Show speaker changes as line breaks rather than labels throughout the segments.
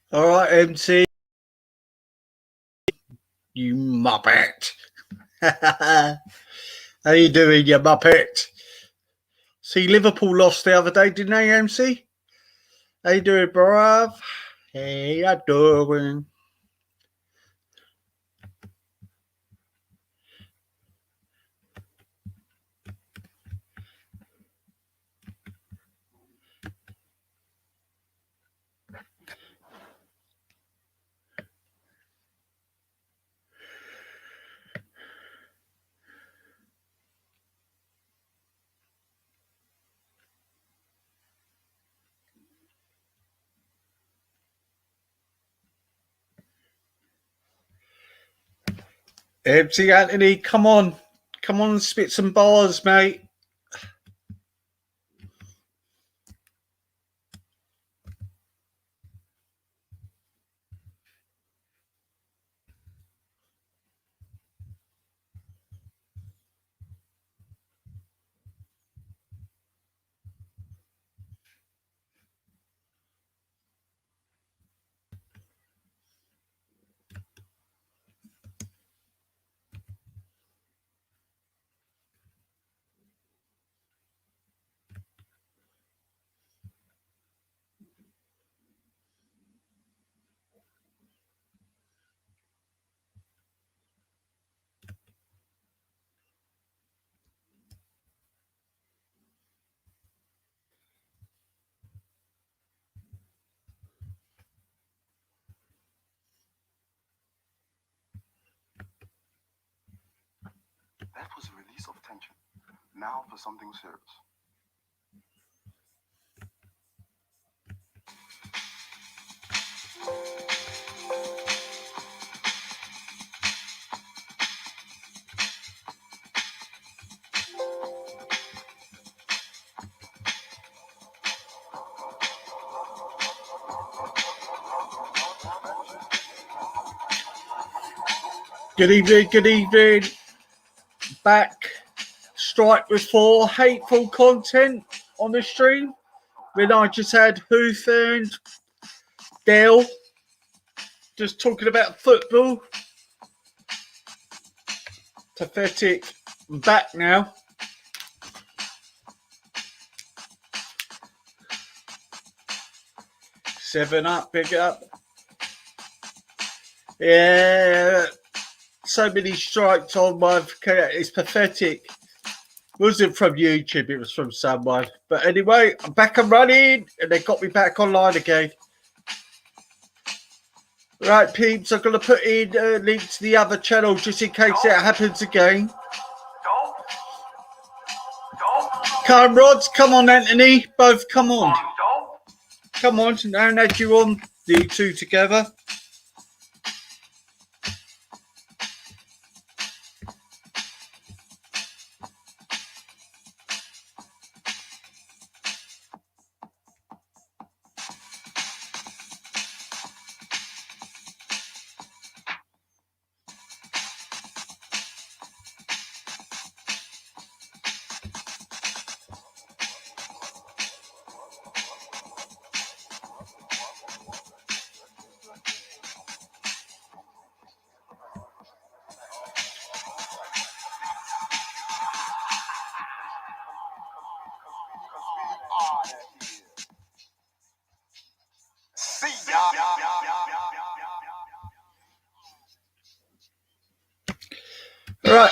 All right, MC, you muppet. How you doing, you muppet? See, Liverpool lost the other day, didn't they, MC? How you doing, bruv? Hey, you doing? MC Anthony, come on. Come on and spit some bars, mate.
That was a release of tension. Now for something serious.
Good evening, good evening. Back. Strike with 4 hateful content on the stream. Then I just had Hooth and Dale just talking about football. Pathetic. I'm back now. Seven up, big up. Yeah, so many strikes on my. It's pathetic. It wasn't from YouTube, it was from someone. But anyway, I'm back and running, and they got me back online again. Right, peeps, I'm going to put in a link to the other channel just in case it happens again. Come, Rods, come on, Anthony. Both come on. Come on, now add you on, the two together. Right.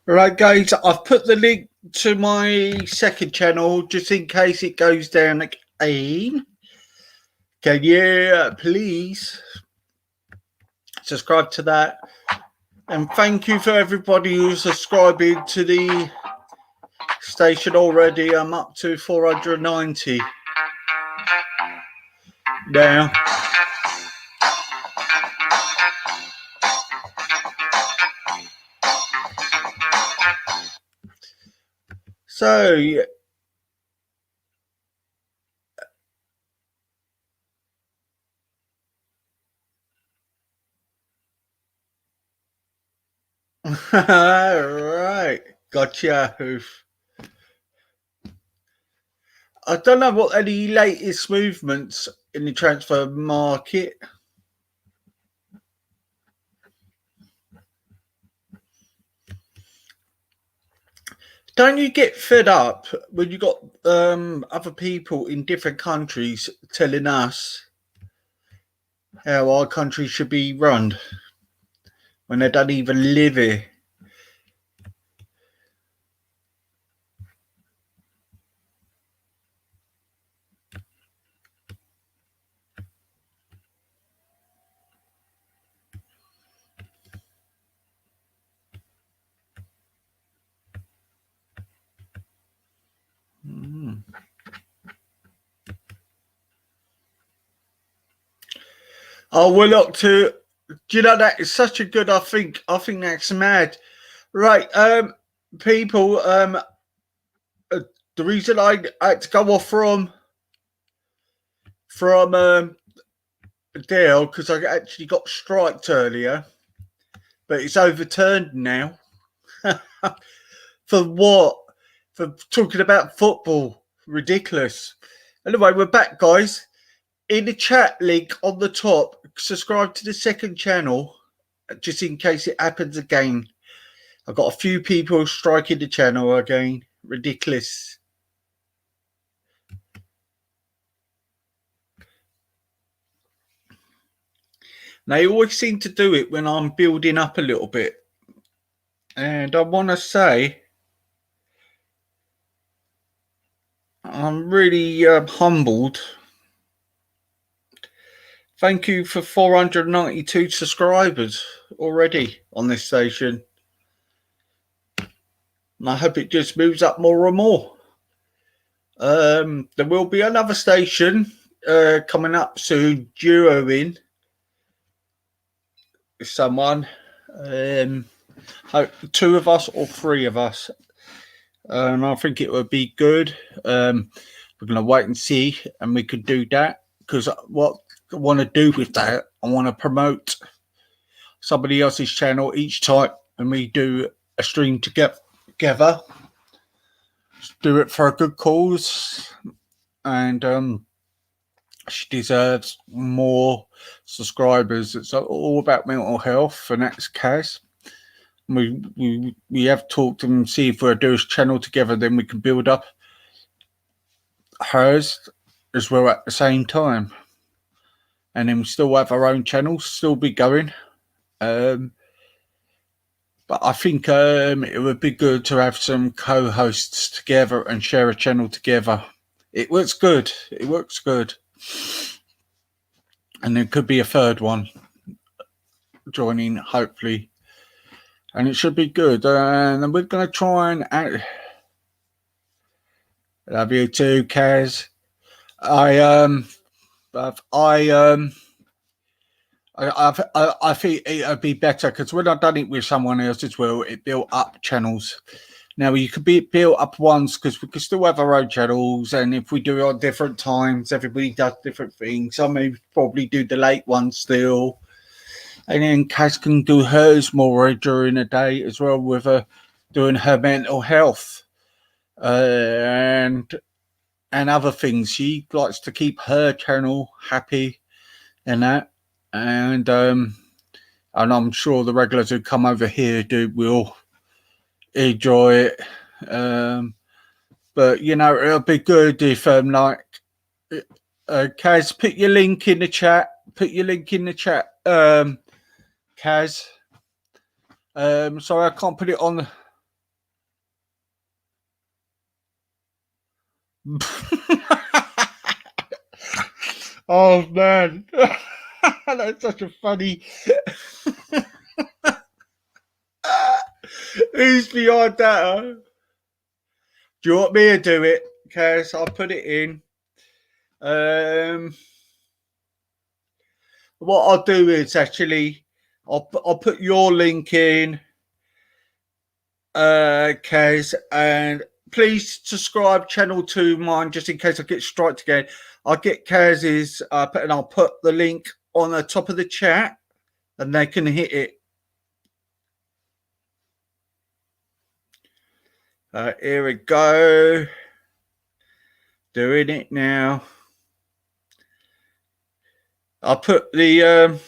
Right, guys, I've put the link to my second channel just in case it goes down again. Can you please subscribe to that? And thank you for everybody who's subscribing to the station already. I'm up to 490 now. So, right. Gotcha. I don't know what any latest movements in the transfer market. Don't you get fed up when you got other people in different countries telling us how our country should be run when they don't even live here? Oh, we're up to. Do you know that is such a good? I think that's mad. Right, people. The reason I had to go off from Dale because I actually got striked earlier, but it's overturned now. For what? For talking about football. Ridiculous. Anyway, we're back, guys. In the chat link on the top, subscribe to the second channel, just in case it happens again. I've got a few people striking the channel again. Ridiculous. They always seem to do it when I'm building up a little bit. And I want to say, I'm really humbled. Thank you for 492 subscribers already on this station. And I hope it just moves up more and more. There will be another station coming up soon, duoing with someone. Two of us or three of us. And I think it would be good. We're going to wait and see, and we could do that. Because what I want to do with that, I want to promote somebody else's channel each time, and we do a stream together. Do it for a good cause, and she deserves more subscribers. It's all about mental health, and that's Kaz. We have talked and see if we do a channel together, then we can build up hers as well at the same time, and then we still have our own channels, still be going. But I think it would be good to have some co-hosts together and share a channel together. It works good. It works good. And there could be a third one joining, hopefully. And it should be good. And we're going to try and... Love you too, Kaz. I think it'd be better because when I've done it with someone else as well, it built up channels. Now you could be built up once because we could still have our own channels, and if we do it on different times, everybody does different things. I may probably do the late one still, and then Kaz can do hers more during the day as well with her doing her mental health and other things. She likes to keep her channel happy and that. And I'm sure the regulars who come over here will enjoy it. But you know, it'll be good if Kaz, put your link in the chat. Kaz. Sorry, I can't put it on. Oh man. That's such a funny. Who's behind that? Huh? Do you want me to do it, Kaz? I'll put it in. What I'll do is actually, I'll put your link in, Kaz, and please subscribe channel to mine just in case I get striked again. I'll get Kaz's, and I'll put the link on the top of the chat, and they can hit it. Here we go. Doing it now. I'll put the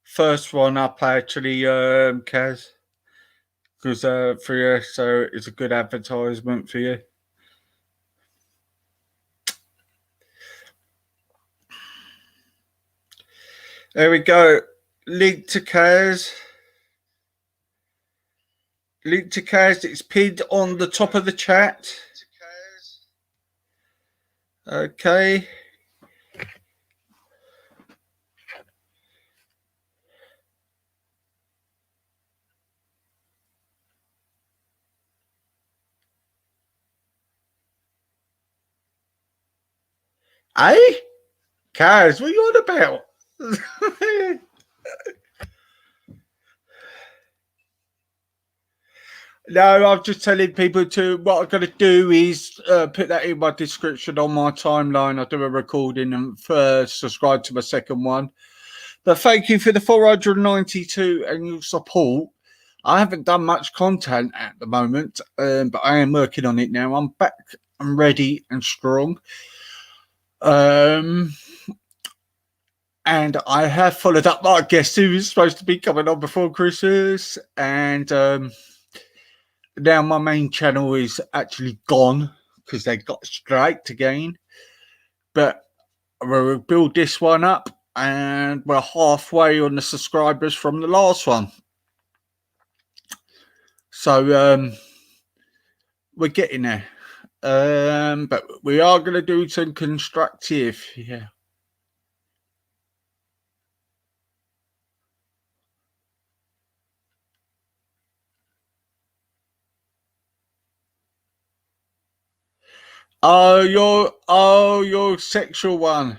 first one up actually, Kaz, because for you, so it's a good advertisement for you. There we go. Link to Kaz. Link to Kaz. It's pinned on the top of the chat. Okay. Hey, Kaz, what are you on about? No, I'm just telling people to, what I'm going to do is put that in my description on my timeline. I'll do a recording and first subscribe to my second one. But thank you for the 492 and your support. I haven't done much content at the moment, but I am working on it now. I'm back and ready and strong. And I have followed up my guest who was supposed to be coming on before Christmas. And now my main channel is actually gone because they got striked again. But we'll build this one up and we're halfway on the subscribers from the last one. So we're getting there. But we are going to do some constructive. Yeah. Oh, your sexual one.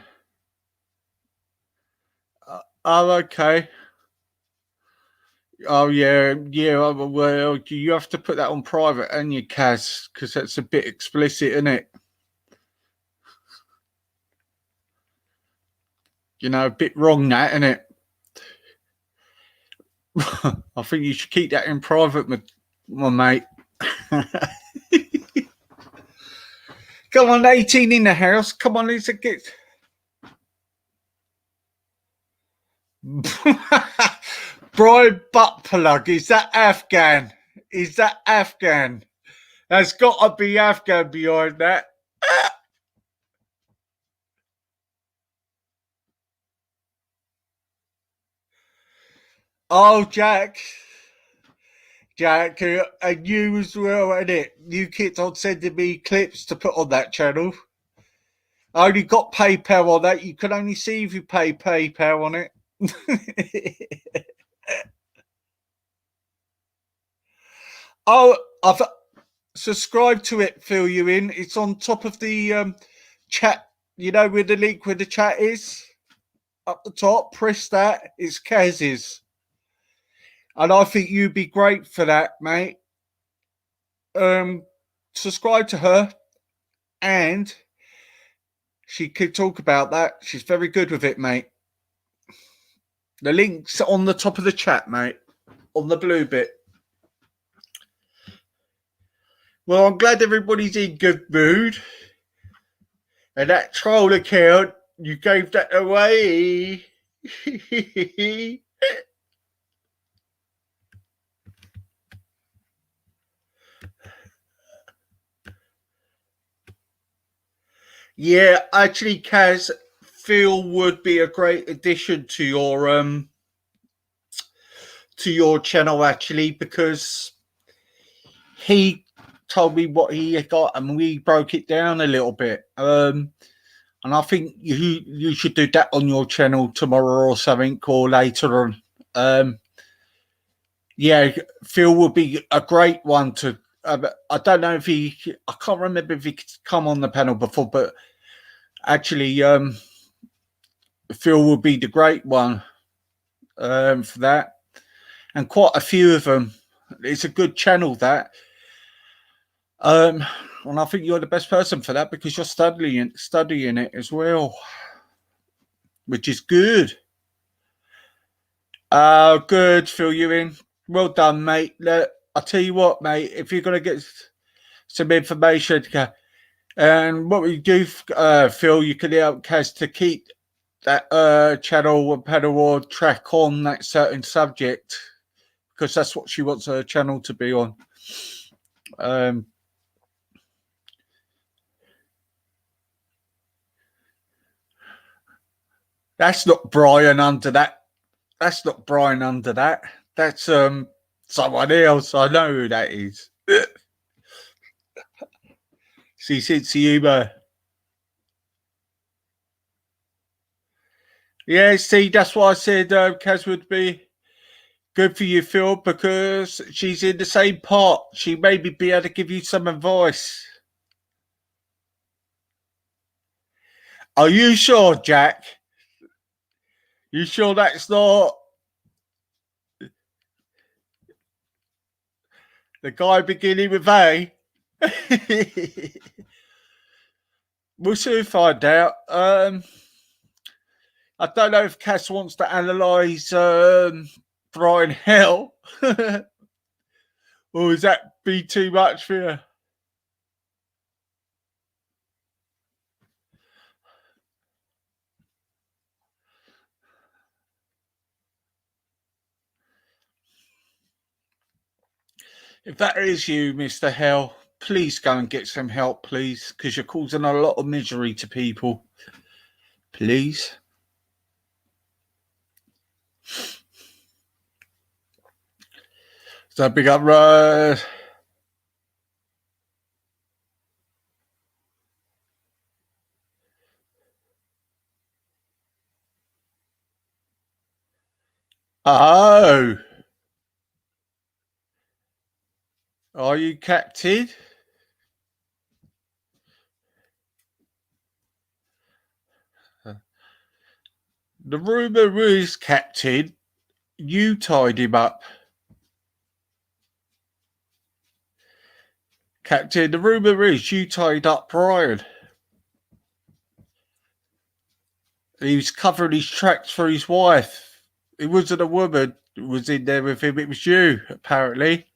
Oh, okay. Oh, yeah. Well, you have to put that on private, and you, Kaz, because that's a bit explicit, isn't it? You know, a bit wrong, that, isn't it? I think you should keep that in private, my mate. Come on, 18 in the house. Come on, let's get. Brian butt plug. Is that Afghan? Is that Afghan? There's got to be Afghan behind that. Oh, Jack, and you as well, innit? You kept on sending me clips to put on that channel. I only got PayPal on that. You can only see if you pay PayPal on it. Oh, I've subscribed to it, fill you in. It's on top of the chat, you know, where the link where the chat is. Up the top, press that. It's Kaz's. And I think you'd be great for that, mate. Subscribe to her and she could talk about that. She's very good with it, mate. The link's on the top of the chat, mate. On the blue bit. Well, I'm glad everybody's in good mood. And that troll account, you gave that away. Yeah, actually, Kaz, Phil would be a great addition to your channel, actually, because he told me what he had got and we broke it down a little bit. And I think you should do that on your channel tomorrow or something, or later on. Yeah, Phil would be a great one to. I don't know if I can't remember if he could come on the panel before, but actually, Phil would be the great one for that, and quite a few of them. It's a good channel, that. And I think you're the best person for that because you're studying it as well, which is good. Good, Phil Ewing. Well done, mate. I'll tell you what, mate, if you're going to get some information, and what we do, Phil, you can help Kaz to keep that channel or panel or track on that certain subject, because that's what she wants her channel to be on. That's not Brian under that. That's not Brian under that. That's someone else. I know who that is. See, since humour. Yeah, see, that's why I said Kaz would be good for you, Phil, because she's in the same part. She maybe be able to give you some advice. Are you sure, Jack? You sure that's not the guy beginning with A? We'll soon find out. I don't know if Cass wants to analyse Brian Hell. Or is that be too much for you? If that is you, Mr. Hell, please go and get some help, please, because you're causing a lot of misery to people. Please. So big up, oh. Are you captain? The rumour is, Captain, you tied him up. Captain, the rumour is you tied up Brian. He was covering his tracks for his wife. It wasn't a woman who was in there with him, it was you, apparently.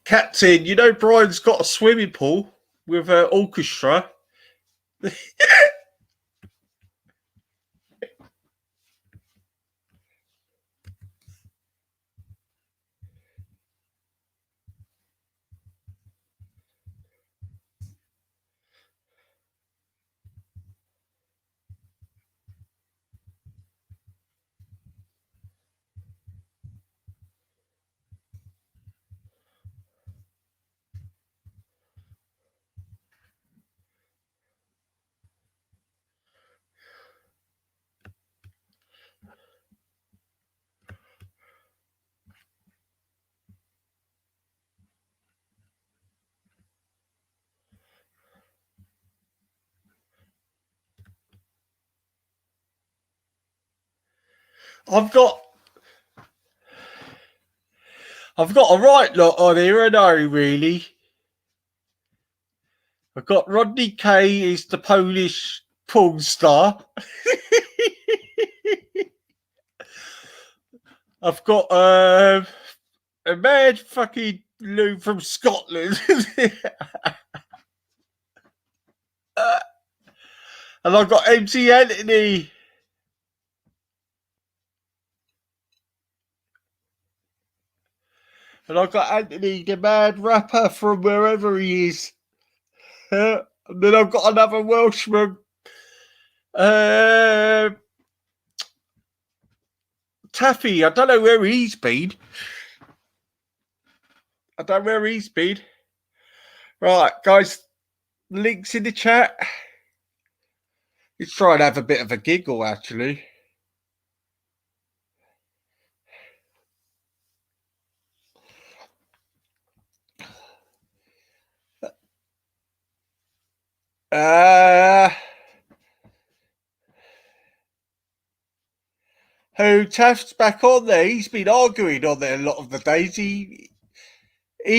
Captain, you know Brian's got a swimming pool with an orchestra. I've got a right lot on here, and I really. I've got Rodney K is the Polish porn star. I've got a mad fucking Lou from Scotland. And I've got MC Anthony. And I've got Anthony, the mad rapper from wherever he is. And then I've got another Welshman. Taffy, I don't know where he's been. Right, guys, links in the chat. Let's try and have a bit of a giggle, actually. who Taft's back on there. He's been arguing on there a lot of the days. He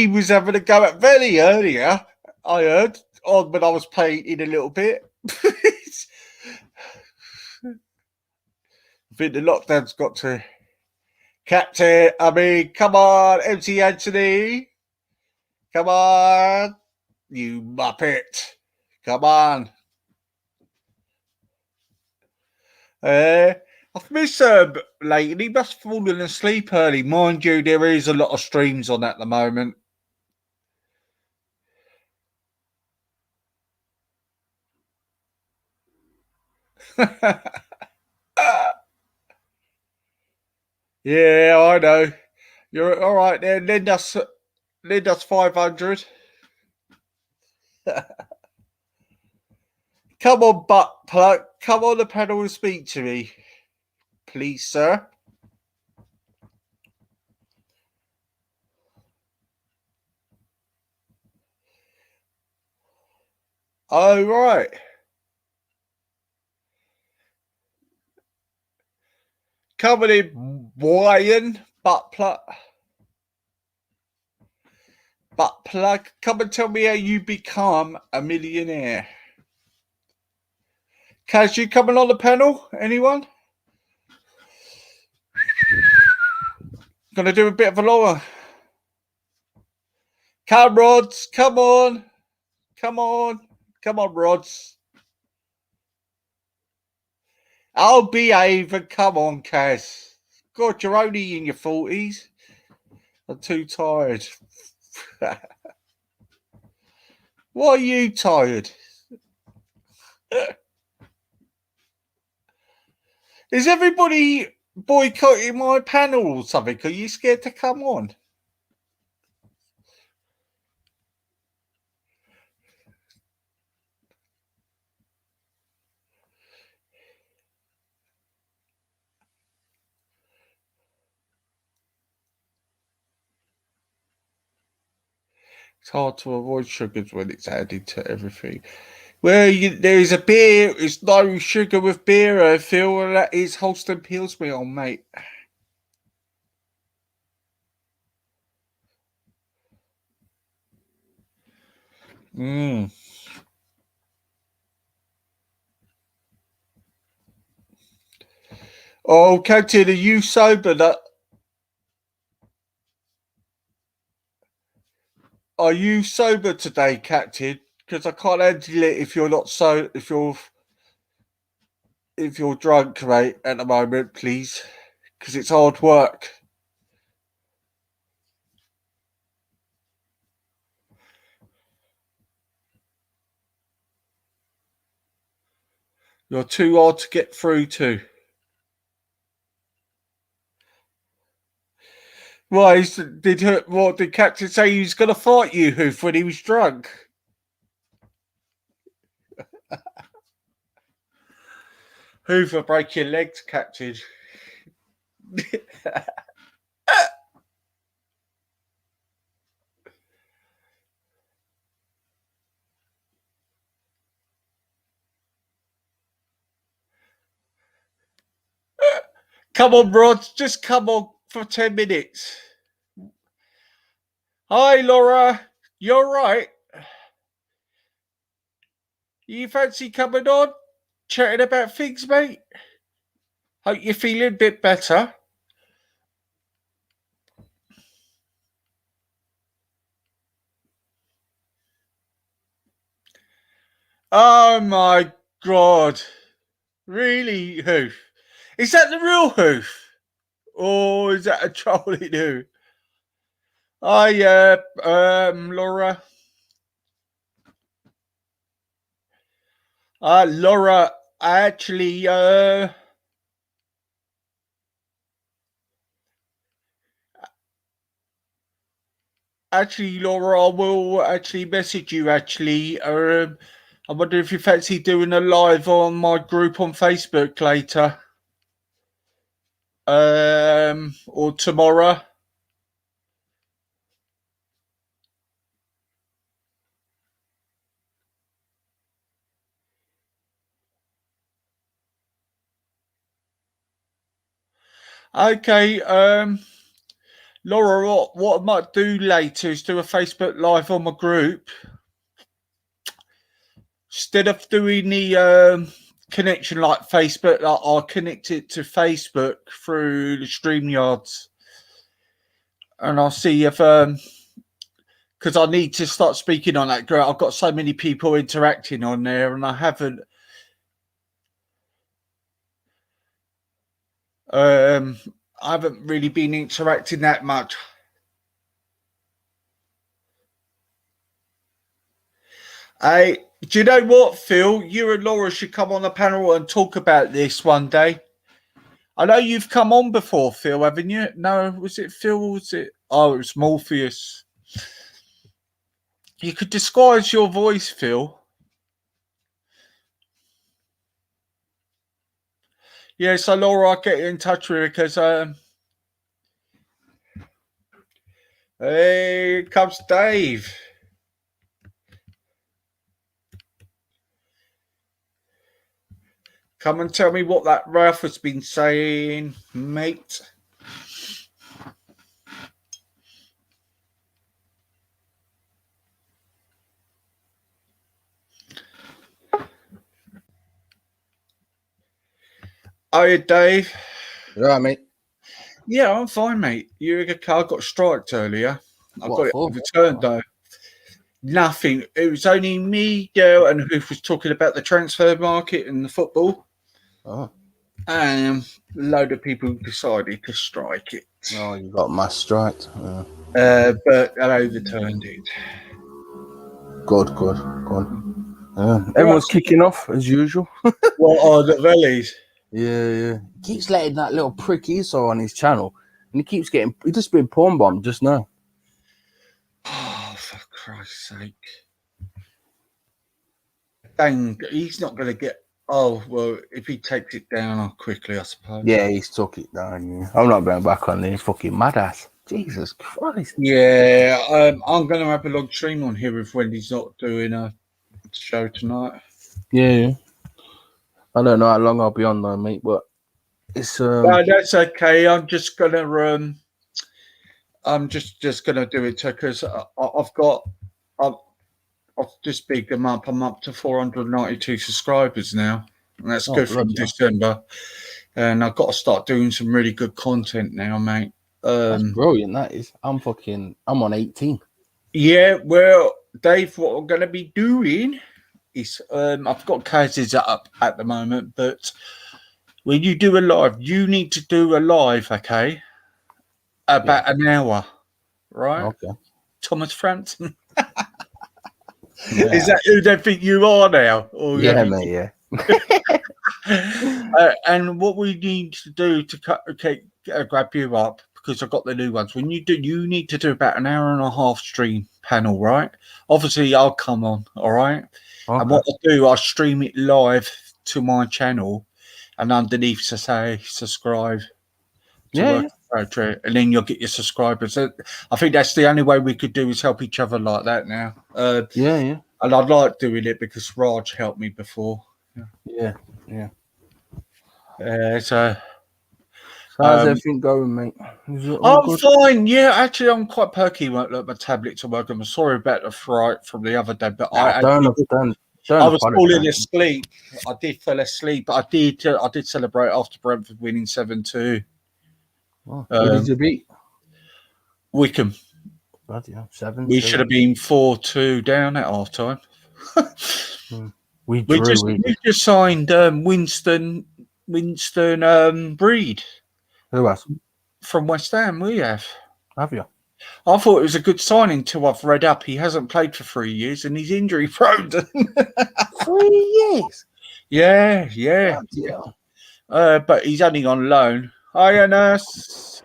was having a go at Velly earlier, I heard, on when I was painting a little bit. I think the lockdown's got to Captain. I mean, come on, MC Anthony. Come on, you muppet. Come on. I've missed lately. He must have fallen asleep early. Mind you, there is a lot of streams on at the moment. Yeah, I know. You're all right there. Lend us 500. Come on, butt plug. Come on the panel and speak to me. Please, sir. Oh, right. Come on in, Brian. Butt plug. Butt plug. Come and tell me how you become a millionaire. Kaz, you coming on the panel? Anyone? Gonna do a bit of a lower. Come, Rods. Come on. Come on. Come on, Rods. I'll behave and come on, Kaz. God, you're only in your 40s. I'm too tired. Why are you tired? Is everybody boycotting my panel or something? Are you scared to come on? It's hard to avoid sugars when it's added to everything. Well, there's a beer. It's no sugar with beer, I feel. That is Holston Pillsbury, mate. Oh, Captain, are you sober? Are you sober today, Captain? Because I can't handle it if you're not so. If you're drunk, mate, at the moment, please, because it's hard work. You're too hard to get through to. Why did Captain say he was going to fight you, Hoof, when he was drunk? Hoover, break your legs, Captain. Come on, Rod. Just come on for 10 minutes. Hi, Laura. You're right. You fancy coming on? Chatting about things, mate? Hope you're feeling a bit better. Oh, my God. Really, Hoof? Is that the real Hoof? Or is that a trolling Hoof? Hi, Laura. Laura, actually, Laura, I will actually message you. I wonder if you fancy doing a live on my group on Facebook later, or tomorrow. Okay, Laura, what I might do later is do a Facebook Live on my group. Instead of doing the connection like Facebook, I'll connect it to Facebook through the StreamYards. And I'll see if because I need to start speaking on that group. I've got so many people interacting on there, and I haven't really been interacting that much. Hey, do you know what, Phil? You and Laura should come on the panel and talk about this one day. I know you've come on before, Phil, haven't you? No, was it Phil or was it? Oh, it was Morpheus. You could disguise your voice, Phil. Yeah, so Laura, I'll get in touch with her because hey, comes Dave. Come and tell me what that Ralph has been saying, mate. Hiya, Dave.
You all right, mate?
Yeah, I'm fine, mate. I got striked earlier. I
What
got it
for?
overturned, though. Nothing. It was only me, Dale, and Hoof was talking about the transfer market and the football.
Oh,
And a load of people decided to strike it.
no, you got mass striked.
But I overturned it.
Good. Everyone's kicking off as usual.
What are the valleys?
Yeah. He keeps letting that little prick Esau on his channel, and he just been porn bombed just now.
Oh, for Christ's sake. Dang, he's not going to get. Oh, well, if he takes it down quickly, I suppose.
Yeah, he's took it down. Yeah. I'm not going back on this fucking mad ass. Jesus Christ.
Yeah, I'm going to have a long stream on here if Wendy's not doing a show tonight.
Yeah. I don't know how long I'll be on though, mate, but it's
No, that's okay. I'm just gonna I'm just gonna do it because I've just bigged them up. I'm up to 492 subscribers now, and that's good from December. And I've got to start doing some really good content now, mate.
That's brilliant. That is. I'm on 18.
Yeah, well, Dave, what I'm gonna be doing is I've got cases up at the moment, but when you do a live, you need to do a live, okay? About an hour, right?
Okay.
Thomas Frampton. Is that who they think you are now? Or
yeah, mate, yeah.
And what we need to do to grab you up, because I've got the new ones. When you need to do about an hour and a half stream panel, right? Obviously, I'll come on, all right? Okay. And what I'll do, I'll stream it live to my channel, and underneath to say subscribe. And then you'll get your subscribers. I think that's the only way we could do is help each other like that now.
Yeah.
And I'd like doing it because Raj helped me before.
Yeah.
So
how's everything going, mate?
I'm good? Fine. Yeah, actually, I'm quite perky. My tablets are working. I'm sorry about the fright from the other day, but I was falling asleep. I did fall asleep, but I did celebrate after Brentford winning 7-2.
Who did you beat?
Wickham.
Bloody hell, 7-2.
We should have been 4-2 down at half time.
We
just signed Winston Breed.
Who else?
From West Ham, we have.
Have you?
I thought it was a good signing until I've read up. He hasn't played for 3 years and he's injury prone.
3 years?
Yeah. But he's only on loan. Hiya, Nurse.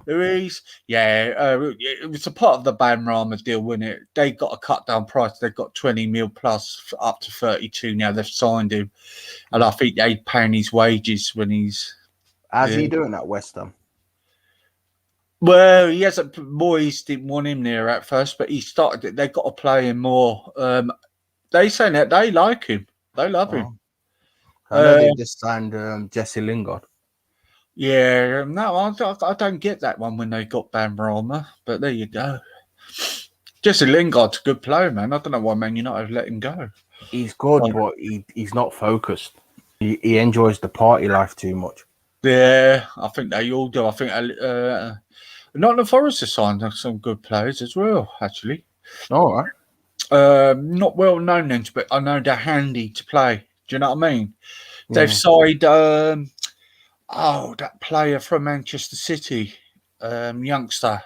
Louise. Yeah, it was a part of the Banrama deal, wasn't it? They got a cut down price. They've got 20 mil plus up to 32 now. They've signed him. And I think they're paying his wages when he's...
How's he doing at West Ham?
Well, he hasn't. Boys didn't want him there at first, but he started it. They've got to play him more. They say that they like him. They love him.
I know they just signed Jesse Lingard.
Yeah, no, I don't get that one when they got Bamrama, but there you go. Jesse Lingard's a good player, man. I don't know why Man United have let him go.
He's good,
Like,
but he's not focused. He enjoys the party life too much.
yeah, I think they all do. I think Nottingham Forest have signed some good players as well, actually.
All right.
Not well known names, but I know they're handy to play. Do you know what I mean? They've
Yeah.
signed that player from Manchester City, youngster.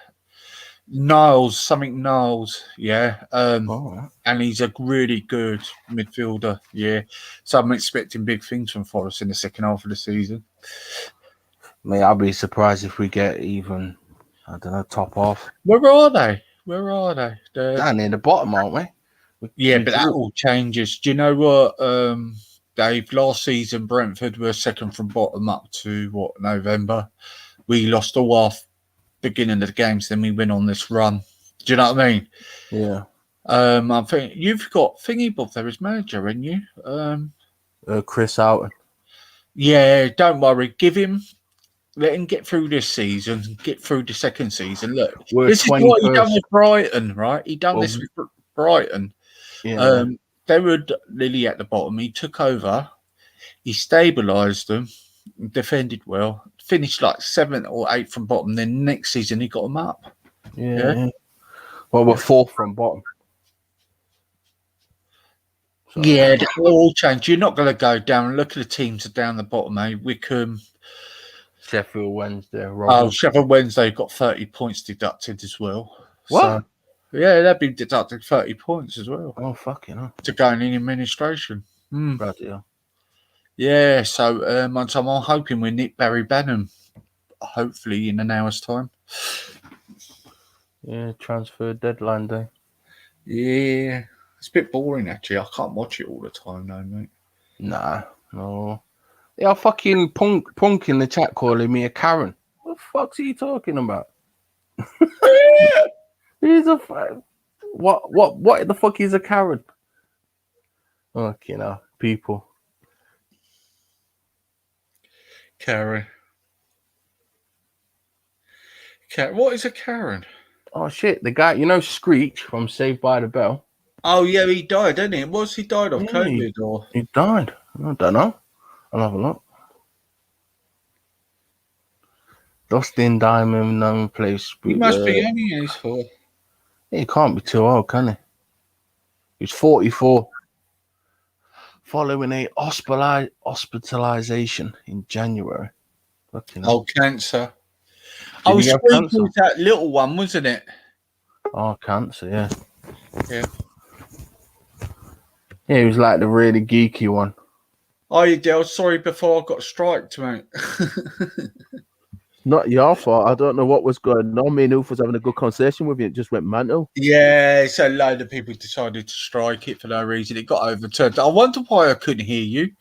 Niles, yeah.
All right.
And he's a really good midfielder, yeah. So I'm expecting big things from Forest in the second half of the season.
Mate, I'll be surprised if we get even, I don't know, top half.
Where are they? They're,
Down near the bottom, aren't we?
yeah, but that all changes. Do you know what, Dave? Last season, Brentford were second from bottom up to November. We lost all our beginning of the games, then we went on this run. Do you know what I mean?
Yeah.
I think you've got Thingy Bob there as manager, haven't you?
Chris Houghton.
Yeah, don't worry. Let him get through this season, get through the second season. Look,
We're
this is what he done
21st.
with Brighton, right? He done
Well,
this with Brighton.
Yeah.
They were nearly at the bottom. He took over. He stabilised them, defended well, finished like 7th or 8th from bottom. Then next season he got them up.
Yeah. Well, we're fourth from bottom. So,
Yeah, they all change. You're not going to go down. Look at the teams that are down the bottom, eh? Wickham.
Sheffield Wednesday.
Sheffield Wednesday got 30 points deducted as well.
What?
So, yeah, they've been deducted 30 points as well
Oh, fucking hell.
to going in administration.
Bloody hell.
Yeah, so I'm hoping we nick Barry Banham, hopefully in an hour's time.
Yeah, transfer deadline day.
Yeah, it's a bit boring actually. I can't watch it all the time, though, mate.
Nah, no. Yeah, fucking punk in the chat calling me a Karen. What the fuck's he talking about? He's a what the fuck is a Karen? Okay, now people.
Karen. What is a Karen?
Oh shit, the guy, you know Screech from Saved by the Bell?
Oh yeah, he died, didn't he? Was he died of
Yeah,
COVID or?
He died. I don't know. I'll have a look. Dustin Diamond, known place.
He must be only age for.
He can't be too old, can he? He's 44. Following a hospitalization in January.
Cancer.
Did he have
Screech
cancer?
was that little one, wasn't it?
Oh, cancer, yeah.
Yeah.
Yeah, he was like the really geeky one.
Oh, you did. Sorry, before I got striked, mate.
Not your fault. I don't know what was going on. Me and Uf was having a good conversation with you. It just went mental.
Yeah, so a load of people decided to strike it for no reason. It got overturned. I wonder why I couldn't hear you.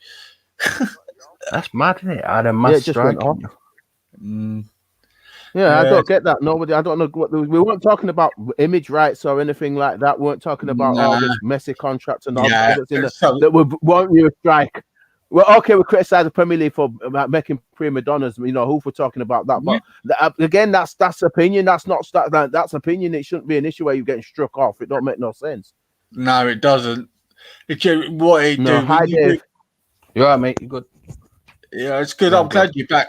That's mad, isn't it? I had a mass
it just went
strike.
off.
Mm.
Yeah, I don't get that. Nobody. I don't know what we weren't talking about image rights or anything like that. We weren't talking about all this messy contracts and all that that would want you a strike. Well, okay, we criticize the Premier League for making prima donnas. You know, who we're talking about that, but again, that's opinion. That's not that's opinion. It shouldn't be an issue where you're getting struck off. It don't make no sense.
No, it doesn't. What it
No,
do?
hi Dave.
You're right, mate. You're good.
Yeah, it's good. I'm glad you're back.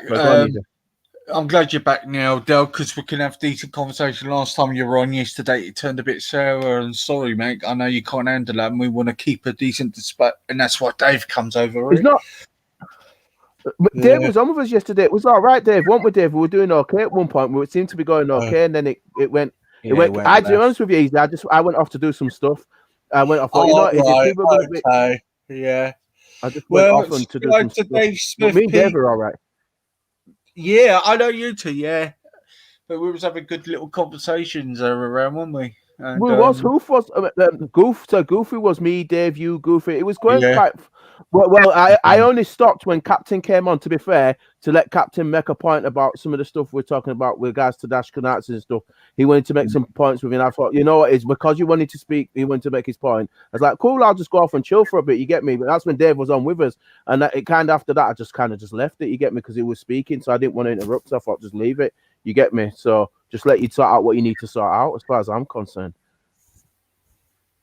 I'm glad you're back now, Del, because we can have decent conversation. Last time you were on yesterday, it turned a bit sour. And sorry, mate. I know you can't handle that, and we want to keep a decent dispute. And that's why Dave comes over. Right?
He's not. Dave was on with us yesterday. It was all right, Dave. Weren't we, Dave? We were doing okay at one point. It seemed to be going okay, and then it went.
Yeah,
it went. I to be honest with you, I went off to do some stuff. I went off.
Yeah.
I just went off and to do some stuff.
Dave Smith,
me and Dave are all right.
Yeah, I know you two. Yeah, but we was having good little conversations around, weren't we? And,
Who was Goof was Goof? So Goofy was me, Dave, you, Goofy. It was going Well, I only stopped when Captain came on, to be fair, to let Captain make a point about some of the stuff we're talking about with regards to Dash Kanats and stuff. He wanted to make some points with me, and I thought, you know what, it's because you wanted to speak, he wanted to make his point. I was like, cool, I'll just go off and chill for a bit, you get me? But that's when Dave was on with us, and it kind of after that, I just kind of just left it, you get me? Because he was speaking, so I didn't want to interrupt, so I thought, just leave it, you get me? So just let you sort out what you need to sort out, as far as I'm concerned.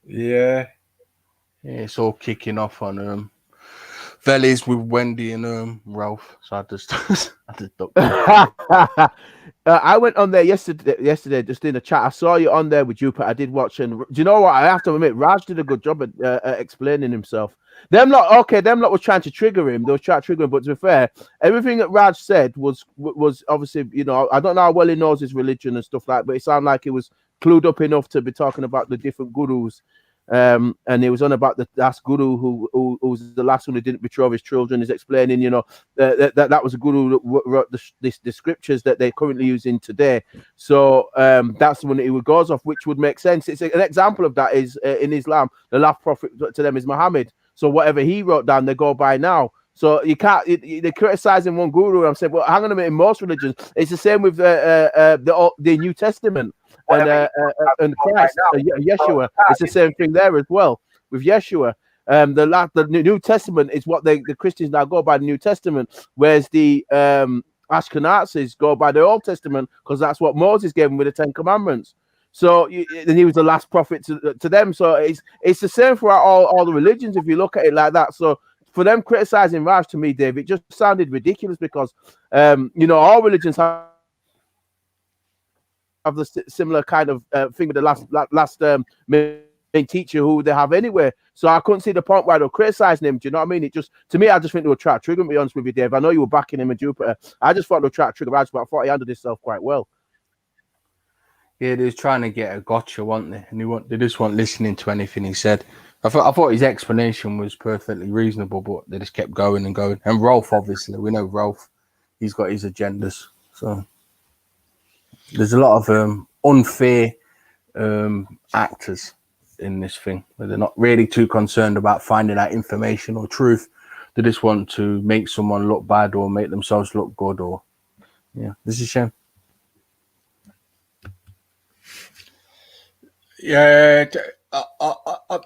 Yeah.
Yeah, it's all kicking off on Vellies with Wendy and Ralph. So I just ducked.
I went on there yesterday just in the chat. I saw you on there with Jupiter. I did watch, and do you know what? I have to admit, Raj did a good job at explaining himself. Them lot was trying to trigger him. They were trying to trigger him, but to be fair, everything that Raj said was obviously, you know, I don't know how well he knows his religion and stuff like that, but it sounded like he was clued up enough to be talking about the different gurus. And he was on about the last guru who was the last one who didn't betroth his children. Is explaining, you know, that was a guru that wrote the scriptures that they're currently using today. So that's the one that he goes off, which would make sense. It's an example of that is in Islam, the last prophet to them is Muhammad. So whatever he wrote down, they go by now. So you can't. They're criticizing one guru. I'm saying, well, hang on a minute. In most religions, it's the same with the New Testament. And Christ, Yeshua, it's the same thing there as well with Yeshua. The New Testament is what the Christians now go by, the New Testament, whereas the Ashkenazis go by the Old Testament because that's what Moses gave them with the Ten Commandments. So and he was the last prophet to them. So it's the same for all the religions if you look at it like that. So for them criticizing Raj, to me, Dave, it just sounded ridiculous because you know, all religions have the similar kind of thing with the last main teacher who they have anyway. So I couldn't see the point why they were criticizing him. Do you know what I mean? It just, to me, I just think they were trying to trigger him, to be honest with you, Dave. I know you were backing him and Jupiter. I just thought they were trying to trigger Raj, but I thought he handled himself quite well.
Yeah, they was trying to get a gotcha, weren't they? And they just weren't listening to anything he said. I thought his explanation was perfectly reasonable, but they just kept going and going. And Rolf, obviously, we know Rolf, he's got his agendas. So there's a lot of unfair actors in this thing, where they're not really too concerned about finding out information or truth. They just want to make someone look bad or make themselves look good. Or this is a shame.
Yeah,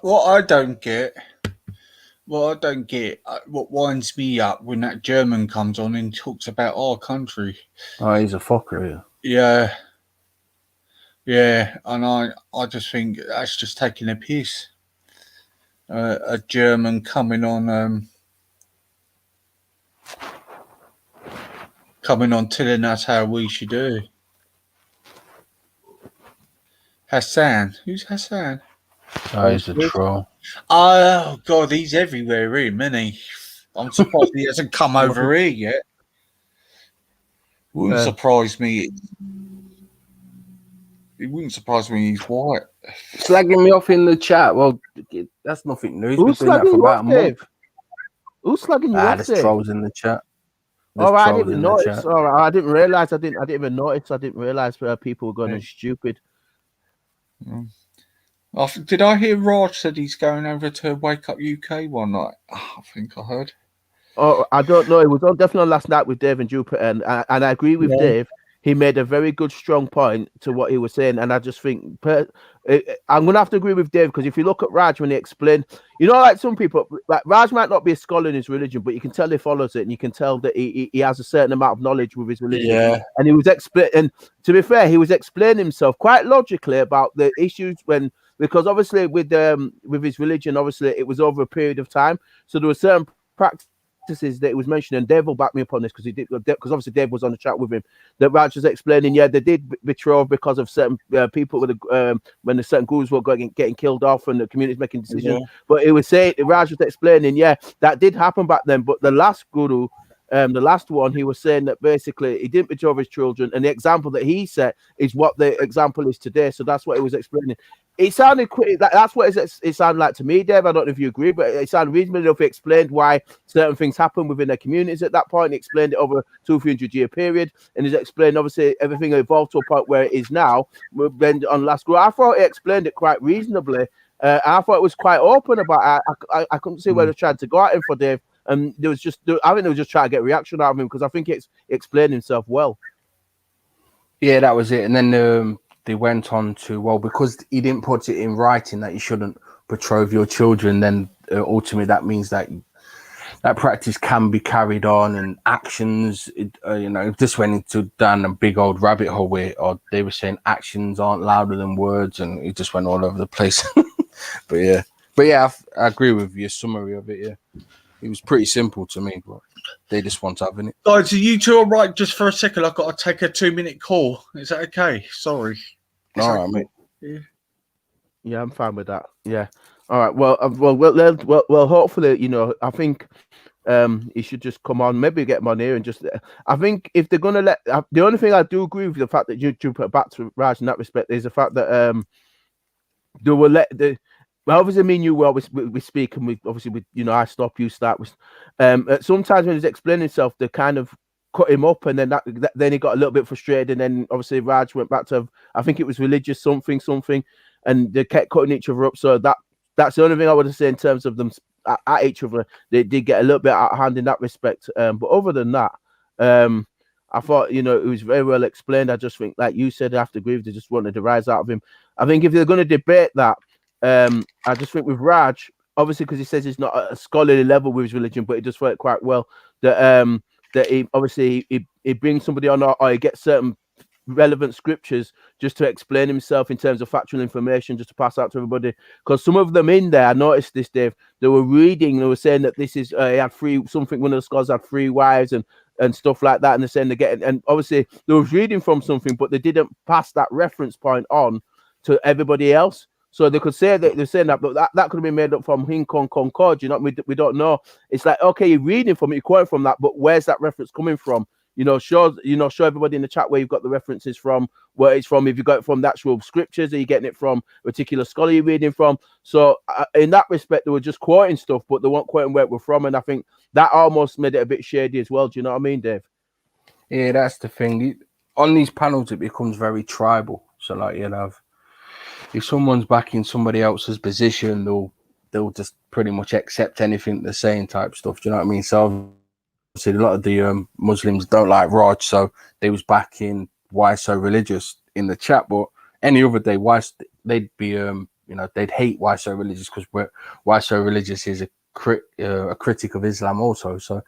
what I don't get, what winds me up when that German comes on and talks about our country.
Oh, he's a fucker,
yeah. Yeah, and I just think that's just taking a piss. A German coming on telling us how we should do. Hassan. Who's Hassan?
Oh, he's a troll.
Oh, God, he's everywhere, isn't he? I'm surprised he hasn't come over here yet. Wouldn't surprise me. It wouldn't surprise me he's white.
Slagging me off in the chat. Well, that's nothing new.
Who's slagging you off, Dave? Who's slagging you off, Dave?
There's trolls in the chat.
Oh, I didn't notice. All right, I didn't realize. I didn't even notice. I didn't realize people were going stupid.
Did I hear Raj said he's going over to Wake Up UK one night? Oh, I think I heard.
Oh, I don't know. It was definitely on last night with Dave and Jupiter, and I agree with Dave. He made a very good, strong point to what he was saying, and I just think I'm going to have to agree with Dave, because if you look at Raj when he explained, you know, like some people, like Raj might not be a scholar in his religion, but you can tell he follows it, and you can tell that he has a certain amount of knowledge with his religion.
Yeah.
And he was and to be fair, he was explaining himself quite logically about the issues because obviously with his religion, obviously it was over a period of time, so there were certain practices that he was mentioning, and Dave will back me up on this because obviously Dave was on the chat with him, that Raj was explaining, they did betroth because of certain people with when the certain gurus were getting killed off and the community's making decisions. But it was saying, Raj was explaining, that did happen back then, but the last guru, the last one, he was saying that basically he didn't betroth his children, and the example that he set is what the example is today. So that's what he was explaining. It sounded that's what it sounded like to me, Dave. I don't know if you agree, but it sounded reasonable enough. He explained why certain things happened within their communities at that point. He explained it over a 200-300-year period, and he's explained obviously everything evolved to a point where it is now. Then on last group, I thought he explained it quite reasonably. I thought it was quite open about it. I couldn't see where they tried to go at him for Dave. And there was just, I think they were just trying to get a reaction out of him because I think he explained himself well.
Yeah, that was it. And then they went on to, well, because he didn't put it in writing that you shouldn't betroth your children, then ultimately that means that that practice can be carried on, and actions, just went into down a big old rabbit hole where they were saying actions aren't louder than words, and it just went all over the place. But yeah, I agree with your summary of it. Yeah, it was pretty simple to me, but they just want to have it.
Guys, are you two all right? Just for a second, I've got to take a 2-minute call. Is that okay? Sorry.
All right, mate.
Yeah, I'm fine with that. Yeah. All right. Well. Hopefully, I think he should just come on. Maybe get him on here and just. I think if they're gonna let, the only thing I do agree with the fact that you put it back to Raj in that respect is the fact that they will let the. Well, obviously, me and you we speak, and I stop, you start. Sometimes when he's explaining himself, they kind of cut him up, and then then he got a little bit frustrated, and then obviously Raj went back to, I think it was religious something, and they kept cutting each other up. So that's the only thing I would say in terms of them at each other. They did get a little bit out of hand in that respect. But other than that, I thought, it was very well explained. I just think, like you said, I have to agree with, they just wanted to rise out of him. I think if they're going to debate that, I just think with Raj, obviously, because he says he's not at a scholarly level with his religion, but he just worked quite well. That he obviously he brings somebody on, or he gets certain relevant scriptures just to explain himself in terms of factual information, just to pass out to everybody. Because some of them in there, I noticed this, Dave, they were saying that this is he had one of the scholars had 3 wives and stuff like that, and they're saying they're getting, and obviously they was reading from something, but they didn't pass that reference point on to everybody else. So they could say that they're saying that, but that could have been made up from Hincon Concord. We don't know. It's like, okay, you're reading from it, you're quoting from that, but where's that reference coming from? Show everybody in the chat where you've got the references from, where it's from. If you got it from the actual scriptures, are you getting it from a particular scholar you're reading from? So in that respect, they were just quoting stuff, but they weren't quoting where it was from. And I think that almost made it a bit shady as well. Do you know what I mean, Dave?
Yeah, that's the thing. On these panels, it becomes very tribal. So like, if someone's backing somebody else's position, they'll just pretty much accept anything they're saying type stuff. Do you know what I mean? So obviously a lot of the Muslims don't like Raj, so they was backing Why So Religious in the chat. But any other day, they'd be they'd hate Why So Religious, because Why So Religious is a critic of Islam also. So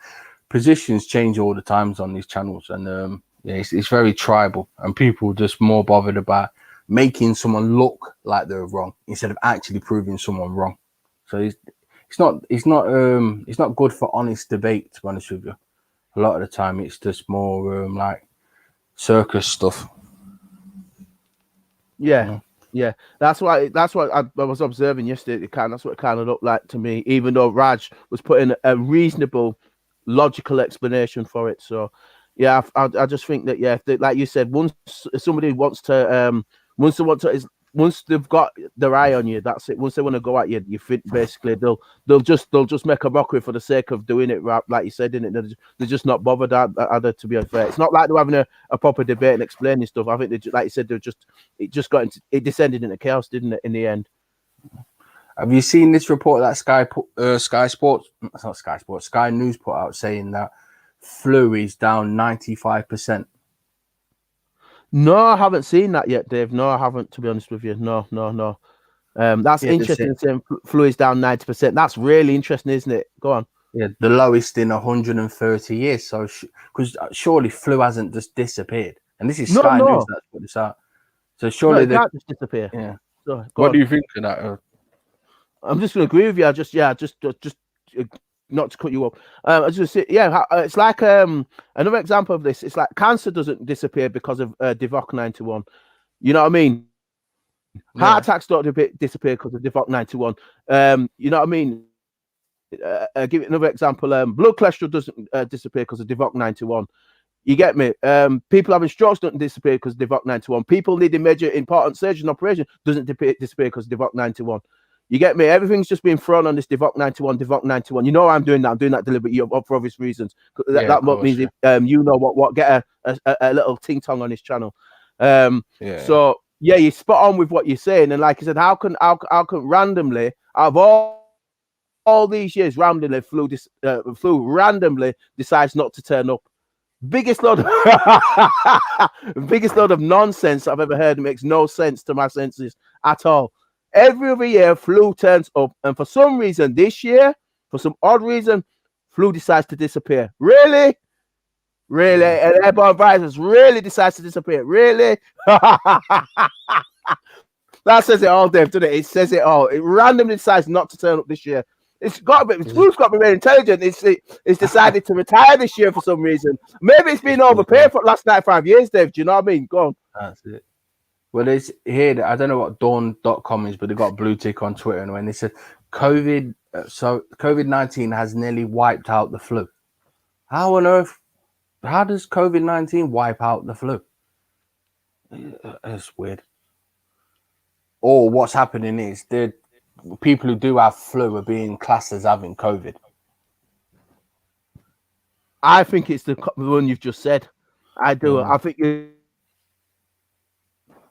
positions change all the times on these channels, and it's very tribal, and people just more bothered about making someone look like they're wrong instead of actually proving someone wrong. So it's not good for honest debate, to be honest with you. A lot of the time it's just more like circus stuff.
Yeah. That's what I was observing yesterday. That's what it kind of looked like to me, even though Raj was putting a reasonable, logical explanation for it. So yeah, I just think that like you said, once somebody wants to once they've got their eye on you, that's it. Once they want to go at you, you think basically they'll just make a mockery for the sake of doing it, like you said, didn't it? They're just not bothered either, to be unfair. It's not like they're having a proper debate and explaining stuff. I think they, like you said, it descended into chaos, didn't it, in the end?
Have you seen this report that Sky News put out, saying that flu is down 95%?
No, I haven't seen that yet, Dave. No, I haven't, to be honest with you. No. That's interesting. Saying flu is down 90%. That's really interesting, isn't it? Go on.
Yeah, the lowest in 130 years. So, because surely flu hasn't just disappeared, and this is Sky News that's put this out. So surely they
can't just disappear.
Yeah.
So,
what do you think of that?
I'm just going to agree with you. Just not to cut you off. I was just say, it's like another example of this. It's like cancer doesn't disappear because of Divock 91. You know what I mean? Heart attacks don't disappear because of Divock 91. You know what I mean? Give it another example. Blood cholesterol doesn't disappear because of Divock 91. You get me? People having strokes don't disappear because of Divock 91. People needing major important surgery and operation doesn't disappear because of Divock 91. You get me? Everything's just been thrown on this Divock 91. You know I'm doing that. I'm doing that deliberately for obvious reasons. That means you know what? Get a little ting tong on his channel. So yeah, you're spot on with what you're saying. And like I said, how can randomly out of all these years, randomly flu randomly decides not to turn up? Biggest load of nonsense I've ever heard. It makes no sense to my senses at all. Every other year, flu turns up, and for some reason this year, for some odd reason, flu decides to disappear. Really? And airborne virus really decides to disappear. Really? That says it all, Dave, doesn't it? It says it all. It randomly decides not to turn up this year. Flu's got to be very intelligent. It's decided to retire this year for some reason. Maybe it's been overpaid for the last 95 years, Dave. Do you know what I mean? Go on.
That's it. Well, there's here, I don't know what dawn.com is, but they got a blue tick on Twitter, and when they said COVID-19 has nearly wiped out the flu. How on earth? How does COVID-19 wipe out the flu? It's weird. Or what's happening is the people who do have flu are being classed as having COVID.
I think it's the one you've just said. I do. I think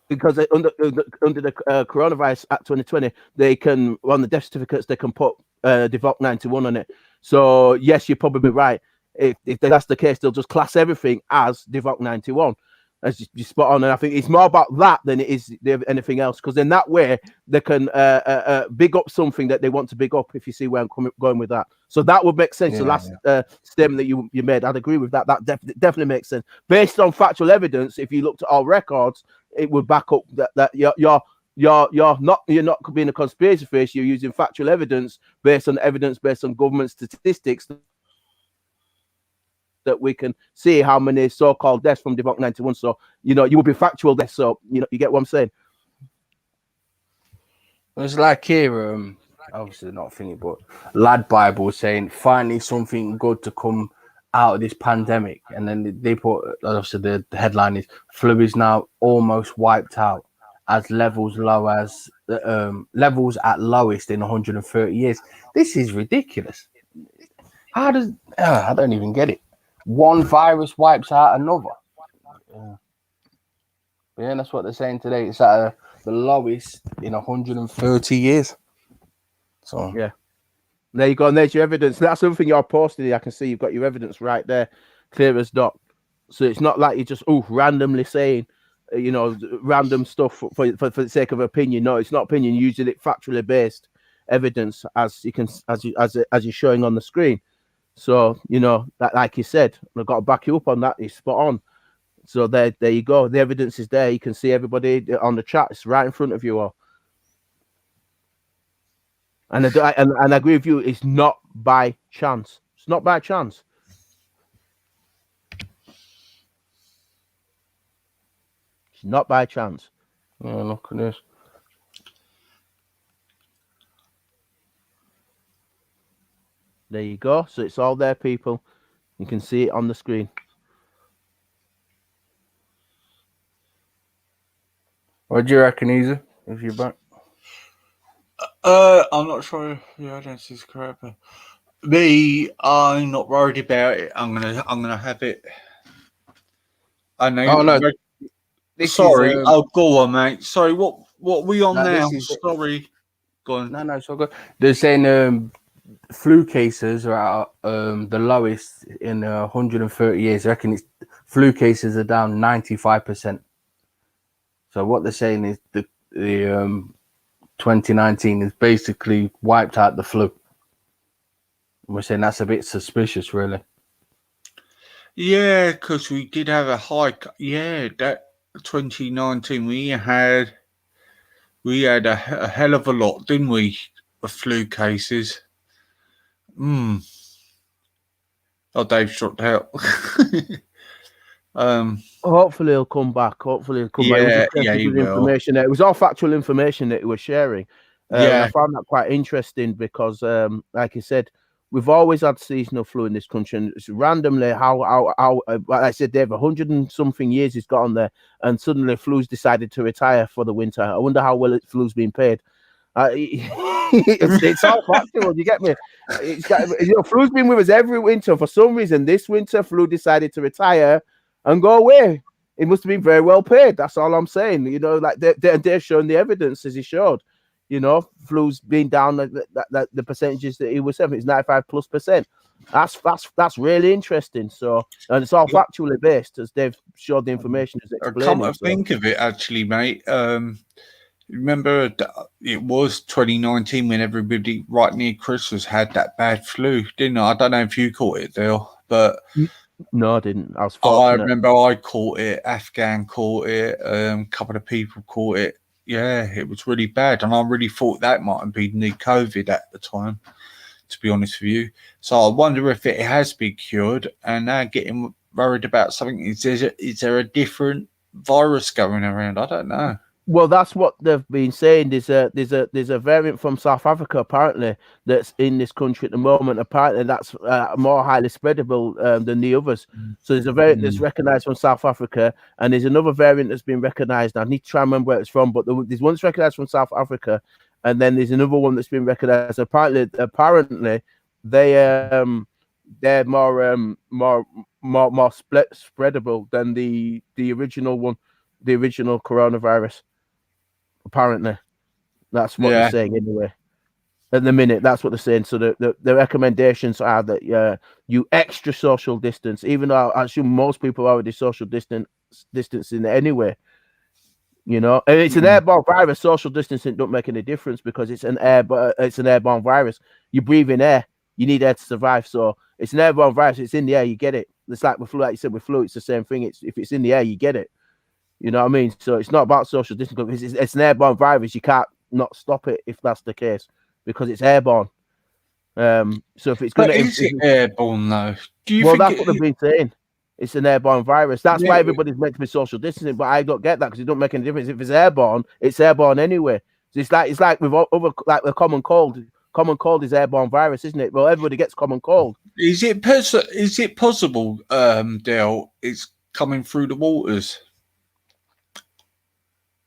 because under the Coronavirus Act 2020, they can, on the death certificates, they can put Devoc 91 on it. So yes, you're probably right. If that's the case, they'll just class everything as Devoc 91. That's just spot on. And I think it's more about that than it is anything else. Because in that way, they can big up something that they want to big up, if you see where I'm going with that. So that would make sense. The last statement that you made, I'd agree with that. That definitely makes sense. Based on factual evidence, if you looked at our records, it would back up that you're not being a conspiracy theorist. You're using factual evidence based on government statistics that we can see how many so-called deaths from Devoc 91. So, you will be factual deaths. So, you get what I'm saying?
It's like here, obviously not thinking, but Lad Bible saying, finally something good to come out of this pandemic. And then they put, obviously the headline is, flu is now almost wiped out as levels at lowest in 130 years. This is ridiculous. How does, I don't even get it. One virus wipes out another. Yeah, that's what they're saying today. It's at the lowest in 130 years. So
yeah, there you go. And there's your evidence. That's something you're posting. I can see you've got your evidence right there, clear as dot. So it's not like you're just randomly saying, random stuff for the sake of opinion. No, it's not opinion. You're using it factually based evidence, as you're showing on the screen. So, that, like you said, I've got to back you up on that. It's spot on. So there you go. The evidence is there. You can see everybody on the chat. It's right in front of you all. And I agree with you. It's not by chance. It's not by chance. It's not by chance.
Yeah, look at this.
There you go. So it's all there, people. You can see it on the screen.
What do you reckon, Isa, if you're back?
I'm not sure if the audience is correct, but I'm not worried about it. I'm gonna have it. I know.
Oh no.
Sorry. Go on, mate. Sorry. What we on now? Sorry. Go on.
No, it's all good. They're saying flu cases are at the lowest in 130 years. I reckon flu cases are down 95%. So what they're saying is the 2019 is basically wiped out the flu. We're saying that's a bit suspicious, really.
Yeah, because we did have a hike. Yeah, that 2019 we had a hell of a lot, didn't we, of flu cases? Oh, Dave's dropped out.
Hopefully he'll come back. Back. He will. Information. It was all factual information that he was sharing. I found that quite interesting because, like I said, we've always had seasonal flu in this country, and it's randomly how like I said, Dave, 100 and something years he's got on there, and suddenly flu's decided to retire for the winter. I wonder how well flu's been paid. It's all factual. You get me? Flu's been with us every winter. For some reason, this winter, flu decided to retire and go away It must have been very well paid. That's all I'm saying. You know, like they're showing the evidence as he showed. You know, flu's been down the percentages that he was saying. It's 95+%. That's really interesting. So, and it's all factually based, as they've showed the information as explaining.
Come to think of it, actually, mate. Remember, it was 2019 when everybody right near Christmas had that bad flu, didn't I? I don't know if you caught it, Dale, but
no, I didn't. I was fortunate.
I remember I caught it. Afghan caught it. A couple of people caught it. Yeah, it was really bad, and I really thought that might have been the COVID at the time, to be honest with you. So I wonder if it has been cured, and now getting worried about something. Is there a different virus going around? I don't know.
Well, that's what they've been saying. There's a variant from South Africa apparently that's in this country at the moment. Apparently, that's more highly spreadable than the others. So there's a variant that's recognised from South Africa, and there's another variant that's been recognised. I need to try and remember where it's from, but there's one that's recognised from South Africa, and then there's another one that's been recognised. Apparently, they're more spreadable than the original one, the original coronavirus. Apparently, that's what they're saying anyway. At the minute, that's what they're saying. So the recommendations are that you extra social distance, even though I assume most people are already social distancing anyway. You know, and it's an airborne virus. Social distancing don't make any difference because it's an airborne virus. You breathe in air. You need air to survive. So it's an airborne virus. It's in the air. You get it. It's like with flu. Like you said, with flu, it's the same thing. If it's in the air, you get it. You know what I mean? So it's not about social distancing. It's an airborne virus. You can't not stop it if that's the case because it's airborne. So if it's going to,
is it airborne though?
That's what they've been saying. It's an airborne virus. That's why everybody's meant to be social distancing. But I don't get that because it don't make any difference. If it's airborne anyway. So it's like with other like the common cold. Common cold is airborne virus, isn't it? Well, everybody gets common cold.
Is it possible, Dale? It's coming through the waters.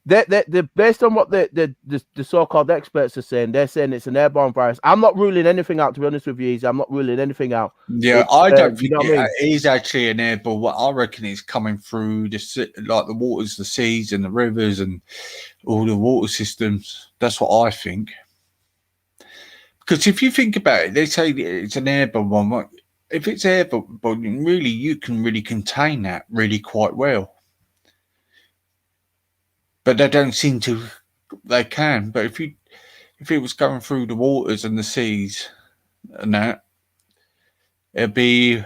They're based on what the so-called experts are saying. They're saying it's an airborne virus. I'm not ruling anything out, to be honest with you. I'm not ruling anything out.
Yeah, I don't think it is actually an airborne. What I reckon it's coming through the waters, the seas, and the rivers, and all the water systems. That's what I think. Because if you think about it, they say it's an airborne one. If it's airborne, really, you can really contain that really quite well. But they don't seem to. They can, but if it was going through the waters and the seas, and that, it'd be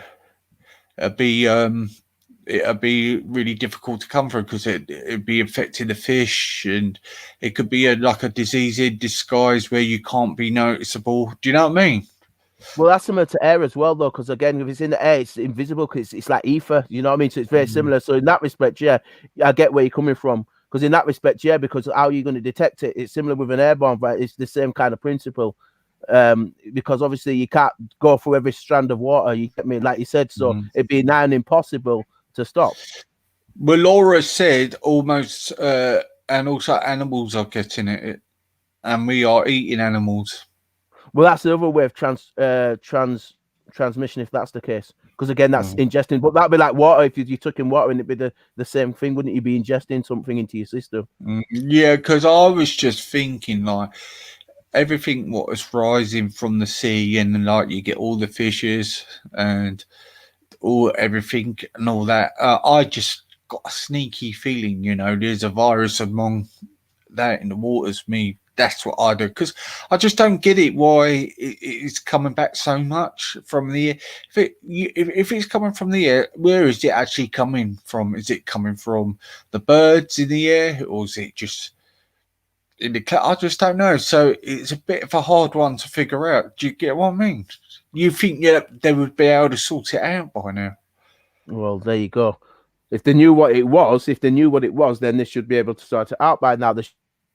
really difficult to come through because it'd be affecting the fish, and it could be like a disease in disguise where you can't be noticeable. Do you know what I mean?
Well, that's similar to air as well, though, because again, if it's in the air, it's invisible because it's like ether. You know what I mean? So it's very similar. So in that respect, yeah, I get where you're coming from. Because in that respect, yeah, because how are you going to detect it? It's similar with an airborne, but it's the same kind of principle. Because obviously you can't go through every strand of water. You get me, like you said. So it'd be nigh impossible to stop.
Well, Laura said almost, and also animals are getting it, and we are eating animals.
Well, that's the other way of transmission, if that's the case. Because again, that's ingesting, but that'd be like water. If you took in water, and it'd be the same thing, wouldn't you? Be ingesting something into your system.
Yeah, because I was just thinking like everything what is rising from the sea, and like you get all the fishes and everything and all that. I just got a sneaky feeling, there's a virus among that in the waters. That's what I do, because I just don't get it why it's coming back so much from the air. If it's coming from the air, where is it actually coming from? Is it coming from the birds in the air, or is it just in the I just don't know. So it's a bit of a hard one to figure out. Do you get what I mean? You think they would be able to sort it out by now? Well,
there you go. If they knew what it was, then they should be able to sort it out by now. They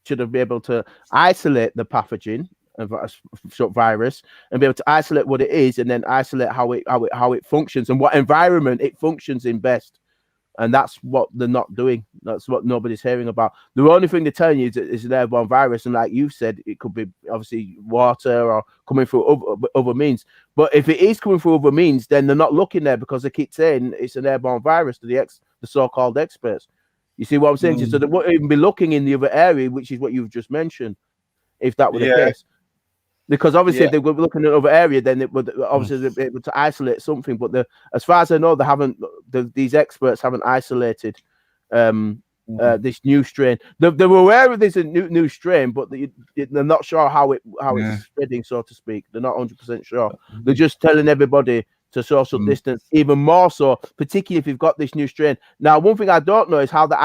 should have been able to isolate the pathogen virus and be able to isolate what it is, and then isolate how it functions and what environment it functions in best. And that's what they're not doing. That's what nobody's hearing about. The only thing they're telling you is an airborne virus, and like you said, it could be obviously water or coming through other means. But if it is coming through other means, then they're not looking there because they keep saying it's an airborne virus to the so-called experts. You see what I'm saying? So they won't even be looking in the other area, which is what you've just mentioned, if that were the case. Because obviously, if they were looking at another area, then it would obviously be able to isolate something. But as far as I know, they haven't. These experts haven't isolated this new strain. They're aware of this new strain, but they're not sure how it's spreading, so to speak. They're not 100% sure. They're just telling everybody to social distance, even more so, particularly if you've got this new strain. Now, one thing I don't know is how they're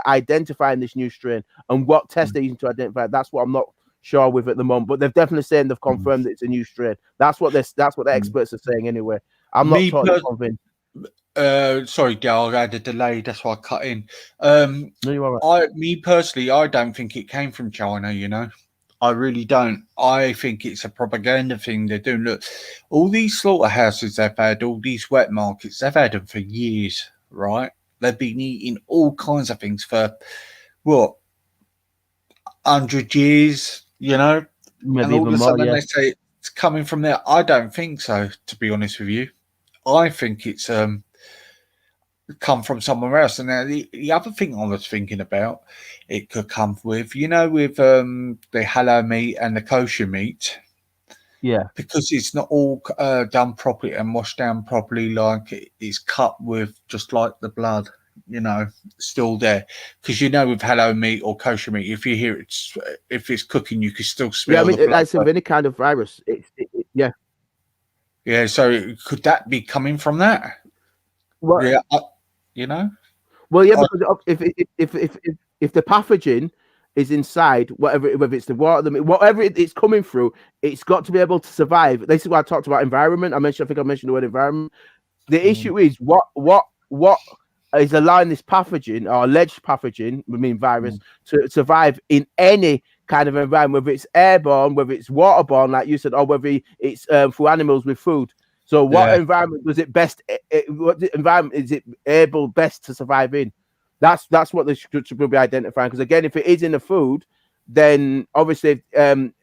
identifying this new strain and what test they're using to identify it. That's what I'm not sure with at the moment, but they've definitely saying they've confirmed that it's a new strain. That's what the experts are saying anyway. I'm not totally convinced.
Sorry, Gal, I had a delay. That's why I cut in.
No, you're all right.
Me personally, I don't think it came from China. I really don't. I think it's a propaganda thing they're doing. Look, all these slaughterhouses they've had, all these wet markets, they've had them for years, right? They've been eating all kinds of things for 100 years.
Maybe
and all of a sudden they say it's coming from there. I don't think so, to be honest with you. I think it's come from somewhere else. And now the other thing I was thinking about, it could come with, with the halal meat and the kosher meat.
Yeah.
Because it's not all done properly and washed down properly, like it's cut with just like the blood, still there. Because with halal meat or kosher meat, if you hear it's if it's cooking, you can still smell.
Yeah, I mean, that's of any kind of virus. Yeah.
Yeah. So could that be coming from that?
Well,
yeah.
Well, yeah, because if the pathogen is inside whether it's the water, whatever it's coming through, it's got to be able to survive. This is why I talked about environment. I think I mentioned the word environment. The issue is what is allowing this pathogen or alleged pathogen, virus, to survive in any kind of environment, whether it's airborne, whether it's waterborne, like you said, or whether it's through animals with food. So what environment does it best? What environment is it able best to survive in? That's what they should be identifying. Because again, if it is in the food, then obviously some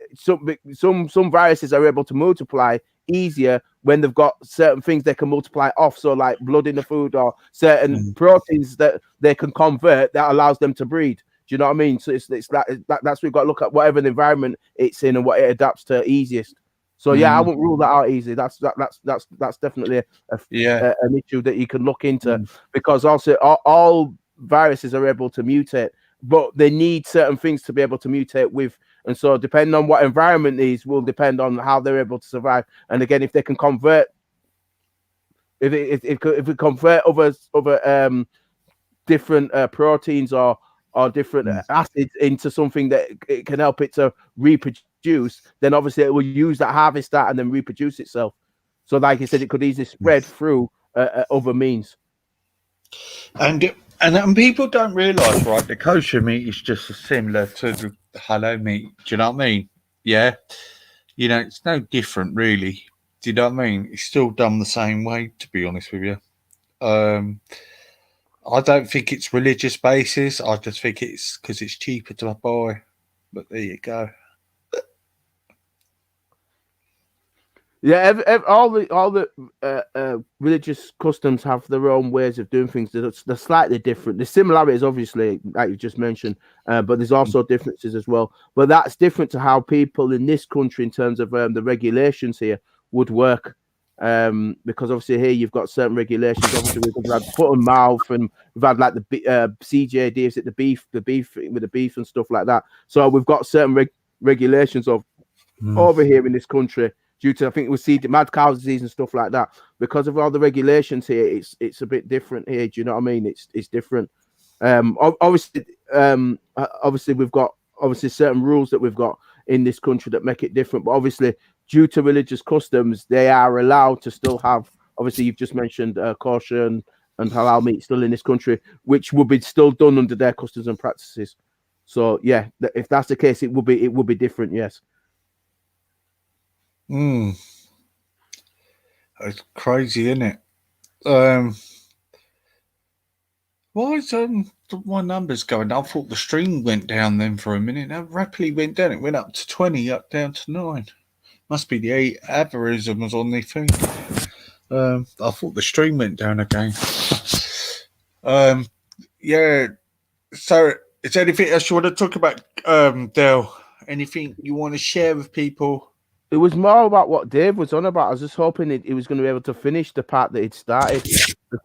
viruses are able to multiply easier when they've got certain things they can multiply off. So like blood in the food or certain proteins that they can convert that allows them to breed. Do you know what I mean? So it's that's we've got to look at whatever the environment it's in and what it adapts to easiest. So I wouldn't rule that out easily. That's definitely an issue that you can look into because also all viruses are able to mutate, but they need certain things to be able to mutate with. And so depending on what environment these will depend on how they're able to survive. And again, if they can convert, if we convert other different proteins or different acids into something that it can help it to reproduce, then obviously it will use that, harvest that, and then reproduce itself. So like I said, it could easily spread through other means. And
people don't realise, right, the kosher meat is just similar to the halal meat. Do you know what I mean? Yeah. It's no different, really. Do you know what I mean? It's still done the same way, to be honest with you. I don't think it's religious basis. I just think it's because it's cheaper to buy. But there you go.
Yeah, all the religious customs have their own ways of doing things. They're slightly different. The similarities, obviously, like you just mentioned, but there's also differences as well. But that's different to how people in this country, in terms of the regulations here, would work. Because obviously here you've got certain regulations. Obviously we've had foot and mouth, and we've had like the CJD, is it the beef with the beef and stuff like that. So we've got certain regulations of over here in this country due to, I think we see mad cow disease and stuff like that. Because of all the regulations here, it's a bit different here. Do you know what I mean? It's different. Obviously we've got certain rules that we've got in this country that make it different. But obviously, due to religious customs, they are allowed to still have. Obviously, you've just mentioned kosher and halal meat still in this country, which would be still done under their customs and practices. So yeah, if that's the case, it would be different. Yes.
It's crazy, isn't it? Why is my numbers going down? I thought the stream went down then for a minute. Now rapidly went down. It went up to 20, up down to 9. Must be the algorithm was on the thing. I thought the stream went down again. Yeah. So, is there anything else you want to talk about, Dale? Anything you want to share with people?
It was more about what Dave was on about. I was just hoping he was going to be able to finish the part that he'd started.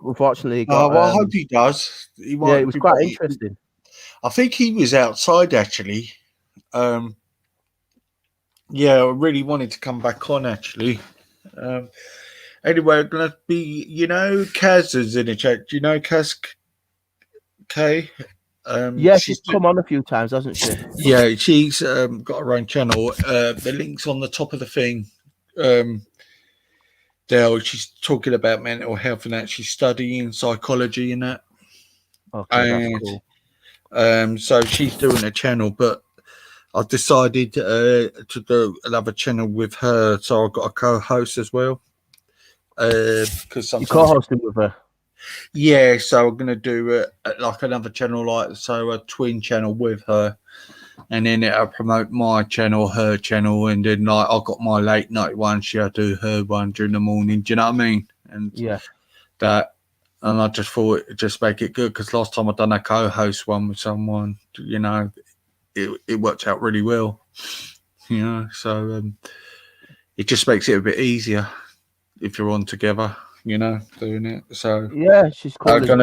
Unfortunately, he got,
well, I hope he does.
It was quite interesting.
I think he was outside actually. Yeah, I really wanted to come back on actually. Anyway, I'm gonna be, Kaz is in the chat. Do you know Kaz? K?
Yeah, she's come on a few times, hasn't she?
Yeah, she's got her own channel. The link's on the top of the thing. Dale, she's talking about mental health and that. She's studying psychology and that.
Okay, that's cool.
So she's doing a channel, but I've decided to do another channel with her. So I've got a co-host as well. Because sometimes
you're co-hosting with her.
Yeah, so I'm gonna do like another channel, a twin channel with her, and then I'll promote my channel, her channel, and then I've got my late night one. She'll do her one during the morning. Do you know what I mean? And
yeah,
and I just thought it'd just make it good because last time I done a co-host one with someone, it worked out really well. So it just makes it a bit easier if you're on together. Doing it. So
yeah, she's cool.
So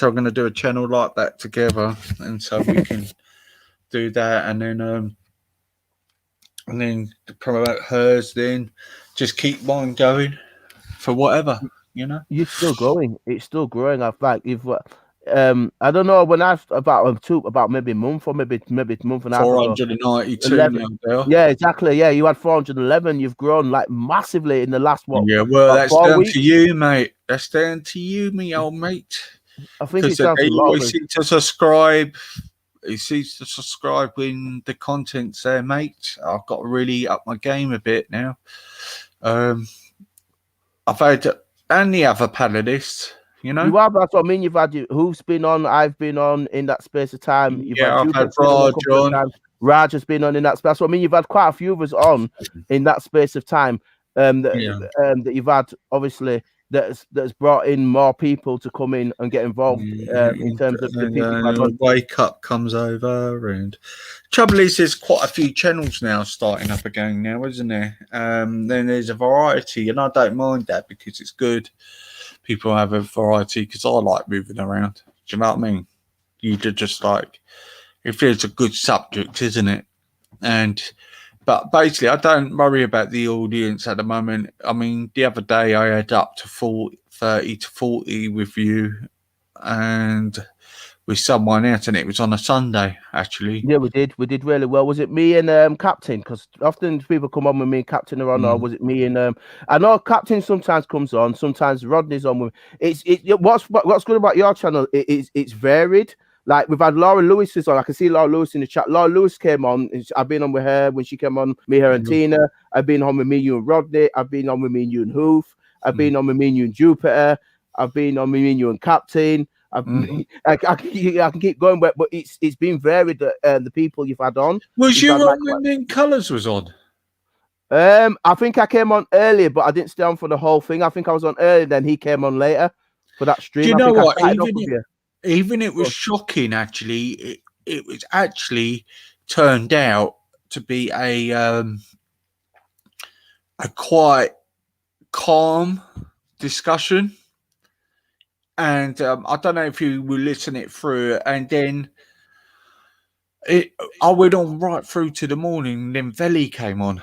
I'm gonna do a channel like that together, and so we can do that, and then promote hers. Then just keep mine going for whatever.
You're still going. It's still growing. I like if I don't know when I've about maybe a month or maybe a month and a half.
492 now.
Yeah, exactly. Yeah, you had 411. You've grown like massively in the last one.
Yeah, well, that's down to you, mate. That's down to you, me old mate.
I think it's down to
always seem to subscribe. He seems to subscribe when the content's there, mate. I've got to really up my game a bit now. I've had and the other panelists. You have,
that's what I mean. You've had who's been on, I've been on in that space of time.
I've had Raj on.
Raj has been on in that space. That's what I mean. You've had quite a few of us on in that space of time. That you've had obviously that's brought in more people to come in and get involved in terms of the people.
Wake Up comes over, and trouble is there's quite a few channels now starting up again now, isn't there? Then there's a variety, and I don't mind that because it's good. People have a variety because I like moving around. Do you know what I mean? You just like if it's a good subject, isn't it? But basically, I don't worry about the audience at the moment. I mean, the other day I had up to 30 to 40 with you and with someone else, and it was on a Sunday, actually.
Yeah, we did really well. Was it me and Captain? Because often people come on with me and Captain are on, or was it me and I know Captain sometimes comes on, sometimes Rodney's on with me. What's good about your channel? It's varied. Like we've had Laura Lewis is on. I can see Laura Lewis in the chat. Laura Lewis came on. I've been on with her when she came on. Me, her, and Tina. I've been on with me, you, and Rodney. I've been on with me, and you, and Hoof. I've been on with me, and you, and Jupiter. I've been on with me, and you, and Captain. I can keep going, but it's been varied. The people you've had on.
Was you on when Colours was on?
I think I came on earlier, but I didn't stay on for the whole thing. I think I was on earlier, then he came on later for that stream.
Do you know what? Even it was shocking. Actually, it was actually turned out to be a quite calm discussion. And I don't know if you will listen it through, and then I went on right through to the morning. Then Veli came on.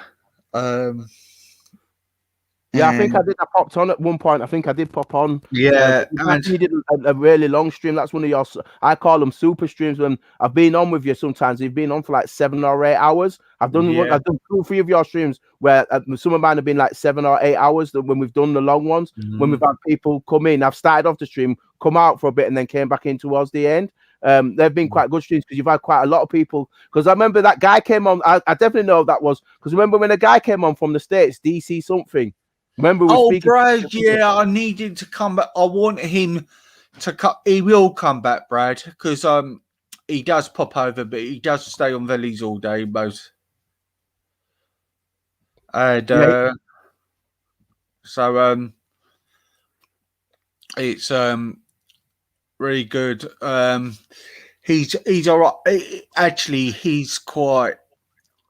Yeah, I think I did. I popped on at one point. I think I did pop on.
Yeah,
you did a really long stream. That's one of your. I call them super streams. When I've been on with you, sometimes you've been on for like 7 or 8 hours. I've done 2 or 3 of your streams where some of mine have been like 7 or 8 hours. When we've done the long ones, when we've had people come in, I've started off the stream, come out for a bit, and then came back in towards the end. They've been quite good streams because you've had quite a lot of people. Because I remember that guy came on. I definitely know that was because remember when a guy came on from the States, DC something. Remember?
Brad, yeah, I needed to come back. I want him he will come back, Brad, because he does pop over, but he does stay on Vellies all day, most. And so it's really good. He's all right. Actually, he's quite.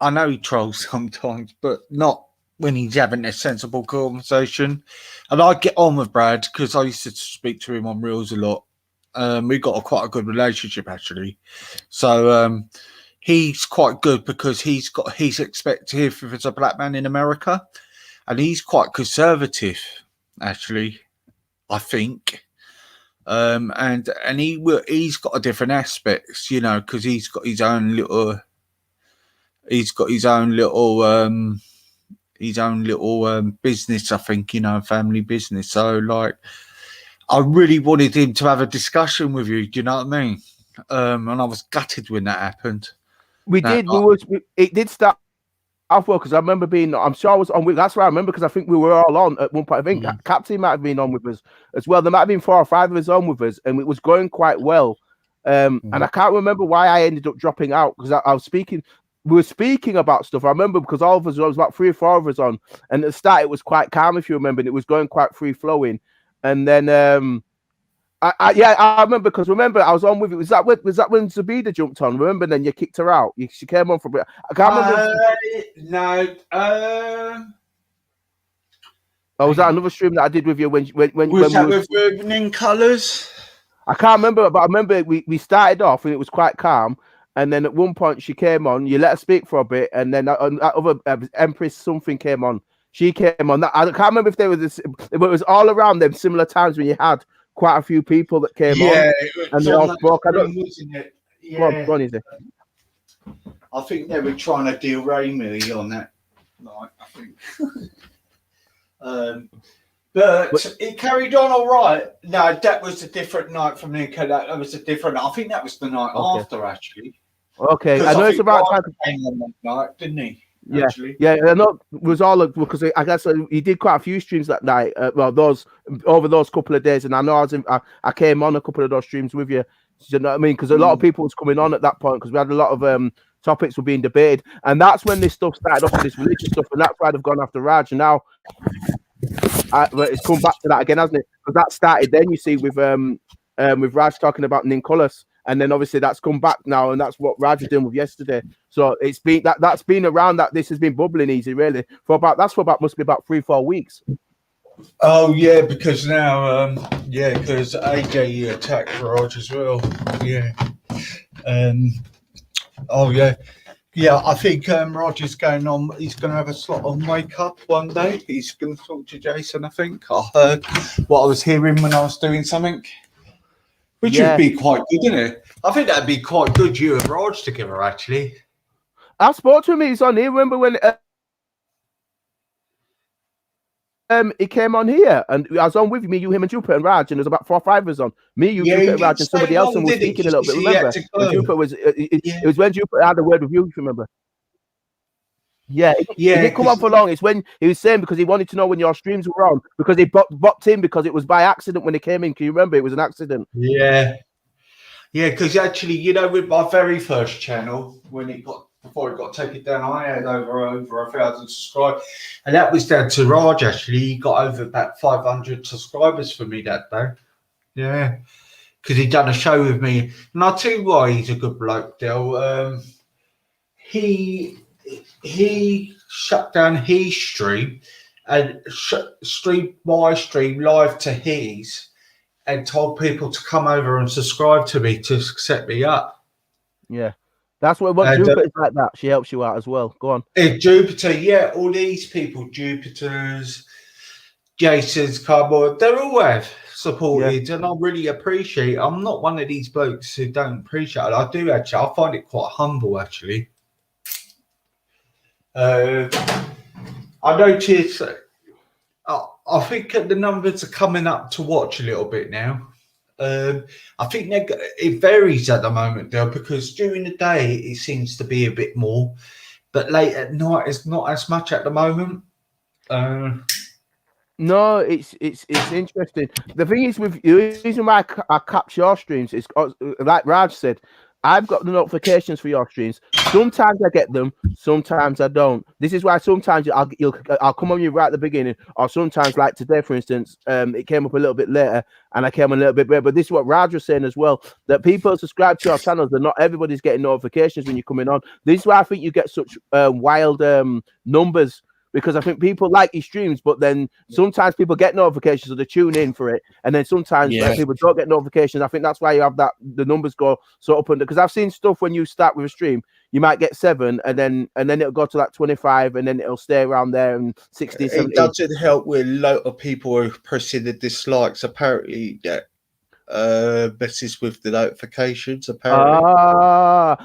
I know he trolls sometimes, but not when he's having a sensible conversation. And I get on with Brad because I used to speak to him on Reels a lot. We got quite a good relationship actually. So he's quite good because he's got his perspective as a black man in America, and he's quite conservative actually, I think. And he's got a different aspects, you know, because he's got his own little business, I think, you know, family business. So like, I really wanted him to have a discussion with you. Do you know what I mean? And I was gutted when that happened.
It did start off well because I remember being. I'm sure I was on with. That's why I remember because I think we were all on at one point. I think Captain might have been on with us as well. There might have been 4 or 5 of us on with us, and it was going quite well. And I can't remember why I ended up dropping out because I was speaking. We were speaking about stuff. I remember because all of us, there was about 3 or 4 of us on, and at the start it was quite calm, if you remember, and it was going quite free flowing. And then I remember because I was on with it. Was that when Zabida jumped on? Remember? And then you kicked her out. She came on for a bit. I can't remember.
No.
Oh, was that another stream that I did with you when
with Evening Colours?
I can't remember, but I remember we started off and it was quite calm. And then at one point she came on, you let her speak for a bit, and then that other Empress something came on. She came on. I can't remember if there was this, it was all around them similar times when you had quite a few people that came on. And they all spoke.
Wasn't it? Yeah.
Go on, is it?
I think they were trying to derail me on that night, I think. But it carried on all right. No, that was a different night from Nico. That was a different. I think that was the night after, actually.
Okay, I know it's about time.
Came on that night, didn't he?
Yeah,
actually?
Yeah. I know it was all because I guess he did quite a few streams that night. Over those couple of days, and I know I came on a couple of those streams with you. You know what I mean? Because a lot of people was coming on at that point because we had a lot of topics were being debated, and that's when this stuff started off, this religious stuff, and that's why they've gone after Raj. And now it's come back to that again, hasn't it? Because that started then, you see, with Raj talking about Ninkolas. And then obviously that's come back now, and that's what Raj is doing with yesterday. So it's been that's been around that this has been bubbling easy really for about must be about 3-4 weeks.
Oh yeah, because now because AJ attacked Raj as well. Yeah. I think Raj is going on. He's going to have a slot on Wake Up one day. He's going to talk to Jason. I think I heard what I was hearing when I was doing something. Which would be quite good, isn't it? I think that'd be quite good, you and Raj together, actually.
I spoke to him, he's on here. Remember when he came on here and I was on with me, you, him, and Jupiter and Raj, and there's about 4 or 5 of us on. Me, you, Jupiter, Raj, and somebody else, and we were speaking a little bit. Remember? Jupiter was it was when Jupiter had a word with you, remember? Yeah, he didn't come on for long. It's when he was saying because he wanted to know when your streams were on because he bopped in because it was by accident when he came in. Can you remember? It was an accident.
Yeah, because actually, you know, with my very first channel, before it got taken down, I had over 1,000 subscribers, and that was down to Raj. Actually, he got over about 500 subscribers for me that day. Yeah, because he'd done a show with me, and I'll tell you why he's a good bloke, Del. He shut down his stream and streamed my stream live to his and told people to come over and subscribe to me to set me up.
Yeah. That's what Jupiter's like that. She helps you out as well. Go on.
Jupiter, all these people, Jupiter's, Jason's, Cardboard, they're all have supported and I really appreciate it. I'm not one of these blokes who don't appreciate it. I do actually. I find it quite humble actually. I noticed. I think the numbers are coming up to watch a little bit now. I think it varies at the moment though, because during the day it seems to be a bit more, but late at night it's not as much at the moment.
No, it's interesting. The thing is, with the reason why I capture your streams is like Raj said, I've got the notifications for your streams. Sometimes I get them, sometimes I don't. This is why sometimes I'll come on you right at the beginning, or sometimes like today, for instance, it came up a little bit later, and I came on a little bit later. But this is what Raj was saying as well, that people subscribe to your channels, but not everybody's getting notifications when you're coming on. This is why I think you get such wild numbers. Because I think people like your streams, but then sometimes people get notifications, so they tune in for it, and then sometimes people don't get notifications. I think that's why you have that the numbers go so up and because I've seen stuff when you start with a stream, you might get 7, and then it'll go to like 25, and then it'll stay around there and 60, 70.
It doesn't help with a lot of people who are pressing the dislikes. Apparently, messes with the notifications. Apparently,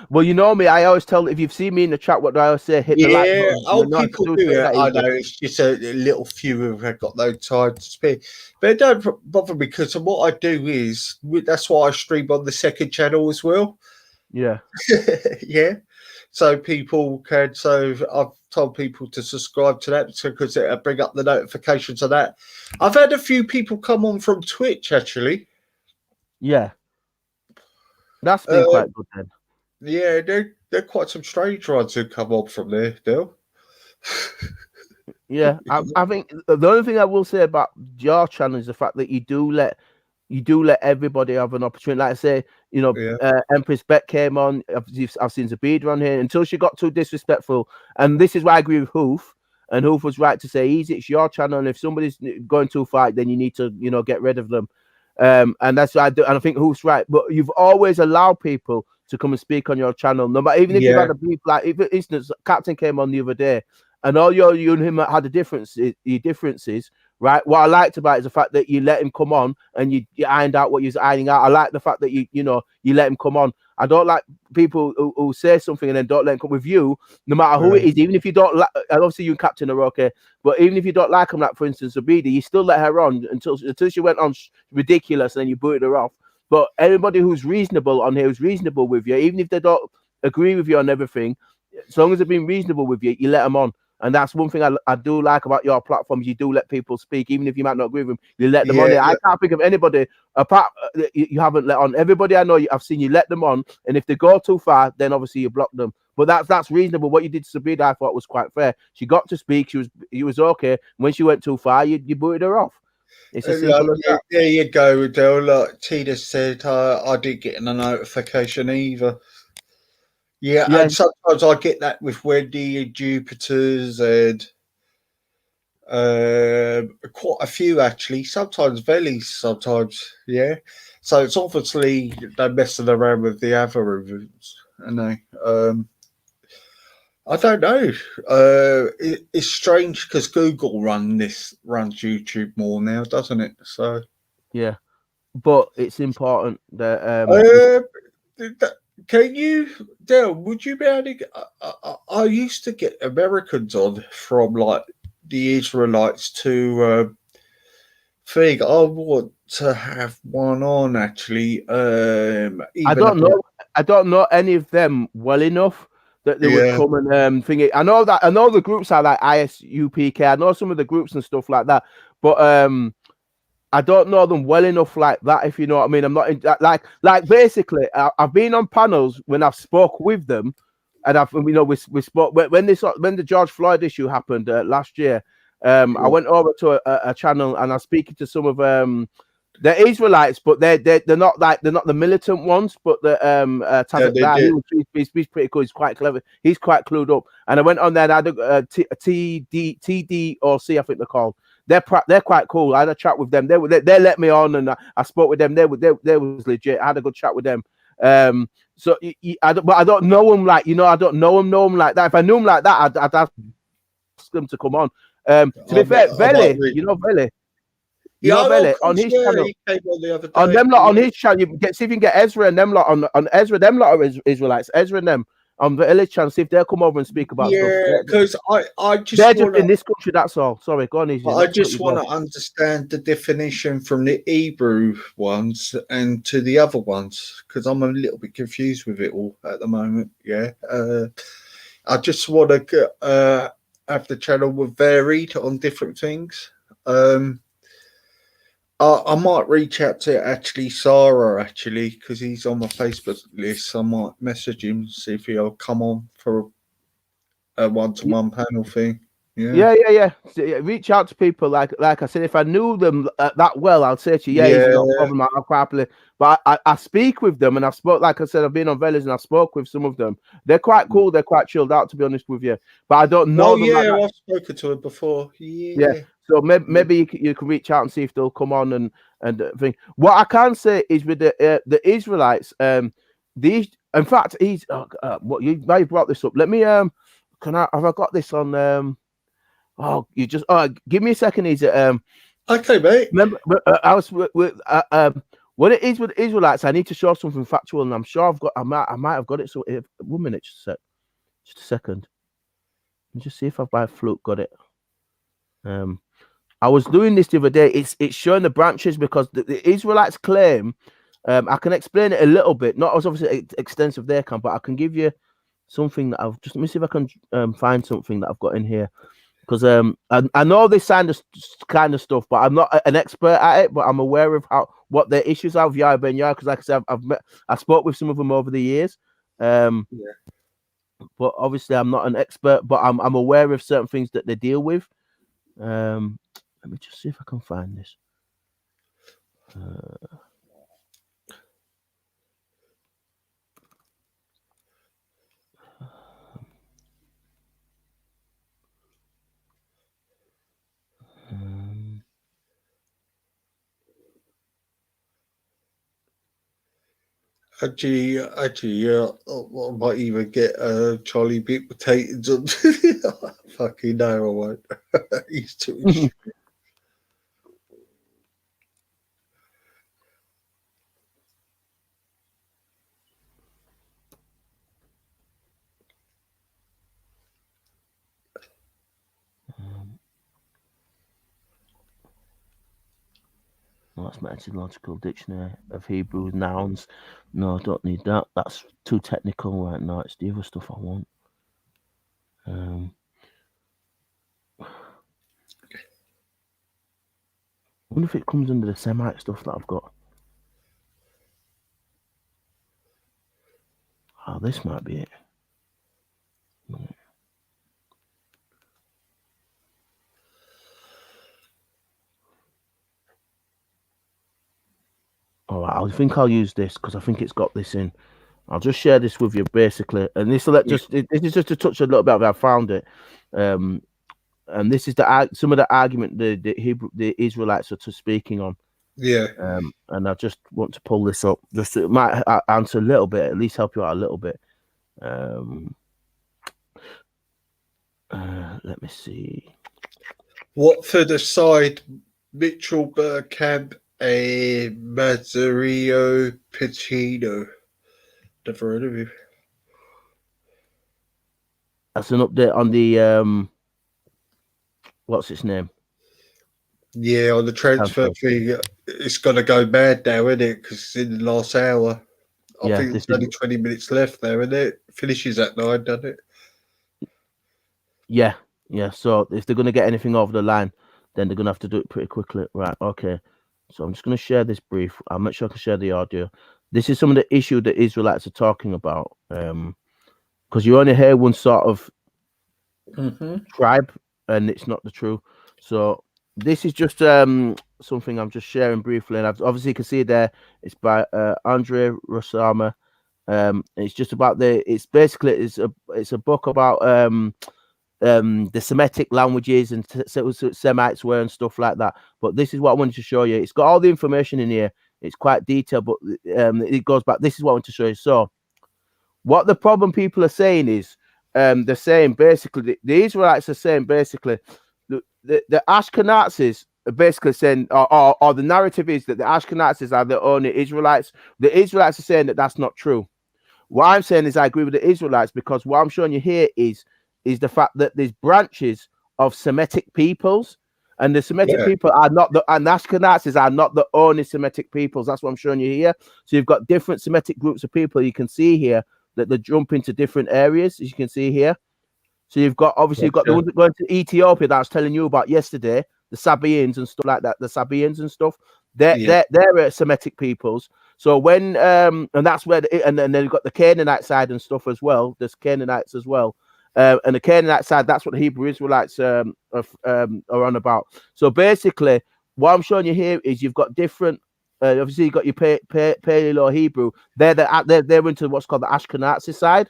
well, you know me. I always tell if you've seen me in the chat, what do I always say? Hit the like button.
People do it. I know it's just a little few who have got no time to spare, but it don't bother me because what I do is that's why I stream on the second channel as well.
Yeah,
yeah. So people can. So I've told people to subscribe to that because it'll bring up the notifications of that. I've had a few people come on from Twitch actually.
Yeah, that's been quite good then.
Yeah, they're quite some strange ones who come on from there, Dale.
Yeah, I think the only thing I will say about your channel is the fact that you do let everybody have an opportunity. Like I say, Empress Beck came on. I've seen Zabida on here until she got too disrespectful, and this is why I agree with Hoof. And Hoof was right to say, "Easy, it's your channel, and if somebody's going too far, then you need to, get rid of them." And that's what I do. And I think Hoof's right. But you've always allowed people to come and speak on your channel, no matter even if you've had a beef. Like, if, for instance, Captain came on the other day, and all you and him had your differences, right? What I liked about it is the fact that you let him come on and you ironed out what you was ironing out. I like the fact that you let him come on. I don't like people who say something and then don't let him come with you, no matter who it is. Even if you don't like, obviously you and Captain are okay, but even if you don't like him, like for instance, Abidi, you still let her on until she went on ridiculous and then you booted her off. But everybody who's reasonable on here, who's reasonable with you, even if they don't agree with you on everything, as long as they're being reasonable with you, you let them on. And that's one thing I do like about your platforms. You do let people speak, even if you might not agree with them. You let them on there. I can't think of anybody apart you haven't let on. Everybody I know, I've seen you let them on, and if they go too far, then obviously you block them. But that's reasonable. What you did to Sabida, I thought was quite fair. She got to speak. It was okay. When she went too far, you booted her off. It's as simple as that.
There you go, Adele. Like Tina said, I didn't get a notification either. Yeah, and sometimes I get that with Wendy and Jupiter's and quite a few actually. Sometimes Vellies, sometimes, yeah. So it's obviously they're messing around with the algorithms, and I don't know. It's strange because Google runs YouTube more now, doesn't it? So
yeah, but it's important that
can you, Dale? Would you be able to? I used to get Americans on from like the Israelites to thing. I want to have one on actually.
I don't know. I don't know any of them well enough that they would come and think it. I know the groups are like ISUPK. I know some of the groups and stuff like that, but I don't know them well enough like that, if you know what I mean. I'm not in, like basically I've been on panels when I've spoke with them, and we spoke when the George Floyd issue happened last year. I went over to a channel and I was speaking to some of they're Israelites, but they're not the militant ones, but the he's pretty cool. He's quite clever. He's quite clued up. And I went on there and I had a TDOC, I think they're called. They're quite cool. I had a chat with them. They let me on, and I spoke with them. They was legit. I had a good chat with them. But I don't know them like I don't know them like that. If I knew them like that, I'd ask them to come on. To be fair, Veli, Veli. Veli on his channel. He came on the other day. On them lot on his channel, see if you can get Ezra and them lot on Ezra. Them lot are Israelites. Ezra and them. On the Veli channel, see if they'll come over and speak about stuff.
Yeah, because I just
they're just in this country. That's all. Sorry, go on.
I just want to understand the definition from the Hebrew ones and to the other ones because I'm a little bit confused with it all at the moment. Yeah, I just want to have the channel varied on different things. I might reach out to actually Sarah because he's on my Facebook list. I might message him, see if he'll come on for a one-to-one panel thing.
Yeah. So, reach out to people like I said. If I knew them that well, I'd say to you, it's not a problem. I'll probably. But I speak with them, and I've spoke. Like I said, I've been on Velas, and I've spoke with some of them. They're quite cool. They're quite chilled out, to be honest with you. But I don't know them.
I've spoken to them before. Yeah.
So maybe you can reach out and see if they'll come on and thing. What I can say is with the Israelites, these. In fact, he's. What you brought this up? Let me. Have I got this on? Give me a second. Is it
okay, mate?
Remember, I was with what it is with Israelites. I need to show something factual, and I'm sure I might have got it. So 1 minute, just a second. Let me just see if I've by fluke got it. I was doing this the other day. It's showing the branches because the Israelites claim. I can explain it a little bit, not as obviously extensive they can, but I can give you something that I've just. Let me see if I can find something that I've got in here. Because I know this kind of stuff, but I'm not an expert at it. But I'm aware of what their issues are with Yahya Ben Yahya. Because, like I said, I spoke with some of them over the years. But obviously, I'm not an expert. But I'm aware of certain things that they deal with. Let me just see if I can find this.
Actually, I might even get Charlie Big Potatoes on. Fucking no, I won't. He's too shit.
That's my etymological dictionary of Hebrew nouns. No, I don't need that. That's too technical right now. It's the other stuff I want. I wonder if it comes under the Semite stuff that I've got. Oh, this might be it. All right, I think I'll use this because I think it's got this in. I'll just share this with you basically, and this will this is just to touch a little bit. I found it, and this is some of the argument the Israelites are speaking on.
Yeah.
And I just want to pull this up. Just it might answer a little bit, at least help you out a little bit. Let me see.
Watford aside, Mitchell Bergkamp and Mazzarino Pacino. Never heard of him.
That's an update on the what's its name?
Yeah, on the transfer thing, it's going to go mad now, isn't it? Because it's in the last hour. I think there's only 20 minutes left there, isn't it? Finishes at 9, doesn't it?
Yeah. So if they're going to get anything over the line, then they're going to have to do it pretty quickly. Right, okay. So I'm just going to share this brief. I'll make sure I can share the audio. This is some of the issue that Israelites are talking about. Because you only hear one sort of tribe, and it's not the truth. So this is just something I'm just sharing briefly, and obviously you can see there it's by Andre Rosama. It's just about it's a book about the Semitic languages and Semites were and stuff like that. But this is what I wanted to show you. It's got all the information in here. It's quite detailed, but it goes back. This is what I want to show you. So what the problem people are saying is they're saying basically the Israelites are saying basically the Ashkenazis are basically saying or the narrative is that the Ashkenazis are the only Israelites. The Israelites are saying that that's not true. What I'm saying is I agree with the Israelites because what I'm showing you here is the fact that there's branches of Semitic peoples, and the Semitic people are not and Ashkenazis are not the only Semitic peoples. That's what I'm showing you here. So you've got different Semitic groups of people. You can see here that they jump into different areas, as you can see here. So you've got obviously you've got the ones that go into Ethiopia that I was telling you about yesterday. the Sabaeans and stuff like that, the Sabaeans and stuff. They're Semitic peoples. So when and that's where and then you've got the Canaanite side and stuff as well. There's Canaanites as well. And the Canaanite side, that's what the Hebrew Israelites are on about. So basically, what I'm showing you here is you've got different. Obviously, you've got your Paleo Hebrew. They're into what's called the Ashkenazi side.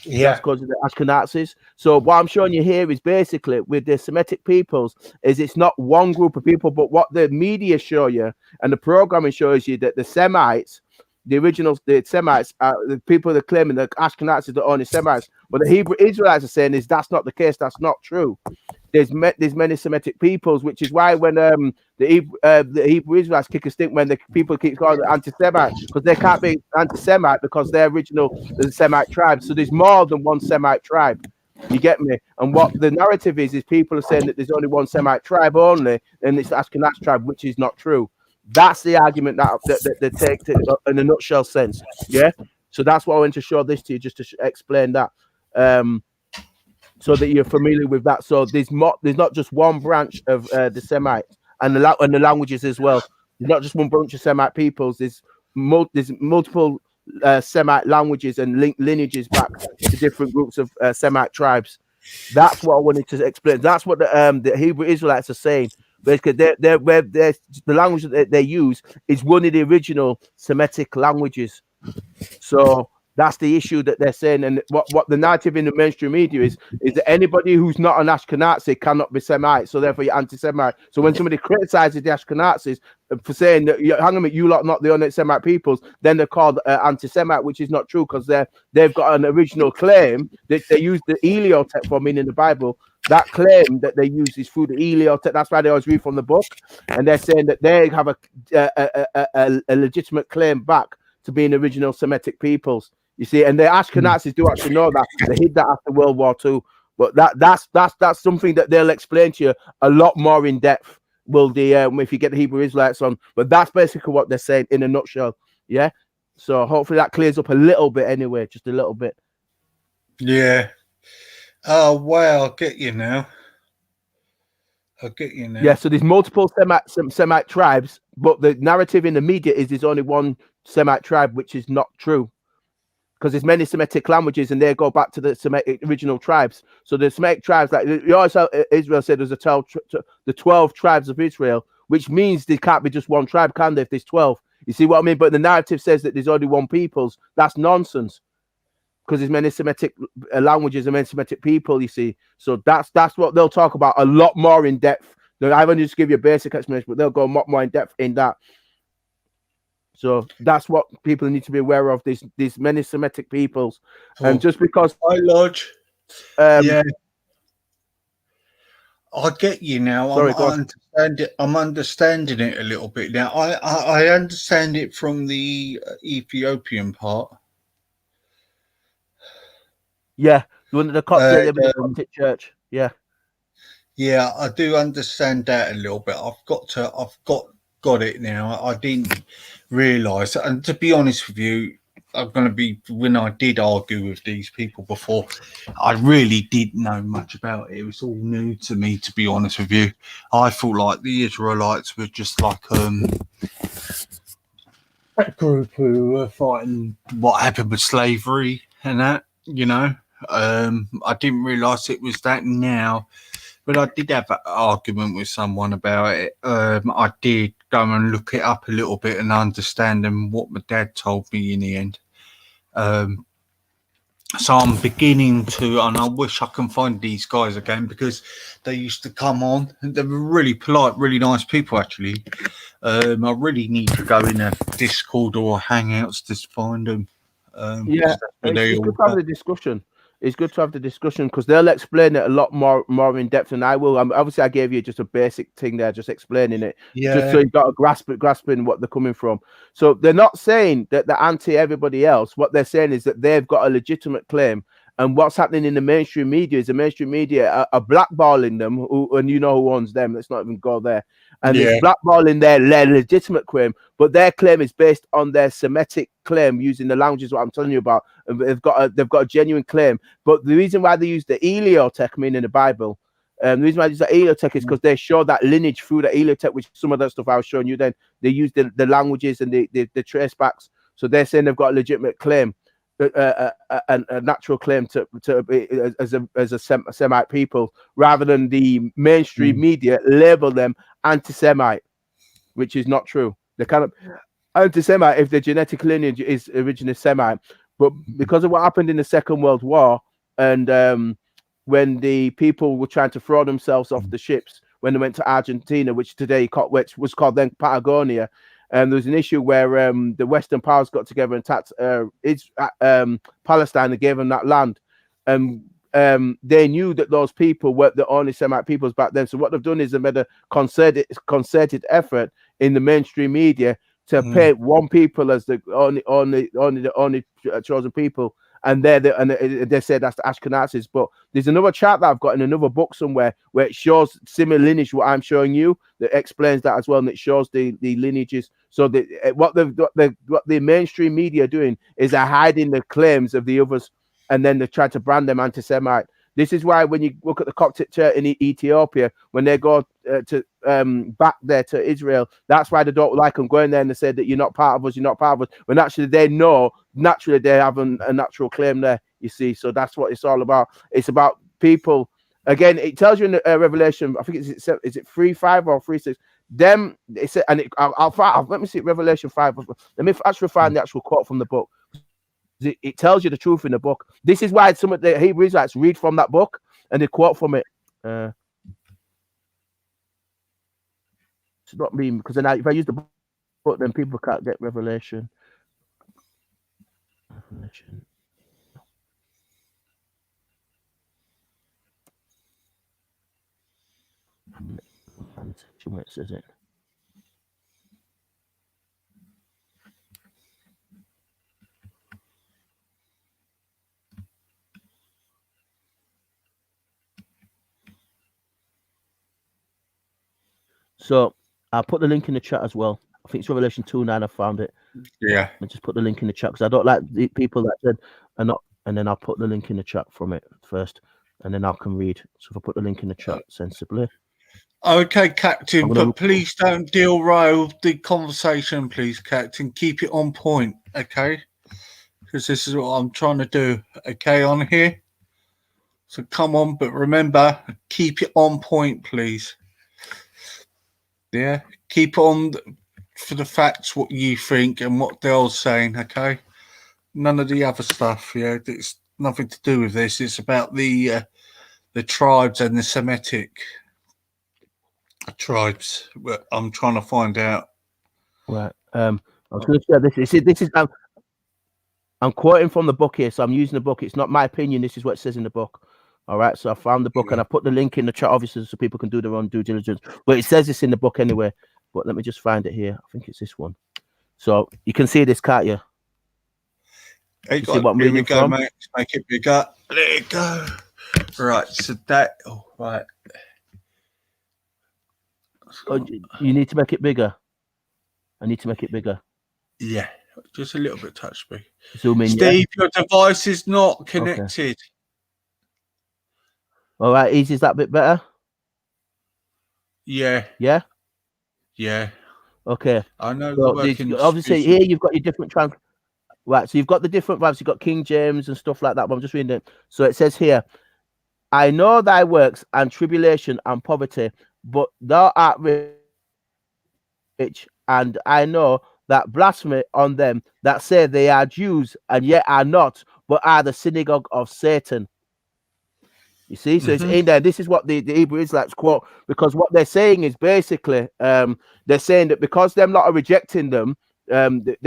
Yeah,
that's because of the Ashkenazis. So what I'm showing you here is basically with the Semitic peoples is it's not one group of people, but what the media show you and the programming shows you that the Semites, the Semites are the people that claiming the Ashkenazis are the only Semites. But the Hebrew Israelites are saying is that's not the case. That's not true. There's many Semitic peoples, which is why when the Hebrew Israelites kick a stink when the people keep calling it anti-Semite, because they can't be anti-Semite because they're the Semite tribe. So there's more than one Semite tribe. You get me? And what the narrative is people are saying that there's only one Semite tribe only, and it's the Ashkenaz tribe, which is not true. That's the argument that they take in a nutshell sense. Yeah. So that's why I want to show this to you, just to explain that. So that you're familiar with that. So there's not just one branch of the Semites and the languages as well. There's not just one bunch of Semite peoples. There's multiple Semite languages and lineages back to different groups of Semite tribes. That's what I wanted to explain. That's what the Hebrew Israelites are saying. Because the language that they use is one of the original Semitic languages. So that's the issue that they're saying, and what the narrative in the mainstream media is that anybody who's not an Ashkenazi cannot be Semite, so therefore you're anti-Semite. So when somebody criticizes the Ashkenazis for saying that hang on a minute, you lot not the only Semite peoples, then they're called anti-Semite, which is not true because they've got an original claim that they use the Heliotext for, meaning the Bible. That claim that they use is through the Heliotext. That's why they always read from the book, and they're saying that they have a legitimate claim back to being original Semitic peoples. You see, and the Ashkenazis do actually know that. They hid that after World War II. But that's something that they'll explain to you a lot more in depth. If you get the Hebrew Israelites on. But that's basically what they're saying in a nutshell. Yeah. So hopefully that clears up a little bit anyway, just a little bit.
Yeah. Oh wow, I get you now.
Yeah, so there's multiple Semite tribes, but the narrative in the media is there's only one Semite tribe, which is not true. Because there's many Semitic languages, and they go back to the Semitic original tribes. So the Semitic tribes, like Israel said, there's the 12 tribes of Israel, which means there can't be just one tribe, can there? If there's 12, you see what I mean? But the narrative says that there's only one peoples. That's nonsense. Because there's many Semitic languages and many Semitic people, you see. So that's what they'll talk about a lot more in depth. I've only just give you a basic explanation, but they'll go a lot more in depth in that. So that's what people need to be aware of. These many Semitic peoples, and just because
Hi, Lodge. Yeah, I get you now. I'm understanding it a little bit now. I understand it from the Ethiopian part.
Yeah, the Coptic church. Yeah.
Yeah, I do understand that a little bit. I've got it now. I didn't realise, and to be honest with you, I'm going to be, when I did argue with these people before, I really didn't know much about it. It was all new to me, to be honest with you. I thought like the Israelites were just like a group who were fighting what happened with slavery and that, you know. I didn't realise it was that now. But I did have an argument with someone about it. I did go and look it up a little bit and understand what my dad told me in the end. So I'm beginning to, and I wish I can find these guys again because they used to come on. They were really polite, really nice people, actually. I really need to go in a Discord or Hangouts to find them.
It's good to have the discussion. It's good to have the discussion because they'll explain it a lot more in depth than I will. Obviously, I gave you just a basic thing there, just explaining it, just so you got a grasping what they're coming from. So they're not saying that they're anti everybody else. What they're saying is that they've got a legitimate claim. And what's happening in the mainstream media is the mainstream media are blackballing them, and you know who owns them. Let's not even go there. And it's blackballing their legitimate claim, but their claim is based on their Semitic claim using the languages what I'm telling you about. And they've got a genuine claim. But the reason why they use the Heliotext, meaning the Bible, The reason why it's the Heliotek is because they show that lineage through the Heliotek, which some of that stuff I was showing you. Then they use the languages and the trace backs. So they're saying they've got a legitimate claim, a natural claim to be as a Semite people, rather than the mainstream media label them anti-Semite, which is not true. They kind of anti-Semite if their genetic lineage is originally Semite, but because of what happened in the Second World War and when the people were trying to throw themselves off the ships when they went to Argentina, which was called then Patagonia, and there was an issue where the Western powers got together and attacked Palestine and gave them that land. They knew that those people were the only Semite peoples back then. So what they've done is they made a concerted effort in the mainstream media to paint one people as the only chosen people, and they said that's the Ashkenazis. But there's another chart that I've got in another book somewhere where it shows similar lineage what I'm showing you, that explains that as well, and it shows the lineages. So what the mainstream media are doing is they're hiding the claims of the others, and then they try to brand them anti-Semite. This is why when you look at the Coptic Church in Ethiopia, when they go back there to Israel, that's why they don't like them going there, and they say that you're not part of us, you're not part of us. When actually they know, naturally they have a natural claim there, you see. So that's what it's all about. It's about people. Again, it tells you in Revelation, I think is it 3:5 or 3:6. Them, it said, and I'll let me see Revelation 5. Let me actually find the actual quote from the book. It tells you the truth in the book. This is why some of the Hebrew Israelites read from that book and they quote from it. It's not me, because then if I use the book, then people can't get Revelation. Where it says it. So I'll put the link in the chat as well. I think it's Revelation 2:9. I found it.
Yeah.
I just put the link in the chat because I don't like the people that said are not. And then I'll put the link in the chat from it first, and then I can read. So if I put the link in the chat sensibly.
Okay, Captain, but please don't derail the conversation, please, Captain. Keep it on point, okay? Because this is what I'm trying to do, okay, on here. So come on, but remember, keep it on point, please. Yeah, keep on for the facts, what you think and what they're saying, okay? None of the other stuff, yeah. It's nothing to do with this. It's about the tribes and the Semitic tribes. I'm trying to find out.
Right. I was going to share this. This is I'm quoting from the book here, so I'm using the book. It's not my opinion. This is what it says in the book. All right. So I found the book and I put the link in the chat, obviously, so people can do their own due diligence. But it says this in the book anyway. But let me just find it here. I think it's this one. So you can see this, can't you?
Hey, see what I'm reading from? Mate. Make it bigger. There you go. Right. So that. Oh, right.
Oh, you need to make it bigger. I need to make it bigger.
Yeah, just a little bit touch me.
Zoom in.
Steve, your device is not connected. Okay.
All right, easy. Is that a bit better?
Yeah.
Yeah.
Yeah.
Okay.
I know.
So obviously, here you've got your different Right. So you've got the different vibes. You've got King James and stuff like that. But I'm just reading it. So it says here, "I know thy works and tribulation and poverty, but thou art rich, and I know that blasphemy on them that say they are Jews and yet are not, but are the synagogue of Satan." You see, so it's in there. This is what the Hebrew Israelites quote, because what they're saying is basically they're saying that because them lot are rejecting them, the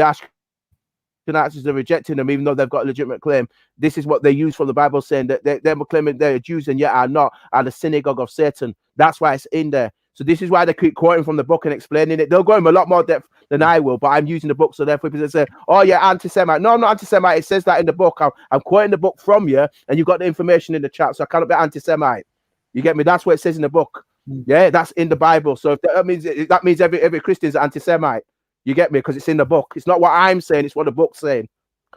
Ashkenazi's are rejecting them, even though they've got a legitimate claim. This is what they use from the Bible, saying that they're claiming they're Jews and yet are not, are the synagogue of Satan. That's why it's in there. So this is why they keep quoting from the book and explaining it. They'll go in a lot more depth than I will, but I'm using the book, so therefore people say, "Oh, yeah, anti-Semite." No, I'm not anti-Semite. It says that in the book. I'm quoting the book from you, and you've got the information in the chat, so I cannot be anti-Semite. You get me? That's what it says in the book. Yeah, that's in the Bible. So if that means every Christian's anti-Semite. You get me? Because it's in the book. It's not what I'm saying. It's what the book's saying.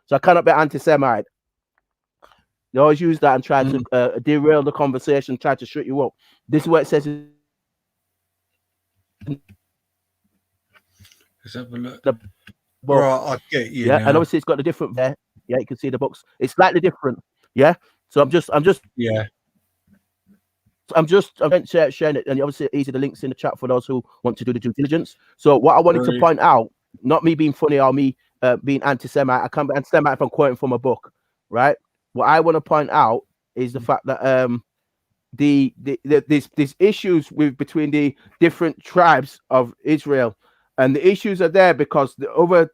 So I cannot be anti-Semite. They always use that and try to derail the conversation, try to shut you up. This is what it says.
Let's have a look.
The book.
Right, I get you.
Yeah,
now.
and obviously it's got the different there. Yeah, you can see the books. It's slightly different. Yeah. So I'm just
yeah.
I'm sharing it, and obviously easy the links in the chat for those who want to do the due diligence. So what I wanted to point out, not me being funny or me being anti-Semite, I can't be anti-Semite if I'm quoting from a book, right? What I want to point out is the fact that these issues between the different tribes of Israel, and the issues are there because the other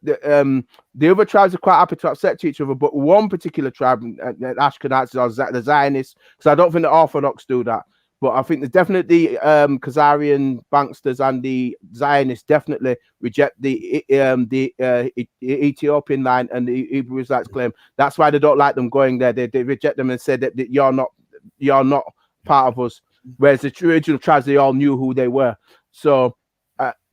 tribes are quite happy to accept each other, but one particular tribe, Ashkenazi or the Zionists, because I don't think the Orthodox do that. But I think there's definitely Khazarian banksters and the Zionists definitely reject the Ethiopian line and the Hebrew Israelites claim. That's why they don't like them going there. They reject them and say that you're not part of us. Whereas the original tribes, they all knew who they were. So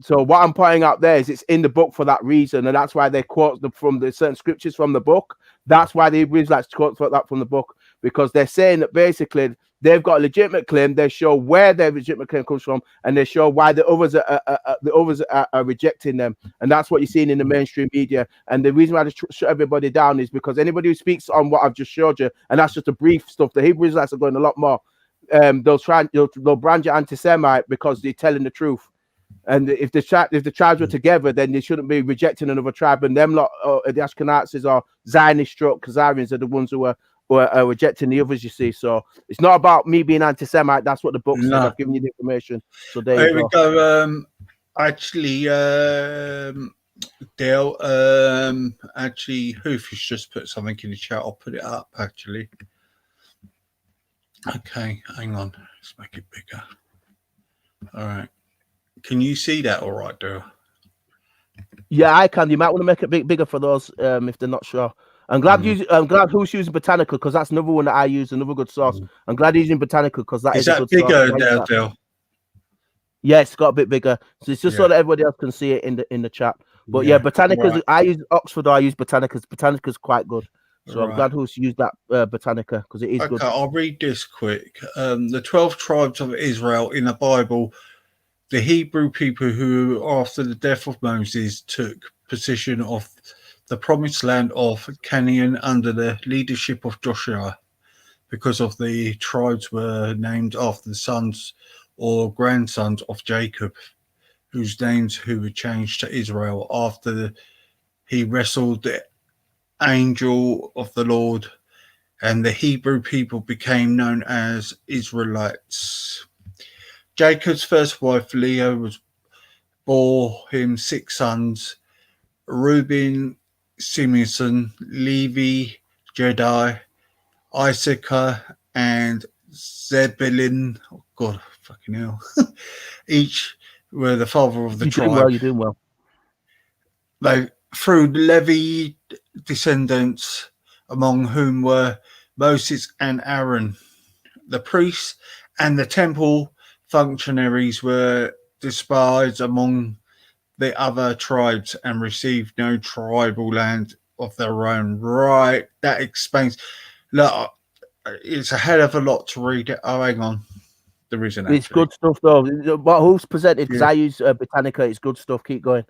what I'm pointing out there is it's in the book for that reason, and that's why they quote from the certain scriptures from the book. That's why the Hebrew Israelites quote that from the book, because they're saying that basically they've got a legitimate claim. They show where their legitimate claim comes from, and they show why the others are rejecting them. And that's what you're seeing in the mainstream media. And the reason why they shut everybody down is because anybody who speaks on what I've just showed you, and that's just a brief stuff, the Hebrew Israelites are going a lot more. They'll brand you anti-Semite because they're telling the truth. And if the tribes were together, then they shouldn't be rejecting another tribe. And them lot, the Ashkenazis or Zionist stroke Khazarians are the ones who are rejecting the others, you see. So it's not about me being anti-Semite. That's what the book said. I've given you the information. So there you
go. Actually, Dale, actually, Hoofy's just put something in the chat. I'll put it up, actually. Okay, hang on. Let's make it bigger. All right. Can you see that all right, Dale?
Yeah, I can. You might want to make it bigger for those if they're not sure. I'm glad who's using Botanica, because that's another one that I use, another good source. I'm glad he's using Botanica because that is a good
bigger
source.
Dale?
Yeah, it's got a bit bigger. So it's just so that everybody else can see it in the chat. But yeah, Botanica. Right. I use Oxford. I use Botanica. Botanica is quite good. So I'm glad who's used that Botanica because it is good.
I'll read this quick. The 12 tribes of Israel in the Bible, the Hebrew people who, after the death of Moses, took possession of the promised land of Canaan under the leadership of Joshua, because of the tribes were named after the sons or grandsons of Jacob, whose names were changed to Israel after he wrestled the angel of the Lord, and the Hebrew people became known as Israelites. Jacob's first wife Leah bore him 6 sons: Reuben, Simeon, Levi, Jedi, Issachar, and Zebulun. Oh God, fucking hell! Each were the father of the tribe.
You're doing well.
They through Levi descendants, among whom were Moses and Aaron. The priests and the temple functionaries were despised among the other tribes and received no tribal land of their own. Right, that explains. Look, it's a hell of a lot to read it. Oh, hang on. There isn't.
It's good stuff, though. But who's presented? Because I use Botanica. It's good stuff. Keep going.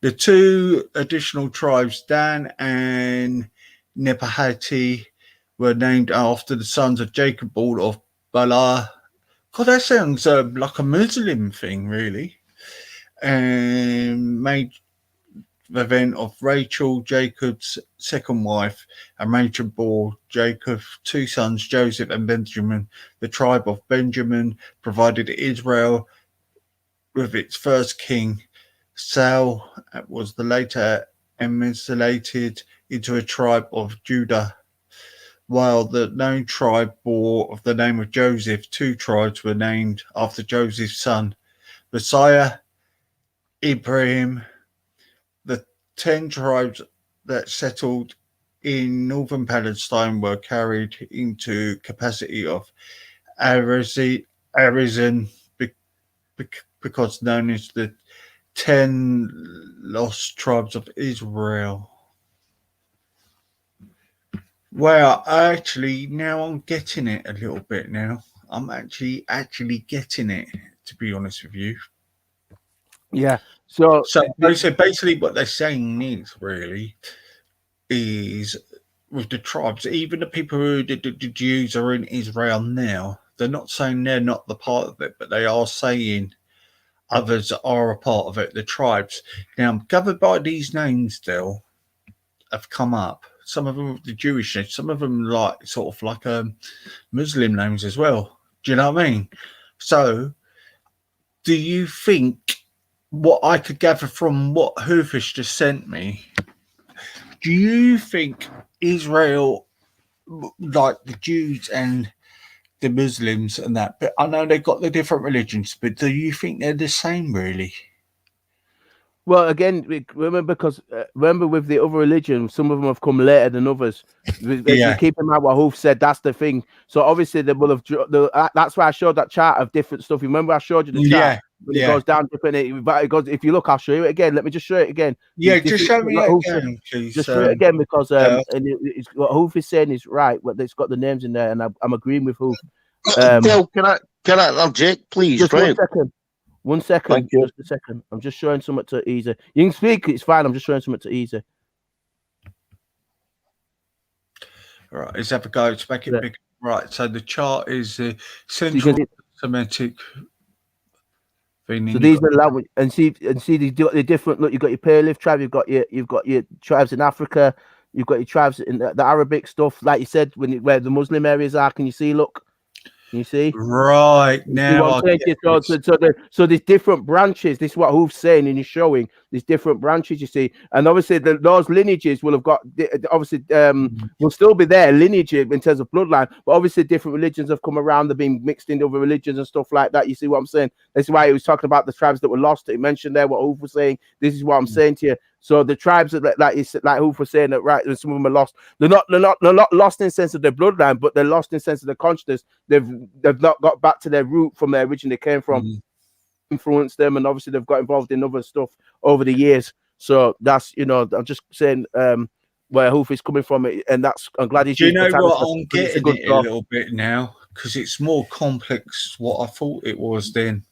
The 2 additional tribes, Dan and Nepahati, were named after the sons of Jacob, born of Bala. God, that sounds like a Muslim thing, really. And made the event of Rachel, Jacob's second wife, and Rachel bore Jacob 2 sons, Joseph and Benjamin. The tribe of Benjamin provided Israel with its first king. Saul was the later emancipated into a tribe of Judah, while the known tribe bore of the name of Joseph. 2 tribes were named after Joseph's son, Messiah, Ibrahim. The 10 tribes that settled in northern Palestine were carried into capacity of Arizin, because known as the 10 lost tribes of Israel. Well, actually, now I'm getting it a little bit now. I'm actually getting it, to be honest with you.
Yeah. So
So basically, what they're saying is really is with the tribes, even the people who the Jews are in Israel now, they're not saying they're not the part of it, but they are saying others are a part of it. The tribes now governed by these names still have come up. Some of them the Jewish names, some of them like sort of like Muslim names as well. Do you know what I mean? So, do you think what I could gather from what Hoofish just sent me? Do you think Israel, like the Jews and the Muslims and that, but I know they've got the different religions, but do you think they're the same, really?
Well, again, remember because remember with the other religion, some of them have come later than others.
Yeah.
Keep in mind what Hoof said. That's the thing. So obviously they will have. That's why I showed that chart of different stuff. Remember I showed you the chart when it goes down different. It goes. If you look, I'll show you it again. Let me just show it again.
Yeah, just show me it again, please.
Just show it again because and it's what Hoof is saying is right. But it's got the names in there, and I'm agreeing with Hoof.
Bill, can I interject, please?
Just
right?
1 second. 1 second, just a second. I'm just showing something to Easy. You can speak, it's fine. I'm just showing something to Easy.
All right, let's have a go to make it big. Right, so the chart is the central Semitic.
So these are language, and see the different. Look, you've got your Palif tribe, you've got your tribes in Africa, you've got your tribes in the Arabic stuff, like you said, where the Muslim areas are. Can you see? Look. You see,
right now.
So there's different branches. This is what Hoof's saying, and he's showing there's different branches. You see, and obviously those lineages will have got obviously will still be there lineage in terms of bloodline, but obviously different religions have come around. They've been mixed into other religions and stuff like that. You see what I'm saying? That's why he was talking about the tribes that were lost. He mentioned there what Hoof was saying. This is what I'm saying to you. So the tribes that like Hoof was saying that right, some of them are lost. They're not lost in the sense of their bloodline, but they're lost in the sense of their consciousness. They've not got back to their root from their origin they came from, influenced them, and obviously they've got involved in other stuff over the years. So that's I'm just saying where Hoof is coming from, and that's I'm glad he's.
Do you know what I'm getting it a little bit now because it's more complex what I thought it was then.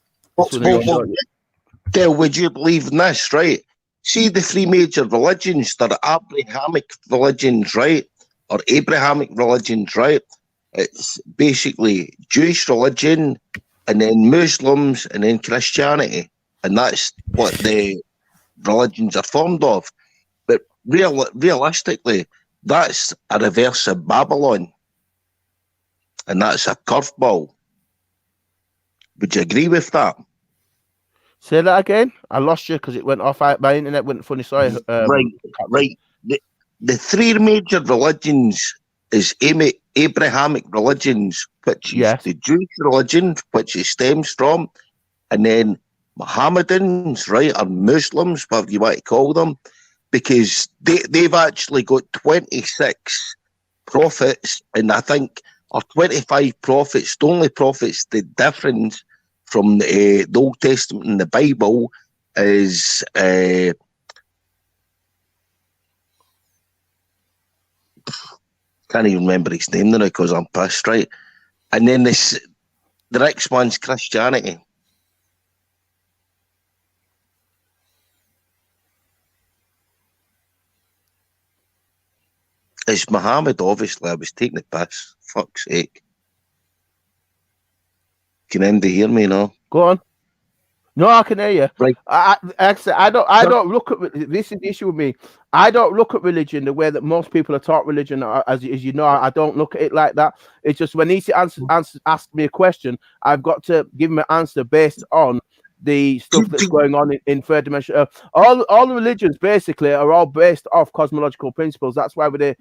Dale, would you believe in this, right? See the three major religions, they're Abrahamic religions, right? Or Abrahamic religions, right? It's basically Jewish religion and then Muslims and then Christianity. And that's what the religions are formed of. But realistically, that's a reverse of Babylon. And that's a curveball. Would you agree with that?
Say that again. I lost you because it went off. My internet went funny. Sorry.
Right. The three major religions is Abrahamic religions, which is the Jewish religion, which it stems from, and then Mohammedans, right, or Muslims, whatever you want to call them, because they've actually got 26 prophets, and I think, or 25 prophets. The only prophets, the difference from the Old Testament and the Bible is can't even remember his name now because I'm pissed, right? And then the next one's Christianity. It's Muhammad, obviously. I was taking the piss. Fuck's sake. Can anybody hear me now?
Go on. No, I can hear you.
Right.
I don't look at this is the issue with me. I don't look at religion the way that most people are taught religion. As you know, I don't look at it like that. It's just when he asks me a question, I've got to give him an answer based on the stuff that's going on in third dimension. All the religions basically are all based off cosmological principles. That's why with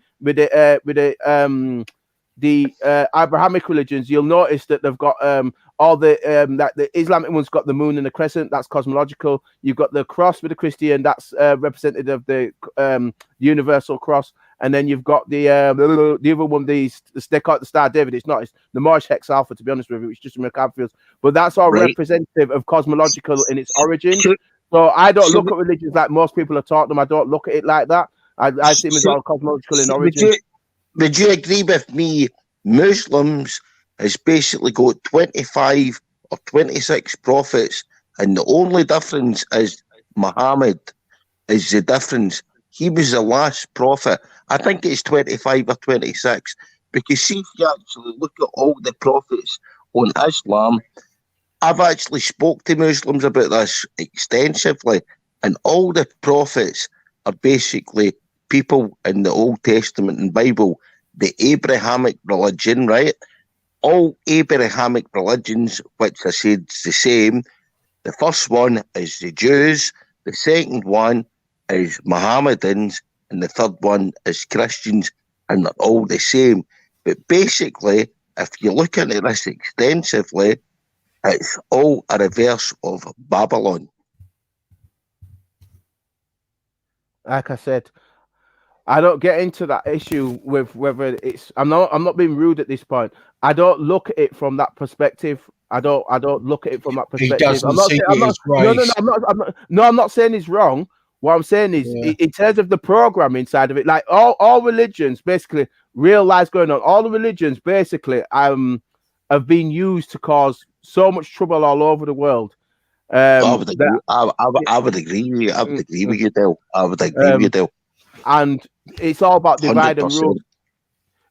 the Abrahamic religions, you'll notice that they've got all the that the Islamic one's got the moon and the crescent. That's cosmological. You've got the cross with the Christian. That's representative of the universal cross. And then you've got the other one, they call it the Star David. It's not. It's the Marsh Hex Alpha, to be honest with you. It's just a macabre fields. But that's all representative of cosmological in its origin. So I don't look at religions like most people are taught them. I don't look at it like that. I see them as all cosmological in origin.
would you agree with me? Muslims has basically got 25 or 26 prophets, and the only difference is Muhammad is the difference. He was the last prophet. I think it's 25 or 26. Because see, if you actually look at all the prophets on Islam, I've actually spoke to Muslims about this extensively, and all the prophets are basically people in the Old Testament and Bible, the Abrahamic religion, right? All Abrahamic religions, which I said is the same. The first one is the Jews, the second one is Mohammedans, and the third one is Christians, and they're all the same. But basically, if you look into this extensively, it's all a reverse of Babylon.
Like I said, I don't get into that issue with whether it's. I'm not being rude at this point. I don't look at it from that perspective. I don't look at it from that perspective. I'm not saying it's wrong. What I'm saying is, in terms of the programming side of it, like all religions, basically, real lies going on. All the religions, basically, have been used to cause so much trouble all over the world.
I would agree with you. I would agree with you, Dale. I would agree with you, Dale.
And it's all about divide 100%. And rule.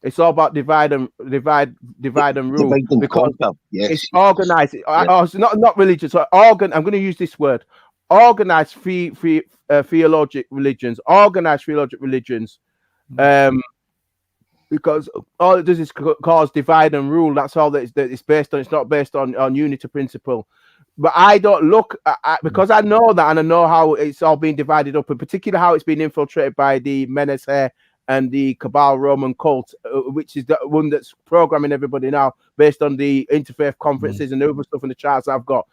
It's all about divide and rule because it's organized. It's not religious. So I'm going to use this word: organized theologic religions. Organized theologic religions. Because all it does is cause divide and rule. That's all that it's based on. It's not based on unity principle. But I don't look because I know that, and I know how it's all been divided up, in particular how it's been infiltrated by the Menashe and the Cabal Roman cult, which is the one that's programming everybody now based on the interfaith conferences and the other stuff and the charts I've got.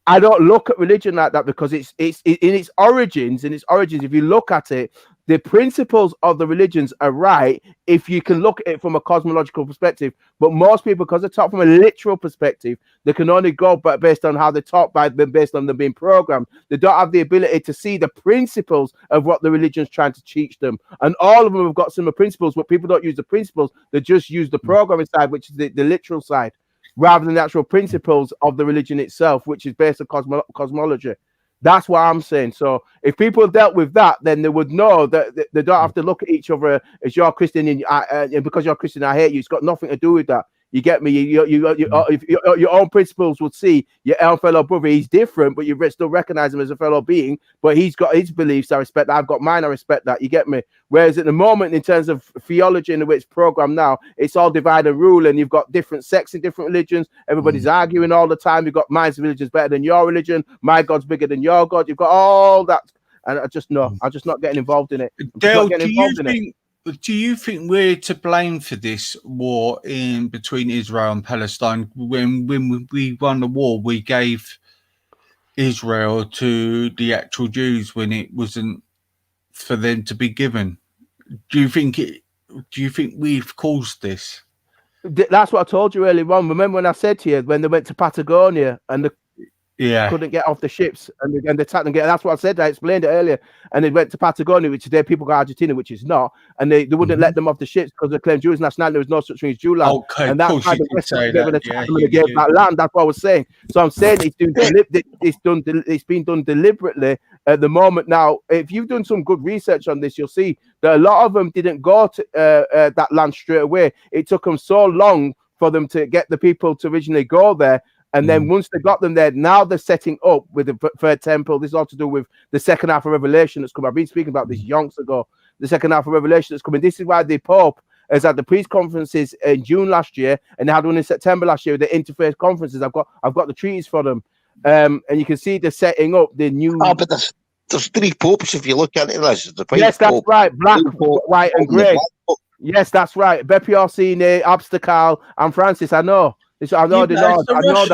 I don't look at religion like that because it's in its origins. If you look at it, the principles of the religions are right if you can look at it from a cosmological perspective. But most people, because they're taught from a literal perspective, they can only go based on how they're taught by them, based on them being programmed. They don't have the ability to see the principles of what the religion's trying to teach them. And all of them have got similar principles, but people don't use the principles. They just use the programming side, which is the literal side, rather than the actual principles of the religion itself, which is based on cosmology. That's what I'm saying. So if people dealt with that, then they would know that they don't have to look at each other as you're Christian and because you're Christian, I hate you. It's got nothing to do with that. You get me? If your own principles would see your own fellow brother. He's different, but you still recognize him as a fellow being. But he's got his beliefs. I respect that. I've got mine. I respect that. You get me? Whereas at the moment, in terms of theology and the way it's programmed now, it's all divide and rule, and you've got different sects in different religions. Everybody's arguing all the time. You've got my religion's better than your religion. My God's bigger than your God. You've got all that, and I'm just not getting involved in it.
Dale, do you think we're to blame for this war in between Israel and Palestine? When we won the war, we gave Israel to the actual Jews when it wasn't for them to be given. Do you think we've caused this?
That's what I told you earlier on. Remember when I said to you when they went to Patagonia and couldn't get off the ships and they attacked them. That's what I said. I explained it earlier. And they went to Patagonia, which today people go Argentina, which is not. And they wouldn't let them off the ships because they claimed Jewish nationality. There was no such thing as Jew land.
Okay,
and that's why the West gave that land. That's what I was saying. So I'm saying it's been done deliberately at the moment. Now, if you've done some good research on this, you'll see that a lot of them didn't go to that land straight away. It took them so long for them to get the people to originally go there. And then once they got them there, now they're setting up with the third temple. This is all to do with the second half of Revelation that's coming. I've been speaking about this yonks ago. The second half of Revelation that's coming. This is why the Pope has had the priest conferences in June last year, and they had one in September last year with the interfaith conferences. I've got the treaties for them, and you can see they're setting up the new.
Oh, but there's three popes if you look at it.
Yes, that's right. Black, white, and grey. Yes, that's right. Beppe Orsini, Abstacal, and Francis. I know. I know that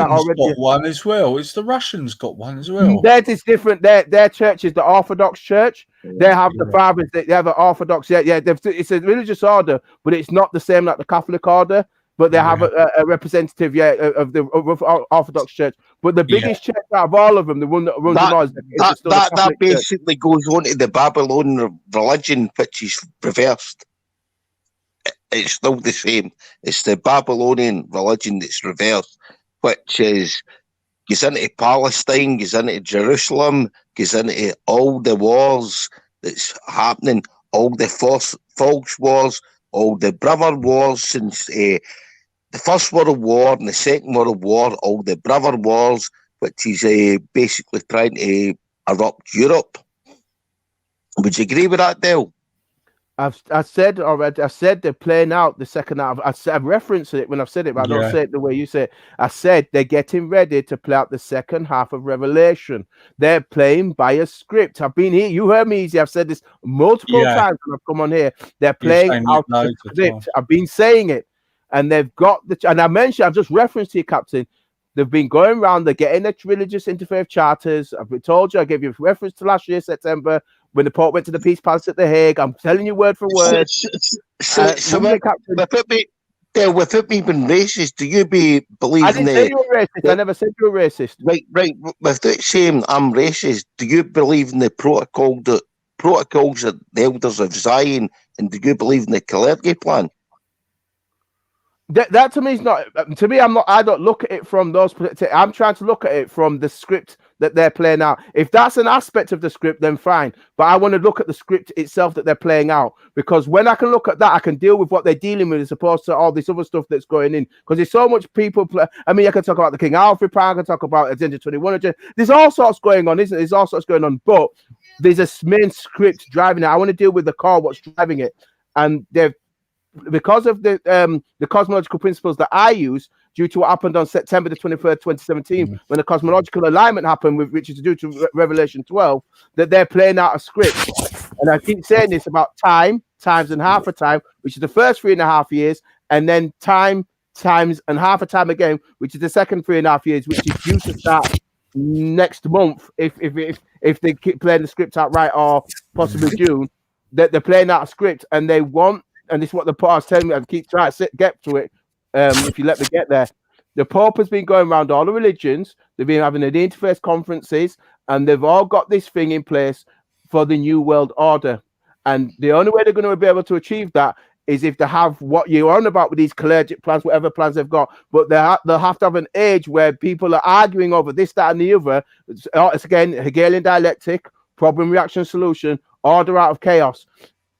already.
Got one as well. It's the Russians got one as well.
Theirs is different. Their church is the Orthodox Church. They have the fathers. They have an Orthodox. It's a religious order, but it's not the same like the Catholic order. But they have a representative, of the Orthodox Church. But the biggest church out of all of them, the one that runs them all, is
that basically goes on to the Babylonian religion, which is reversed. it's still the same. It's the Babylonian religion that's reversed, which is goes into Palestine, goes into Jerusalem, goes into all the wars that's happening, all the false wars, all the brother wars since the First World War and the Second World War, all the brother wars, which is basically trying to erupt Europe. Would you agree with that, Dale?
I said already. I said they're playing out the second half. I've referenced it when I've said it, but I don't say it the way you say it. I said they're getting ready to play out the second half of Revelation. They're playing by a script. I've been here. You heard me easy. I've said this multiple times when I've come on here. They're playing out the script. I've been saying it, and they've got the. And I mentioned. I've just referenced to you, Captain. They've been going around. They're getting the religious interfaith charters. I've told you. I gave you a reference to last year, September, when the Pope went to the Peace Palace at The Hague. I'm telling you word for word.
Without me being racist, do you believe
I didn't say you were racist. I never said you were racist.
Right. Without saying I'm racist, do you believe in the protocols that the elders of Zion, and do you believe in the Kalergi plan?
That to me is not. To me, I'm not. I don't look at it from those. I'm trying to look at it from the script that they're playing out. If that's an aspect of the script, then fine. But I want to look at the script itself that they're playing out, because when I can look at that, I can deal with what they're dealing with as opposed to all this other stuff that's going in. Because there's so much people. I mean, I can talk about the King Alfred plan. I can talk about Agenda 21. There's all sorts going on, isn't it? There's all sorts going on. But there's a main script driving it. I want to deal with the core, what's driving it, and they've. Because of the cosmological principles that I use, due to what happened on September the 23rd, 2017, when the cosmological alignment happened, which is due to Revelation 12, that they're playing out a script. And I keep saying this about times and half a time, which is the first 3.5 years, and then times and half a time again, which is the second 3.5 years, which is due to start next month if they keep playing the script out right, or possibly June. That they're playing out a script, and they want. And this is what the Pope is telling me. I keep trying to get to it. If you let me get there, the Pope has been going around all the religions. They've been having the interfaith conferences, and they've all got this thing in place for the New World Order. And the only way they're going to be able to achieve that is if they have what you're on about with these Kalergic plans, whatever plans they've got. But they'll have to have an age where people are arguing over this, that, and the other. It's again Hegelian dialectic, problem, reaction, solution, order out of chaos.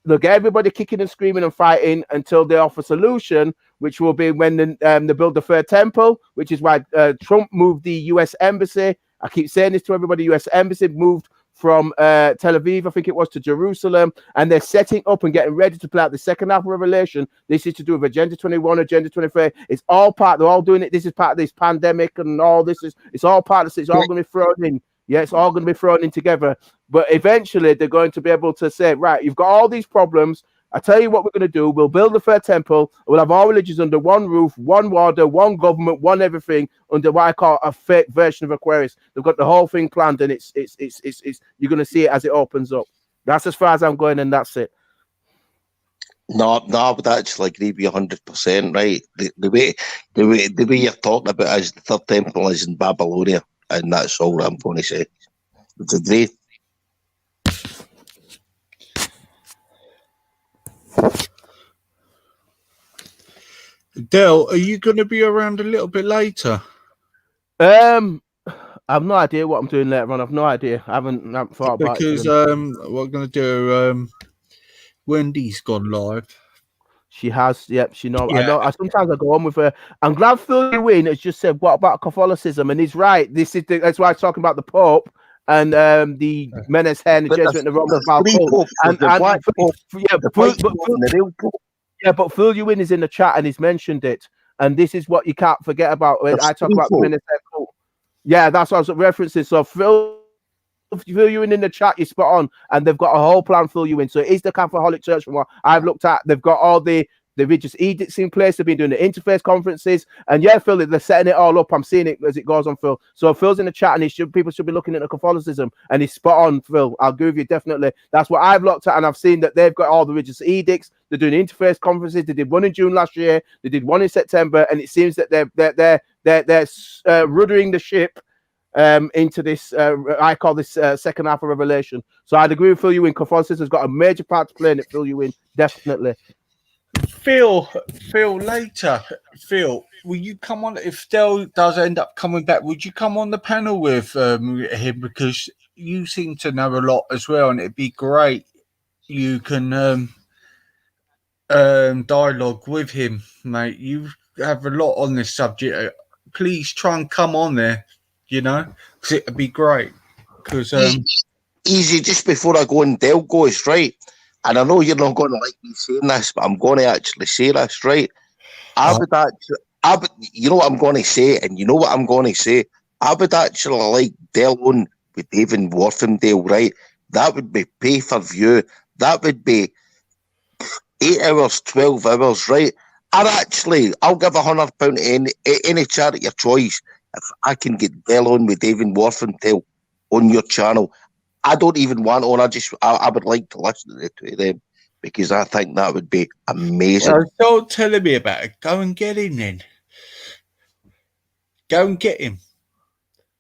They'll get everybody kicking and screaming and fighting until they offer a solution, which will be when they build the third temple, which is why Trump moved the U.S. Embassy. I keep saying this to everybody. U.S. Embassy moved from Tel Aviv, I think it was, to Jerusalem, and they're setting up and getting ready to play out the second half of Revelation. This is to do with Agenda 21, Agenda 23. It's all part. They're all doing it. This is part of this pandemic and all this. It's all part of this. It's all going to be thrown in. Yeah, it's all going to be thrown in together. But eventually, they're going to be able to say, right, you've got all these problems. I tell you what we're going to do. We'll build the third temple. We'll have all religions under one roof, one order, one government, one everything, under what I call a fake version of Aquarius. They've got the whole thing planned, and it's you're going to see it as it opens up. That's as far as I'm going, and that's it.
No, I would actually agree with you 100%. Right, the way you're talking about it is the third temple is in Babylonia. And that's all I'm going to say. Would you agree?
Del, are you going to be around a little bit later?
I've no idea what I'm doing later on. I've no idea. I haven't thought about it.
Because what I'm going to do, Wendy's gone live.
She has, yep. She knows. Yeah. I know. Sometimes I go on with her. I'm glad Phil Wynn has just said, "What about Catholicism?" And he's right. That's why I was talking about the Pope and the Menace Hair and the Jesuit and the Roman Catholic. But Phil Wynn is in the chat and he's mentioned it. And this is what you can't forget about when I talk about the Menace Hair cult. Yeah, that's what I was referencing. So Phil you in the chat, you're spot on, and they've got a whole plan for you in. So it is the Catholic Church from what I've looked at. They've got all the religious edicts in place. They've been doing the interfaith conferences, and yeah, Phil, they're setting it all up. I'm seeing it as it goes on, Phil. So Phil's in the chat, and people should be looking at the Catholicism, and he's spot on, Phil. I'll give you definitely. That's what I've looked at, and I've seen that they've got all the religious edicts. They're doing interfaith conferences. They did one in June last year. They did one in September, and it seems that they're ruddering the ship into this, I call this second half of Revelation. So I'd agree with Phil Ewing. Catholicism has got a major part to play in it, Phil Ewing, definitely.
Phil, later. Phil, will you come on if Dell does end up coming back? Would you come on the panel with him, because you seem to know a lot as well, and it'd be great. You can dialogue with him, mate. You have a lot on this subject. Please try and come on there. Because it'd be great. Because
easy. Just before I go, and Dell goes right. And I know you're not going to like me saying this, but I'm going to actually say this, right? You know what I'm going to say, and you know what I'm going to say. I would actually like Dell on with David Worthingdale, right? That would be pay per view. That would be 8 hours, 12 hours, right? I'll give £100 to any charity of choice if I can get Dell on with David Worthingdale on your channel. I don't even want on. I would like to listen to them because I think that would be amazing.
Well, don't tell me about it. Go and get him then. Go and get him.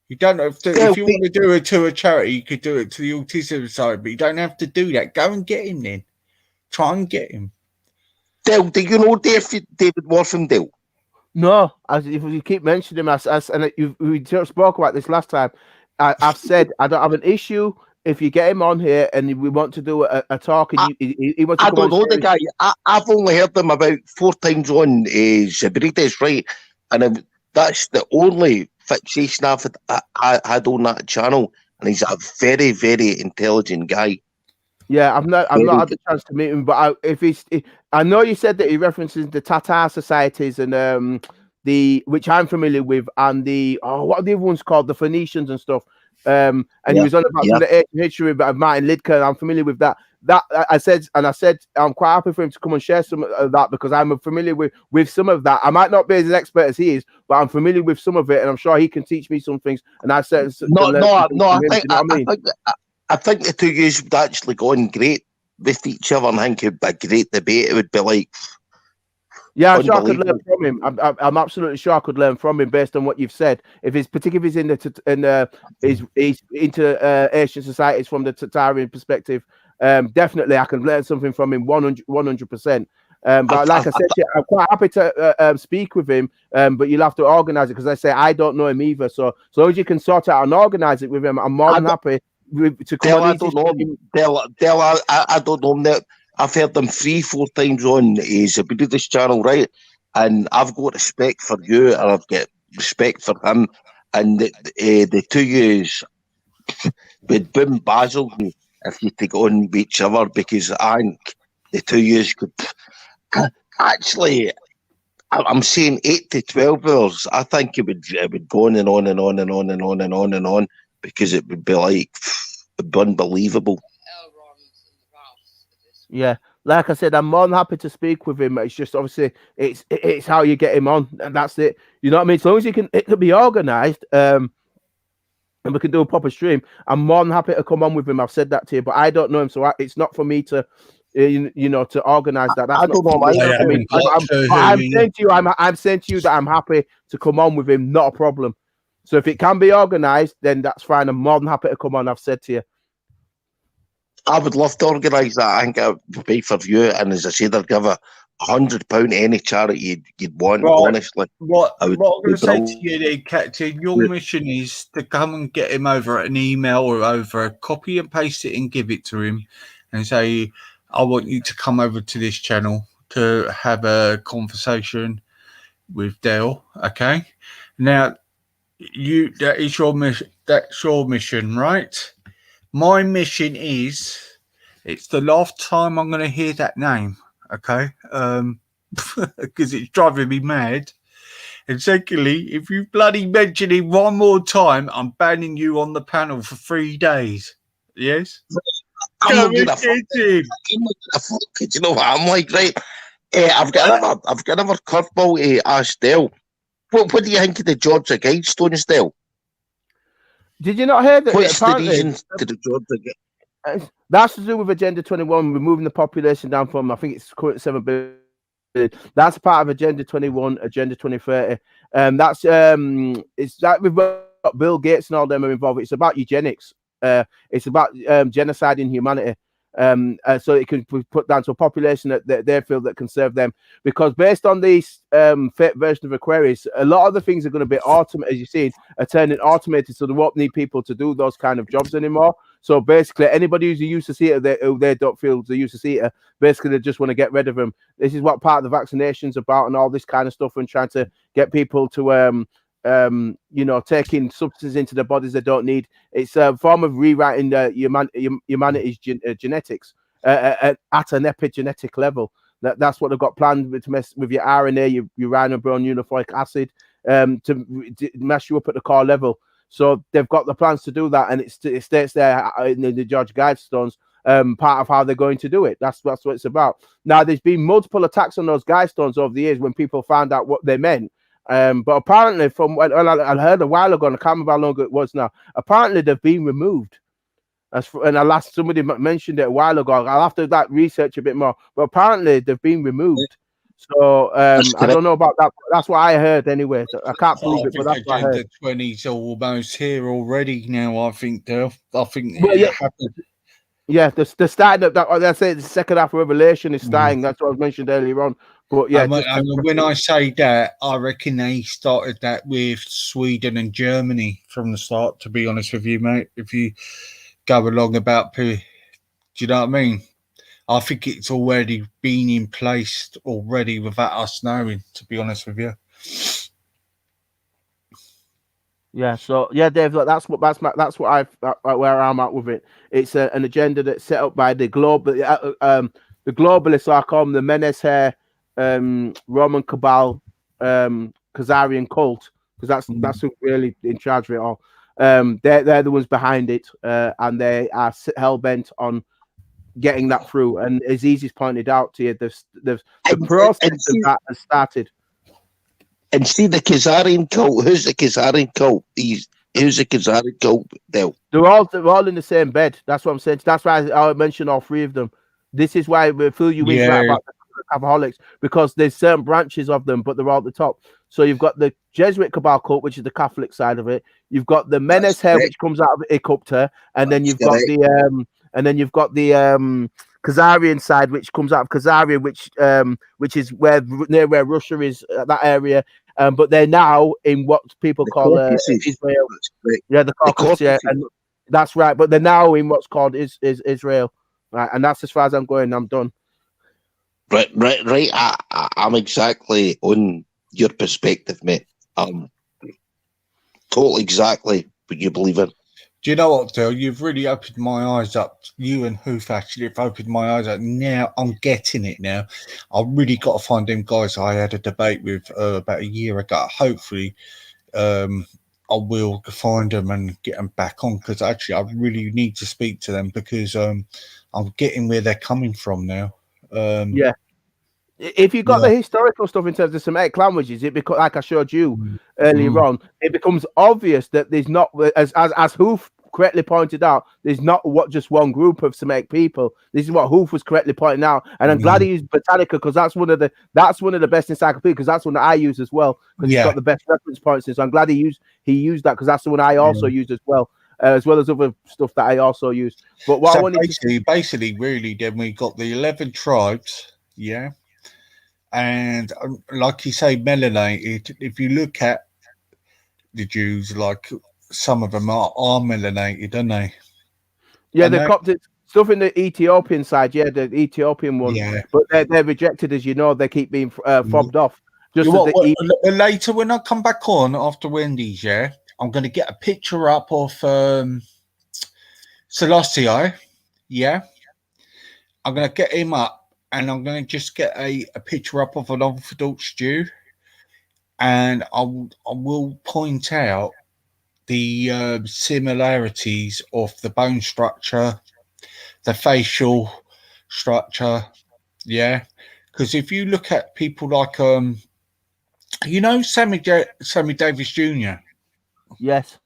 You don't have to. If you want to do it to a charity, you could do it to the Autism Society, but you don't have to do that. Go and get him then. Try and get him.
Dale, do you know David Worthingdale?
No, if you keep mentioning him, and we spoke about this last time. I've said I don't have an issue if you get him on here and we want to do a talk. And he wants to
I don't know the guy. I've only heard him about 4 times on Zabrides, right? And that's the only fixation I've had on that channel. And he's a very, very intelligent guy.
Yeah, I've not had the chance to meet him, but I know you said that he references the Tatar societies and which I'm familiar with, and what are the other ones called, the Phoenicians and stuff. And he was on about some of the history of Martin Lidker. I'm familiar with that. I said I'm quite happy for him to come and share some of that because I'm familiar with some of that. I might not be as an expert as he is, but I'm familiar with some of it, and I'm sure he can teach me some things. And I said,
I think the two of you would actually go on great with each other, and I think it would be a great debate. It would be like,
yeah, I'm sure I could learn from him. I'm absolutely sure I could learn from him based on what you've said. If he's particularly he's into Asian societies from the Tatarian perspective, definitely I can learn something from him 100%. But like I said, I'm quite happy to speak with him. But you'll have to organize it because I say I don't know him either. So as long as you can sort out and organize it with him, I'm more than happy to come on.
I don't know him. I've heard them 3-4 times on his Zabrides channel, right? And I've got respect for you, and I've got respect for him. And the two yous would boom Basil if you take on with each other, because I think the two yous could actually. I'm saying 8 to 12 hours. I think it would go on and on and on and on and on and on and on, because it would be like unbelievable.
Yeah, like I said, I'm more than happy to speak with him. It's just obviously it's how you get him on, and that's it. You know what I mean? As long as it can be organized, and we can do a proper stream. I'm more than happy to come on with him. I've said that to you, but I don't know him, so it's not for me to, to organize that. That's
I don't know.
I'm saying to you that I'm happy to come on with him. Not a problem. So if it can be organized, then that's fine. I'm more than happy to come on. I've said to you.
I would love to organise that. I think it would be for you, and as I said, I'd give £100 to any charity you'd want. Right. Honestly,
what I'm going to say to you, there, Captain, your mission is to come and get him over an email or over a copy and paste it and give it to him, and say, "I want you to come over to this channel to have a conversation with Dale." Okay, now that's your mission. That's your mission, right? My mission is, it's the last time I'm going to hear that name, okay? Because it's driving me mad. And secondly, if you bloody mention him one more time, I'm banning you on the panel for 3 days. Yes?
I'm not going to fuck. You know what I'm like, right? I've got another curveball to ask Dale. What do you think of the Georgia Guidestones, Dale?
Did you not hear that?
What's the reason to the Georgia?
That's to do with Agenda 21, removing the population down from, I think it's current 7 billion. That's part of Agenda 21, Agenda 2030. It's that with Bill Gates and all them are involved. It's about eugenics. It's about genocide in humanity. so it can be put down to a population that they feel that can serve them. Because based on these fake version of Aquarius, a lot of the things are going to be automated, as you see, are turning automated, so they won't need people to do those kind of jobs anymore. So basically, anybody who's a user seater, who they don't feel is a user seater, basically they just want to get rid of them. This is what part of the vaccination's about, and all this kind of stuff, and trying to get people to taking substances into their bodies they don't need. It's a form of rewriting humanity's genetics at an epigenetic level. That's what they've got planned to mess with your RNA, your ribosome, uniformic acid, to mess you up at the core level. So they've got the plans to do that, and it states there in the George Guidestones, part of how they're going to do it. That's what it's about. Now, there's been multiple attacks on those Guidestones over the years when people found out what they meant. But apparently, from what I heard a while ago, and I can't remember how long it was now, apparently they've been removed. Somebody mentioned it a while ago. I'll have to research a bit more, but apparently they've been removed. So I don't know about that. That's what I heard anyway. So I can't prove it, but that's what I heard.
The 20s are almost here already now. I think, Dale. I think
it happened. Yeah, they're starting up. Let's say the second half of Revelation is starting. That's what I mentioned earlier on. But yeah,
when I say that, I reckon they started that with Sweden and Germany from the start. To be honest with you, mate, if you go along about, do you know what I mean? I think it's already been in place already without us knowing. To be honest with you.
Yeah. So yeah, Dave, that's what where I'm at with it. It's an agenda that's set up by the globalists. I call them the Menashe, Roman Cabal, Khazarian cult, because that's who really in charge of it all. They're the ones behind it, and they are hell bent on getting that through. And as Easy's pointed out to you, the process of that has started.
And see the Khazarian cult. Who's the Khazarian cult? Who's the Khazarian cult? They're
all in the same bed. That's what I'm saying. That's why I mentioned all three of them. This is why we fill you in right about the alcoholics, because there's certain branches of them, but they're all at the top. So you've got the Jesuit Cabal cult, which is the Catholic side of it. You've got the Menashe, which comes out of Ikupta, and then you've got the Khazarian side, which comes out of Khazaria, which is near where Russia is, that area. But they're now in what people call Israel. Yeah, the Caucasus, yeah, and that's right. But they're now in what's called Israel, right? And that's as far as I'm going. I'm done.
Right. I'm exactly on your perspective, mate. Totally exactly what you believe in.
Do you know what, Dale? You've really opened my eyes up. You and Hoof actually have opened my eyes up. Now I'm getting it now. I've really got to find them guys I had a debate with about a year ago. Hopefully, I will find them and get them back on, because actually I really need to speak to them, because I'm getting where they're coming from now.
Yeah. If you got the historical stuff in terms of Semitic languages, it becomes, like I showed you earlier on, it becomes obvious that there's not, as Hoof correctly pointed out, there's not just one group of Semitic people. This is what Hoof was correctly pointing out, and I'm glad he used Britannica, because that's one of the best encyclopedias, because that's one that I use as well, because he's got the best reference points. So I'm glad he used that, because that's the one I also used as well as other stuff that I also use. But what I wanted
basically, really, then we got the 11 tribes, yeah. And like you say, melanated. If you look at the Jews, like some of them are melanated, aren't they?
Yeah, they've got stuff in the Ethiopian side. Yeah, the Ethiopian one. Yeah. But they're rejected, as you know. They keep being fobbed off.
Later, when I come back on after Wendy's, yeah, I'm going to get a picture up of Selassie. Yeah, I'm going to get him up. And I'm going to just get a picture up of an Orthodox Jew, and I will point out the similarities of the bone structure, the facial structure, yeah. Because if you look at people like, Sammy Davis Jr.
Yes,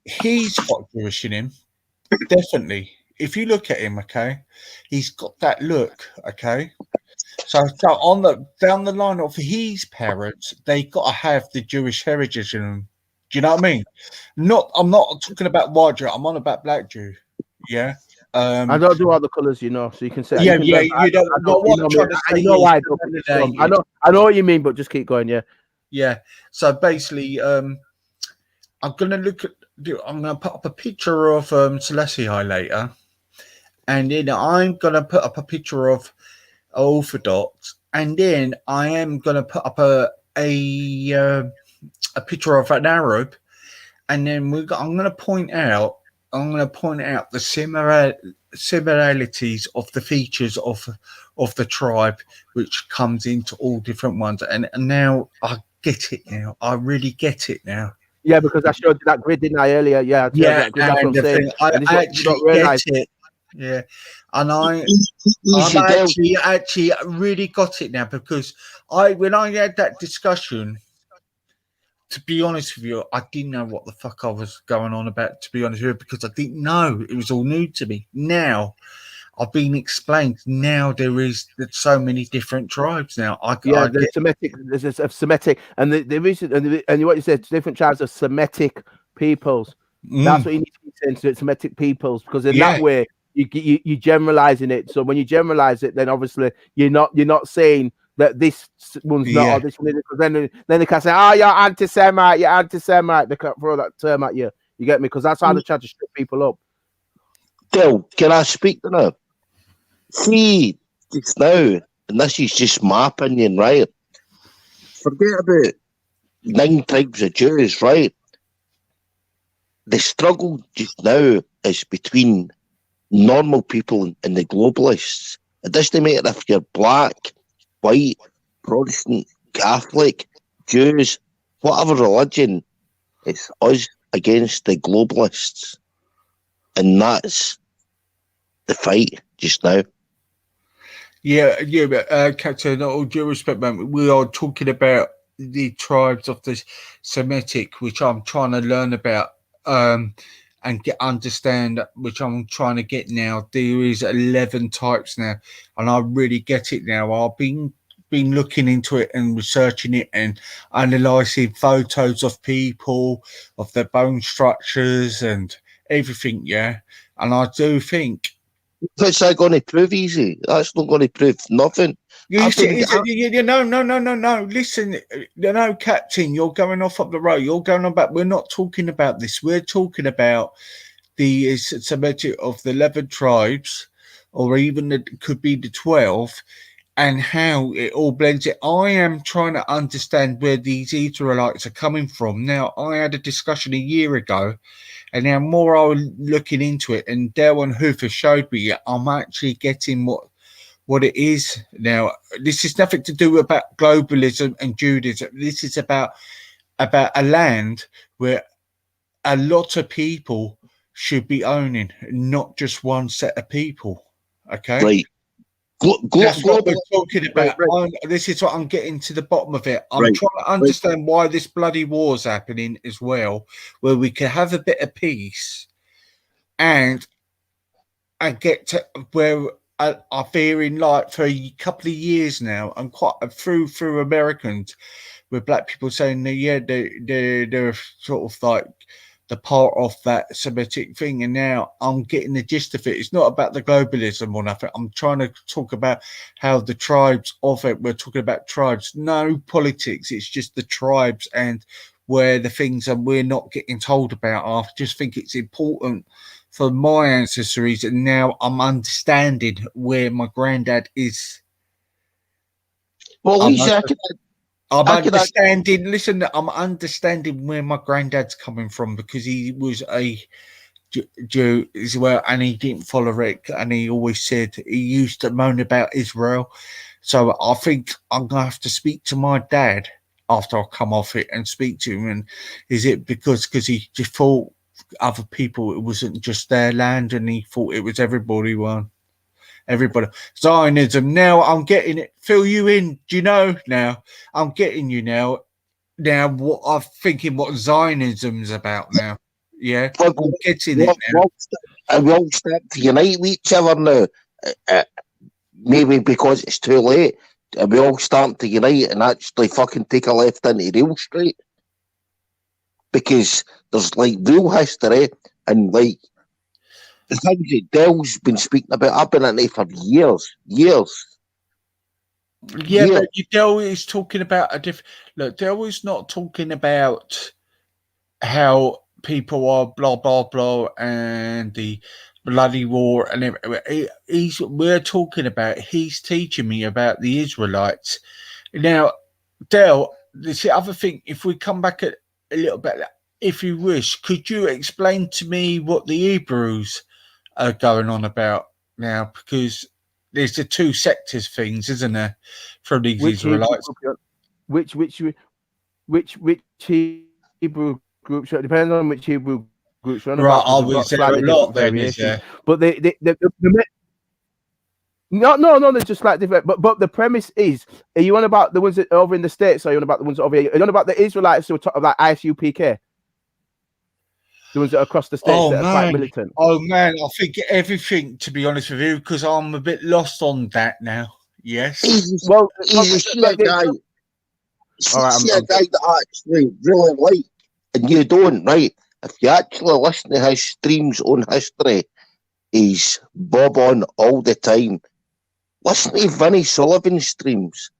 he's got Jewish in him, definitely. If you look at him, okay, he's got that look, okay. So on down the line of his parents, they got to have the Jewish heritage in them. Do you know what I mean? I'm not talking about white Jew. I'm on about black Jew. Yeah.
I don't do all the colours, you know, so you can say.
Yeah,
you can
you don't know what I'm trying to say.
I know why I don't. I know what you mean, but just keep going.
Yeah. So basically, I'm gonna I'm gonna put up a picture of Celestii later, and then I'm gonna put up a picture of Orthodox, and then I am gonna put up a picture of an Arab, and then I'm gonna point out the similarities of the features of the tribe, which comes into all different ones, and now I get it now. I really get it now.
Yeah, because I showed you that grid, didn't I, earlier? Yeah,
Yeah,
that grid, that's what I'm saying.
I actually get it. Yeah, and I actually really got it now, because when I had that discussion, to be honest with you, I didn't know what the fuck I was going on about, to be honest with you, because I didn't know. It was all new to me. Now I've been explained. Now there's so many different tribes now.
There's a Semitic, and the reason, and what you said, different tribes of Semitic peoples. That's what you need to be saying to Semitic peoples, because in that way you generalizing it. So when you generalize it, then obviously you're not saying that this one's not, or this one is, because then they can say, "Oh, you're anti-Semite, you're anti-Semite." They can throw that term at you. You get me? Because that's how they try to strip people up.
Dill, can I speak to now? See, just now, and this is just my opinion, right? Forget about 9 tribes of Jews, right? The struggle just now is between normal people and the globalists. It doesn't matter if you're black, white, Protestant, Catholic, Jews, whatever religion. It's us against the globalists. And that's the fight just now.
But Captain, all due respect, man, we are talking about the tribes of the Semitic, which I'm trying to learn about and understand, which I'm trying to get now. There is 11 types now, and I really get it now. I've been looking into it and researching it and analysing photos of people, of their bone structures and everything, and I do think...
What's that going to prove easy? That's not going to prove nothing.
No. Listen, Captain, you're going off up the road. You're going on back. We're not talking about this. We're talking about the Semitic of the 11 tribes, or even it could be the 12, and how it all blends it. I am trying to understand where these Israelites are coming from. Now, I had a discussion a year ago, and now more I was looking into it, and Darwin Hoover showed me I'm actually getting what it is now. This is nothing to do about globalism and Judaism. This is about a land where a lot of people should be owning, not just one set of people. Okay?
Right.
That's what we're talking about. Right. This is what I'm getting to the bottom of it. I'm trying to understand why this bloody war's happening as well, where we can have a bit of peace and get to where I'm fearing, like, for a couple of years now, I'm quite through Americans with black people saying that, they're sort of like the part of that Semitic thing, and now I'm getting the gist of it. It's not about the globalism or nothing. I'm trying to talk about how the tribes of it. We're talking about tribes, no politics. It's just the tribes and where the things that we're not getting told about. I just think it's important for my ancestries, and now I'm understanding where my granddad is.
Well,
I'm understanding where my granddad's coming from, because he was a Jew as well, and he didn't follow it, and he always said he used to moan about Israel. So I think I'm gonna have to speak to my dad after I come off it and speak to him. And is it because he just thought other people, it wasn't just their land, and he thought it was everybody Zionism. Now I'm getting it. Fill you in. Do you know now? I'm getting you now. Now what I'm thinking, what Zionism's about now. Yeah, I'm getting it now.
And we all start to unite with each other now. Maybe because it's too late. And we all start to unite and actually fucking take a left into Rail Street. Because there's like real history, and like the things that Dell's been speaking about, I've been at it for years.
Yeah, but Dell is talking about a different. Look, Dell is not talking about how people are blah blah blah and the bloody war and everything. We're talking about. He's teaching me about the Israelites. Now, Dell, this other thing. If we come back a little bit, if you wish, could you explain to me what the Hebrews are going on about now? Because there's the two sectors things, isn't there, from these Israelites?
Which Hebrew groups? It depends on which Hebrew groups you're on about.
I was there a lot then, is there?
But no, they're just like different. But the premise is: are you on about the ones that are over in the States? Or are you on about the ones over here? Are you on about the Israelites who are talking about ISUPK? The ones that are across the States that are quite militant.
Oh man, I think everything, to be honest with you, because I'm a bit lost on that now. Yes.
He's a guy. See a guy that I actually really like, and you don't, right? If you actually listen to his streams on history, he's bob on all the time. Listen to Vinnie Sullivan's streams.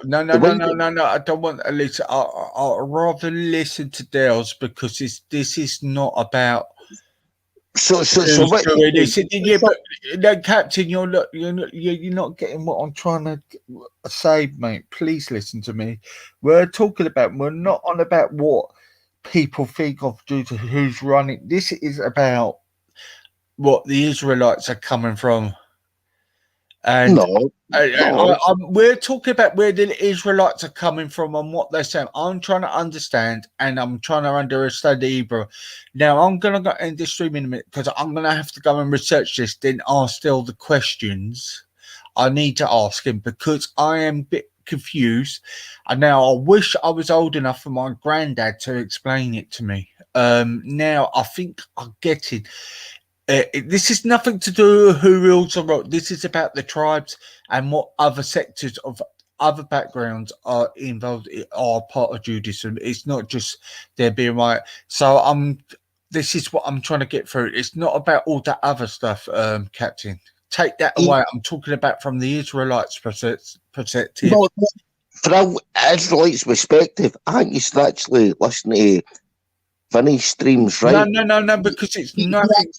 No. I
don't want to listen. I'd rather listen to Dale's because this is not about.
So what?
Yeah, but no, Captain, you're not getting what I'm trying to say, mate. Please listen to me. We're not on about what people think of due to who's running. This is about what the Israelites are coming from. And we're talking about where the Israelites are coming from and what they're saying. I'm trying to understand, and I'm trying to understand the Hebrew. Now, I'm going to go end this stream in a minute because I'm going to have to go and research this, then ask all the questions I need to ask him because I am a bit confused. And now I wish I was old enough for my granddad to explain it to me. Now, I think I get it. This is nothing to do with who rules the world. This is about the tribes and what other sectors of other backgrounds are involved, are part of Judaism. It's not just there being right. So this is what I'm trying to get through. It's not about all that other stuff, Captain. Take that away. I'm talking about from the Israelites' perspective.
No, from Israelites' perspective, I think you should actually listen to Vinny's streams, right?
No, because it's nothing.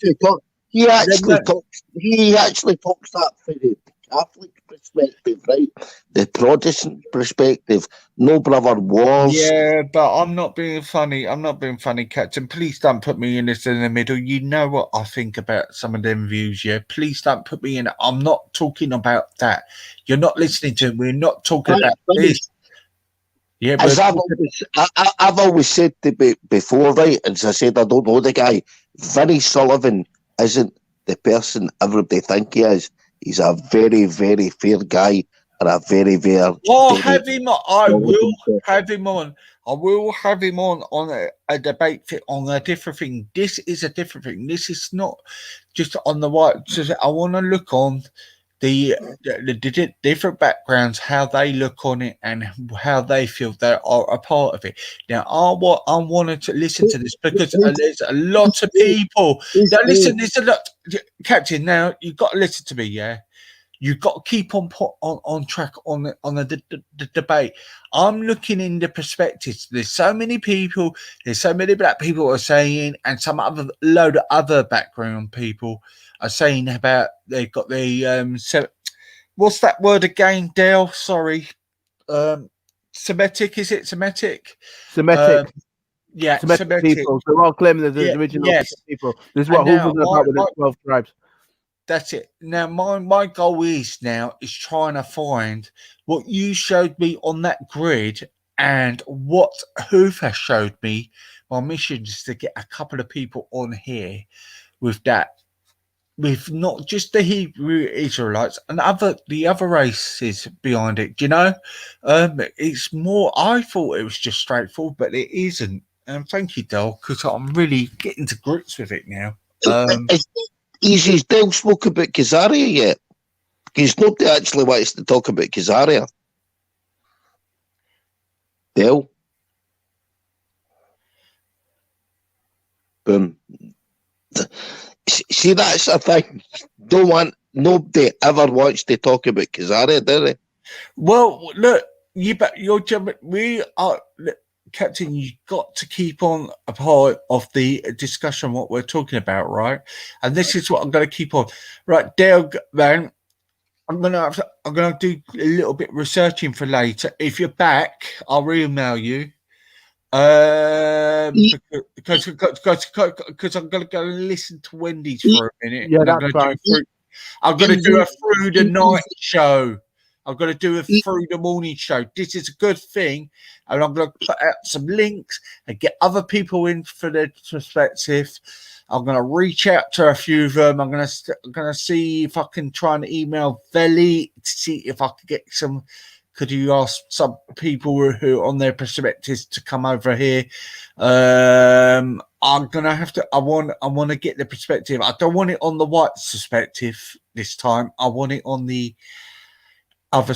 He actually talks that from the Catholic perspective, right? The Protestant perspective. No brother wars.
Yeah, but I'm not being funny. Captain. Please don't put me in this in the middle. You know what I think about some of them views, yeah? Please don't put me in it. I'm not talking about that. You're not listening to it. We're not talking about this. Yeah,
as I've always said before, right? As I said, I don't know the guy. Vinnie Sullivan isn't the person everybody think he is. He's a very, very fair guy and a very, very.
I will have him on. I will have him on a debate on a different thing. This is a different thing. This is not just on the white. I want to look on the different backgrounds, how they look on it, and how they feel they are a part of it. Now, I wanted to listen to this because there's a lot of people. Now, listen, there's a lot, Captain. Now you've got to listen to me, yeah. You've got to keep on track on the debate. I'm looking in the perspectives. There's so many people. There's so many black people are saying, and some other load of other background people are saying about they've got the what's that word again, Dale? Sorry, Semitic. Is it Semitic?
Semitic.
Semitic
people. So they're all claiming there's original people. This is what Hoover's about with the 12 tribes.
That's it. Now, my goal is trying to find what you showed me on that grid and what Hoover showed me. My mission is to get a couple of people on here with that, with not just the Hebrew Israelites and the other races behind it. You know, it's more. I thought it was just straightforward, but it isn't. And thank you, Dale, because I'm really getting to grips with it now.
Has Dale spoke about Khazaria yet? Because nobody actually wants to talk about Khazaria. Dale? Boom. See, that's the thing. Nobody ever wants to talk about Khazaria, do they?
Well, look, you're jumping. We are, look, Captain. You got to keep on a part of the discussion what we're talking about, right? And this is what I'm going to keep on. Right, Dale, man. I'm gonna do a little bit researching for later. If you're back, I'll email you. Because I'm gonna go and listen to Wendy's for a minute.
Yeah,
and
that's fine.
I'm gonna do a through the night show. I'm gonna do a through the morning show. This is a good thing, and I'm gonna put out some links and get other people in for their perspective. I'm gonna reach out to a few of them. I'm gonna see if I can try and email Veli to see if I can get some. Could you ask some people who on their perspectives to come over here? I'm gonna have to. I want to get the perspective. I don't want it on the white perspective this time. I want it on the other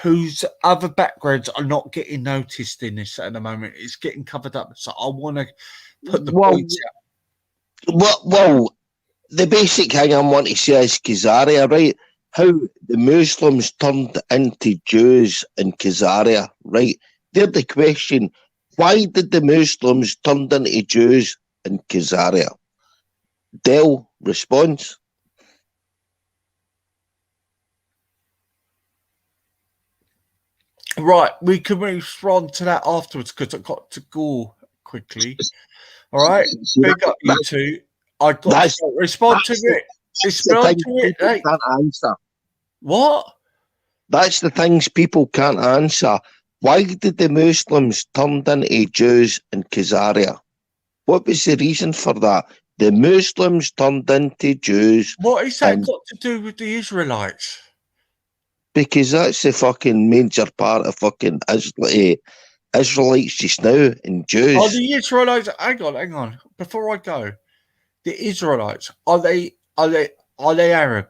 whose other backgrounds are not getting noticed in this at the moment. It's getting covered up. So I want to put the points out.
Well, the basic thing I want to say is Khazaria, right? How the Muslims turned into Jews in Khazaria, right? They're the question. Why did the Muslims turn into Jews in Khazaria? Del responds.
Right, we can respond to that afterwards because I've got to go quickly. All right, big up you two. I got to respond to it. Respond to it. Hey.
Can't answer.
What?
That's the things people can't answer. Why did the Muslims turn into Jews in Khazaria? What was the reason for that? The Muslims turned into Jews.
What is that got to do with the Israelites?
Because that's the fucking major part of fucking Israelites just now and Jews.
Are the Israelites? Hang on. Before I go, the Israelites are they Arab?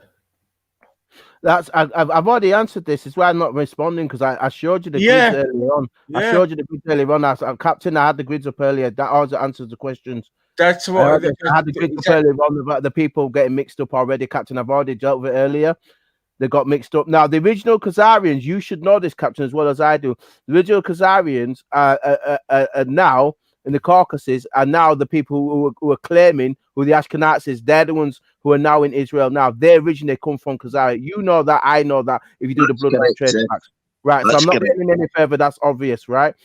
That's I've already answered this. It's why I'm not responding because I showed you the grids earlier on. Yeah. I showed you the grids earlier on. Captain, I had the grids up earlier. That also answers the questions.
That's what
I had the grids up earlier on about the people getting mixed up already. Captain, I've already dealt with it earlier. They got mixed up. Now, the original Khazarians, you should know this, Captain, as well as I do. The original Khazarians are now in the Caucasus, are now the people who are claiming who the Ashkenazis. They're the ones who are now in Israel now. They originally come from Khazaria. You know that. I know that. If you do the bloodline trade facts, right? So I'm not getting any further. That's obvious, right?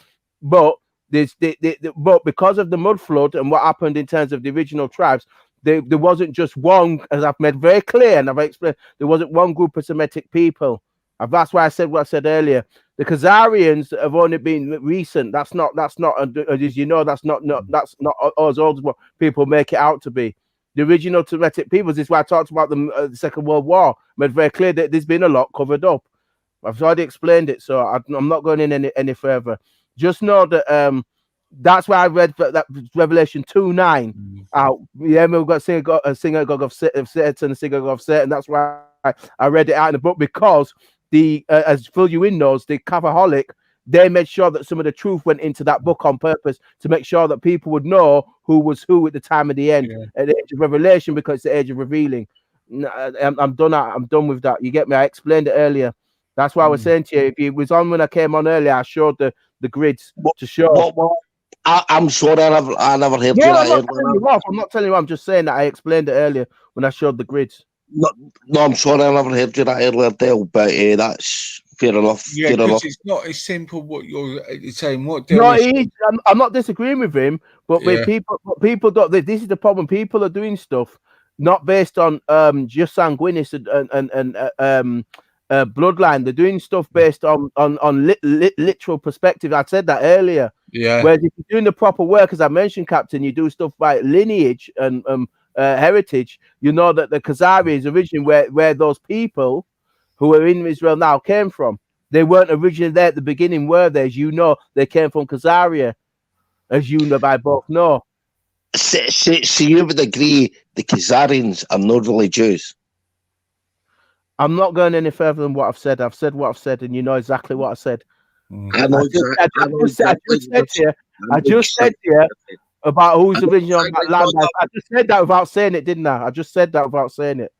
But but because of the mud flood and what happened in terms of the original tribes. There wasn't just one, as I've made very clear and I've explained, there wasn't one group of Semitic people. That's why I said what I said earlier. The Khazarians have only been recent. That's not, as you know, that's not as old as what people make it out to be. The original Semitic peoples, this is why I talked about the Second World War. Made very clear that there's been a lot covered up. I've already explained it, so I'm not going in any further. Just know that that's why I read that Revelation 2:9 out. Yeah, we've got a synagogue of Satan, a synagogue of Satan. That's why I read it out in the book, because the as Phil Ewing knows, the Catholic, they made sure that some of the truth went into that book on purpose to make sure that people would know who was who at the time of the end, at the age of revelation, because it's the age of revealing. I'm done. I'm done with that. You get me? I explained it earlier. That's why I was saying to you, if you was on when I came on earlier, I showed the grids to show.
I'm sorry, I never heard you.
I'm not telling you. I'm just saying that I explained it earlier when I showed the grids.
No, I'm sorry, I never heard you that earlier, Dale. But that's fair enough.
Yeah,
fair enough.
It's not as simple what you're saying. What?
No, I'm not disagreeing with him, but with people don't. This is the problem. People are doing stuff not based on just sanguinis and bloodline. They're doing stuff based on literal perspective. I said that earlier.
Yeah.
Whereas if you're doing the proper work, as I mentioned, Captain, you do stuff by lineage and heritage. You know that the Khazaris originally where those people who are in Israel now came from. They weren't originally there at the beginning, were they? As you know, they came from Khazaria, as you know, I both know.
So you would agree the Khazarians are not really Jews?
I'm not going any further than what I've said. I've said what I've said, and you know exactly what I said. I just said to you About who's original on that land. I just said that without saying it, didn't I? I just said that without saying it.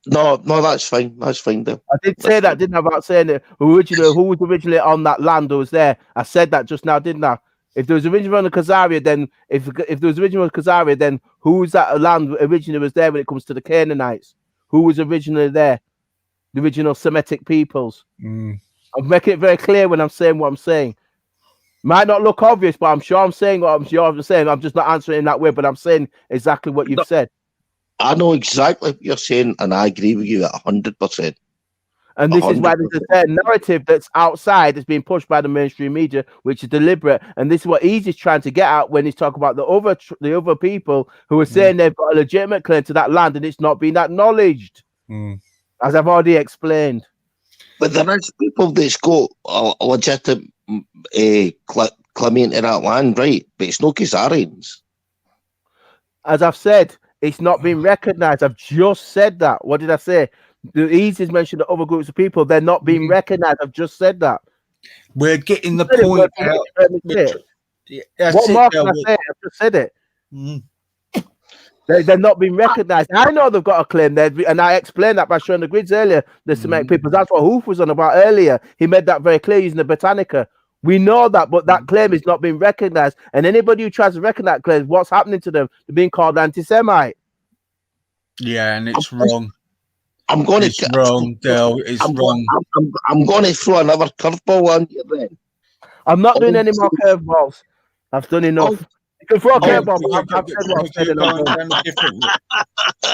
No, that's fine. That's fine, though.
I did say that, didn't I, without saying it? Who was originally on that land who was there? I said that just now, didn't I? If there was original on the Khazaria, then if there was original on Khazaria, then who's that land originally was there when it comes to the Canaanites? Who was originally there? The original Semitic peoples. I'm making it very clear when I'm saying what I'm saying. Might not look obvious, but I'm sure I'm saying what I'm saying. I'm just not answering in that way, but I'm saying exactly what you've said.
I know exactly what you're saying, and I agree with you 100%.
And this is why there's a certain narrative that's outside that's being pushed by the mainstream media, which is deliberate. And this is what he's trying to get at when he's talking about the other people who are saying they've got a legitimate claim to that land and it's not being acknowledged, as I've already explained.
But there is people that's got a legitimate claim to that land, right? But it's no Khazarians.
As I've said, it's not being recognized. I've just said that. What did I say? The easiest mentioned other groups of people, they're not being recognized. I've just said that.
We're getting the point out.
What more can I say? I've just said it. They're not being recognized. I know they've got a claim there, and I explained that by showing the grids earlier. The Semitic people. That's what Hoof was on about earlier. He made that very clear using the Britannica. We know that, but that claim is not being recognized. And anybody who tries to recognize that claim, what's happening to them? They're being called anti-Semite.
Yeah, and it's wrong.
I'm going
it's wrong, Del. It's wrong.
I'm going to throw another curveball on you then.
I'm not doing any more curveballs. I've done enough. You can throw a curveball.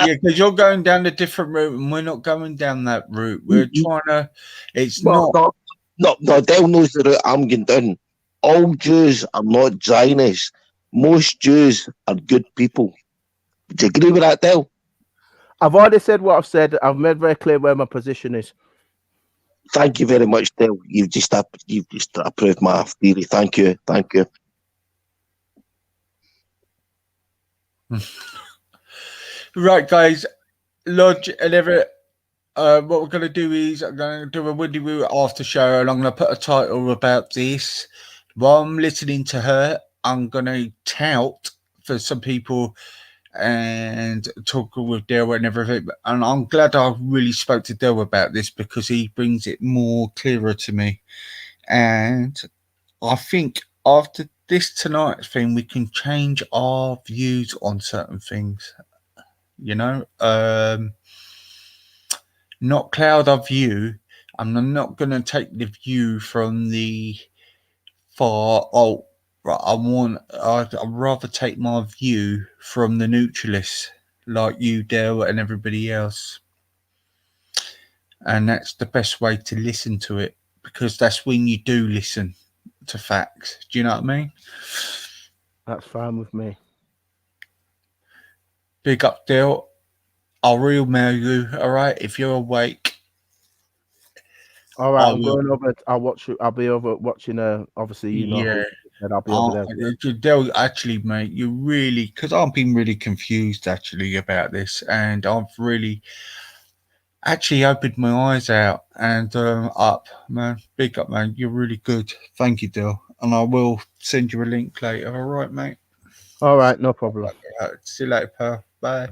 Yeah, because you're going down a different route, and we're not going down that route. We're trying to. It's not.
No, Del knows the route I'm going down. All Jews are not Zionists. Most Jews are good people. Do you agree with that, Del?
I've already said what I've said. I've made very clear where my position is.
Thank you very much, Del. You've just approved my theory. Thank you.
Right, guys. Lodge and Everett. What we're going to do is I'm going to do a Windy Woo after show, and I'm going to put a title about this. While I'm listening to her, I'm going to tout for some people and talk with Del and everything. And I'm glad I really spoke to Del about this because he brings it more clearer to me. And I think after this tonight's thing, we can change our views on certain things. You know, not cloud our view. I'm not going to take the view from the far alt. Right, I'd rather take my view from the neutralists like you, Del, and everybody else. And that's the best way to listen to it, because that's when you do listen to facts. Do you know what I mean?
That's fine with me.
Big up, Del. I'll email you, all right, if you're awake.
All right, I'm going over. I'll be over watching. Obviously, you know.
Yeah.
And I'll be over there.
Del, actually, mate, you really, because I've been really confused actually about this, and I've really actually opened my eyes out and up, man. Big up, man. You're really good. Thank you, Del. And I will send you a link later. All right, mate.
All right, no problem.
See you later, pal. Bye.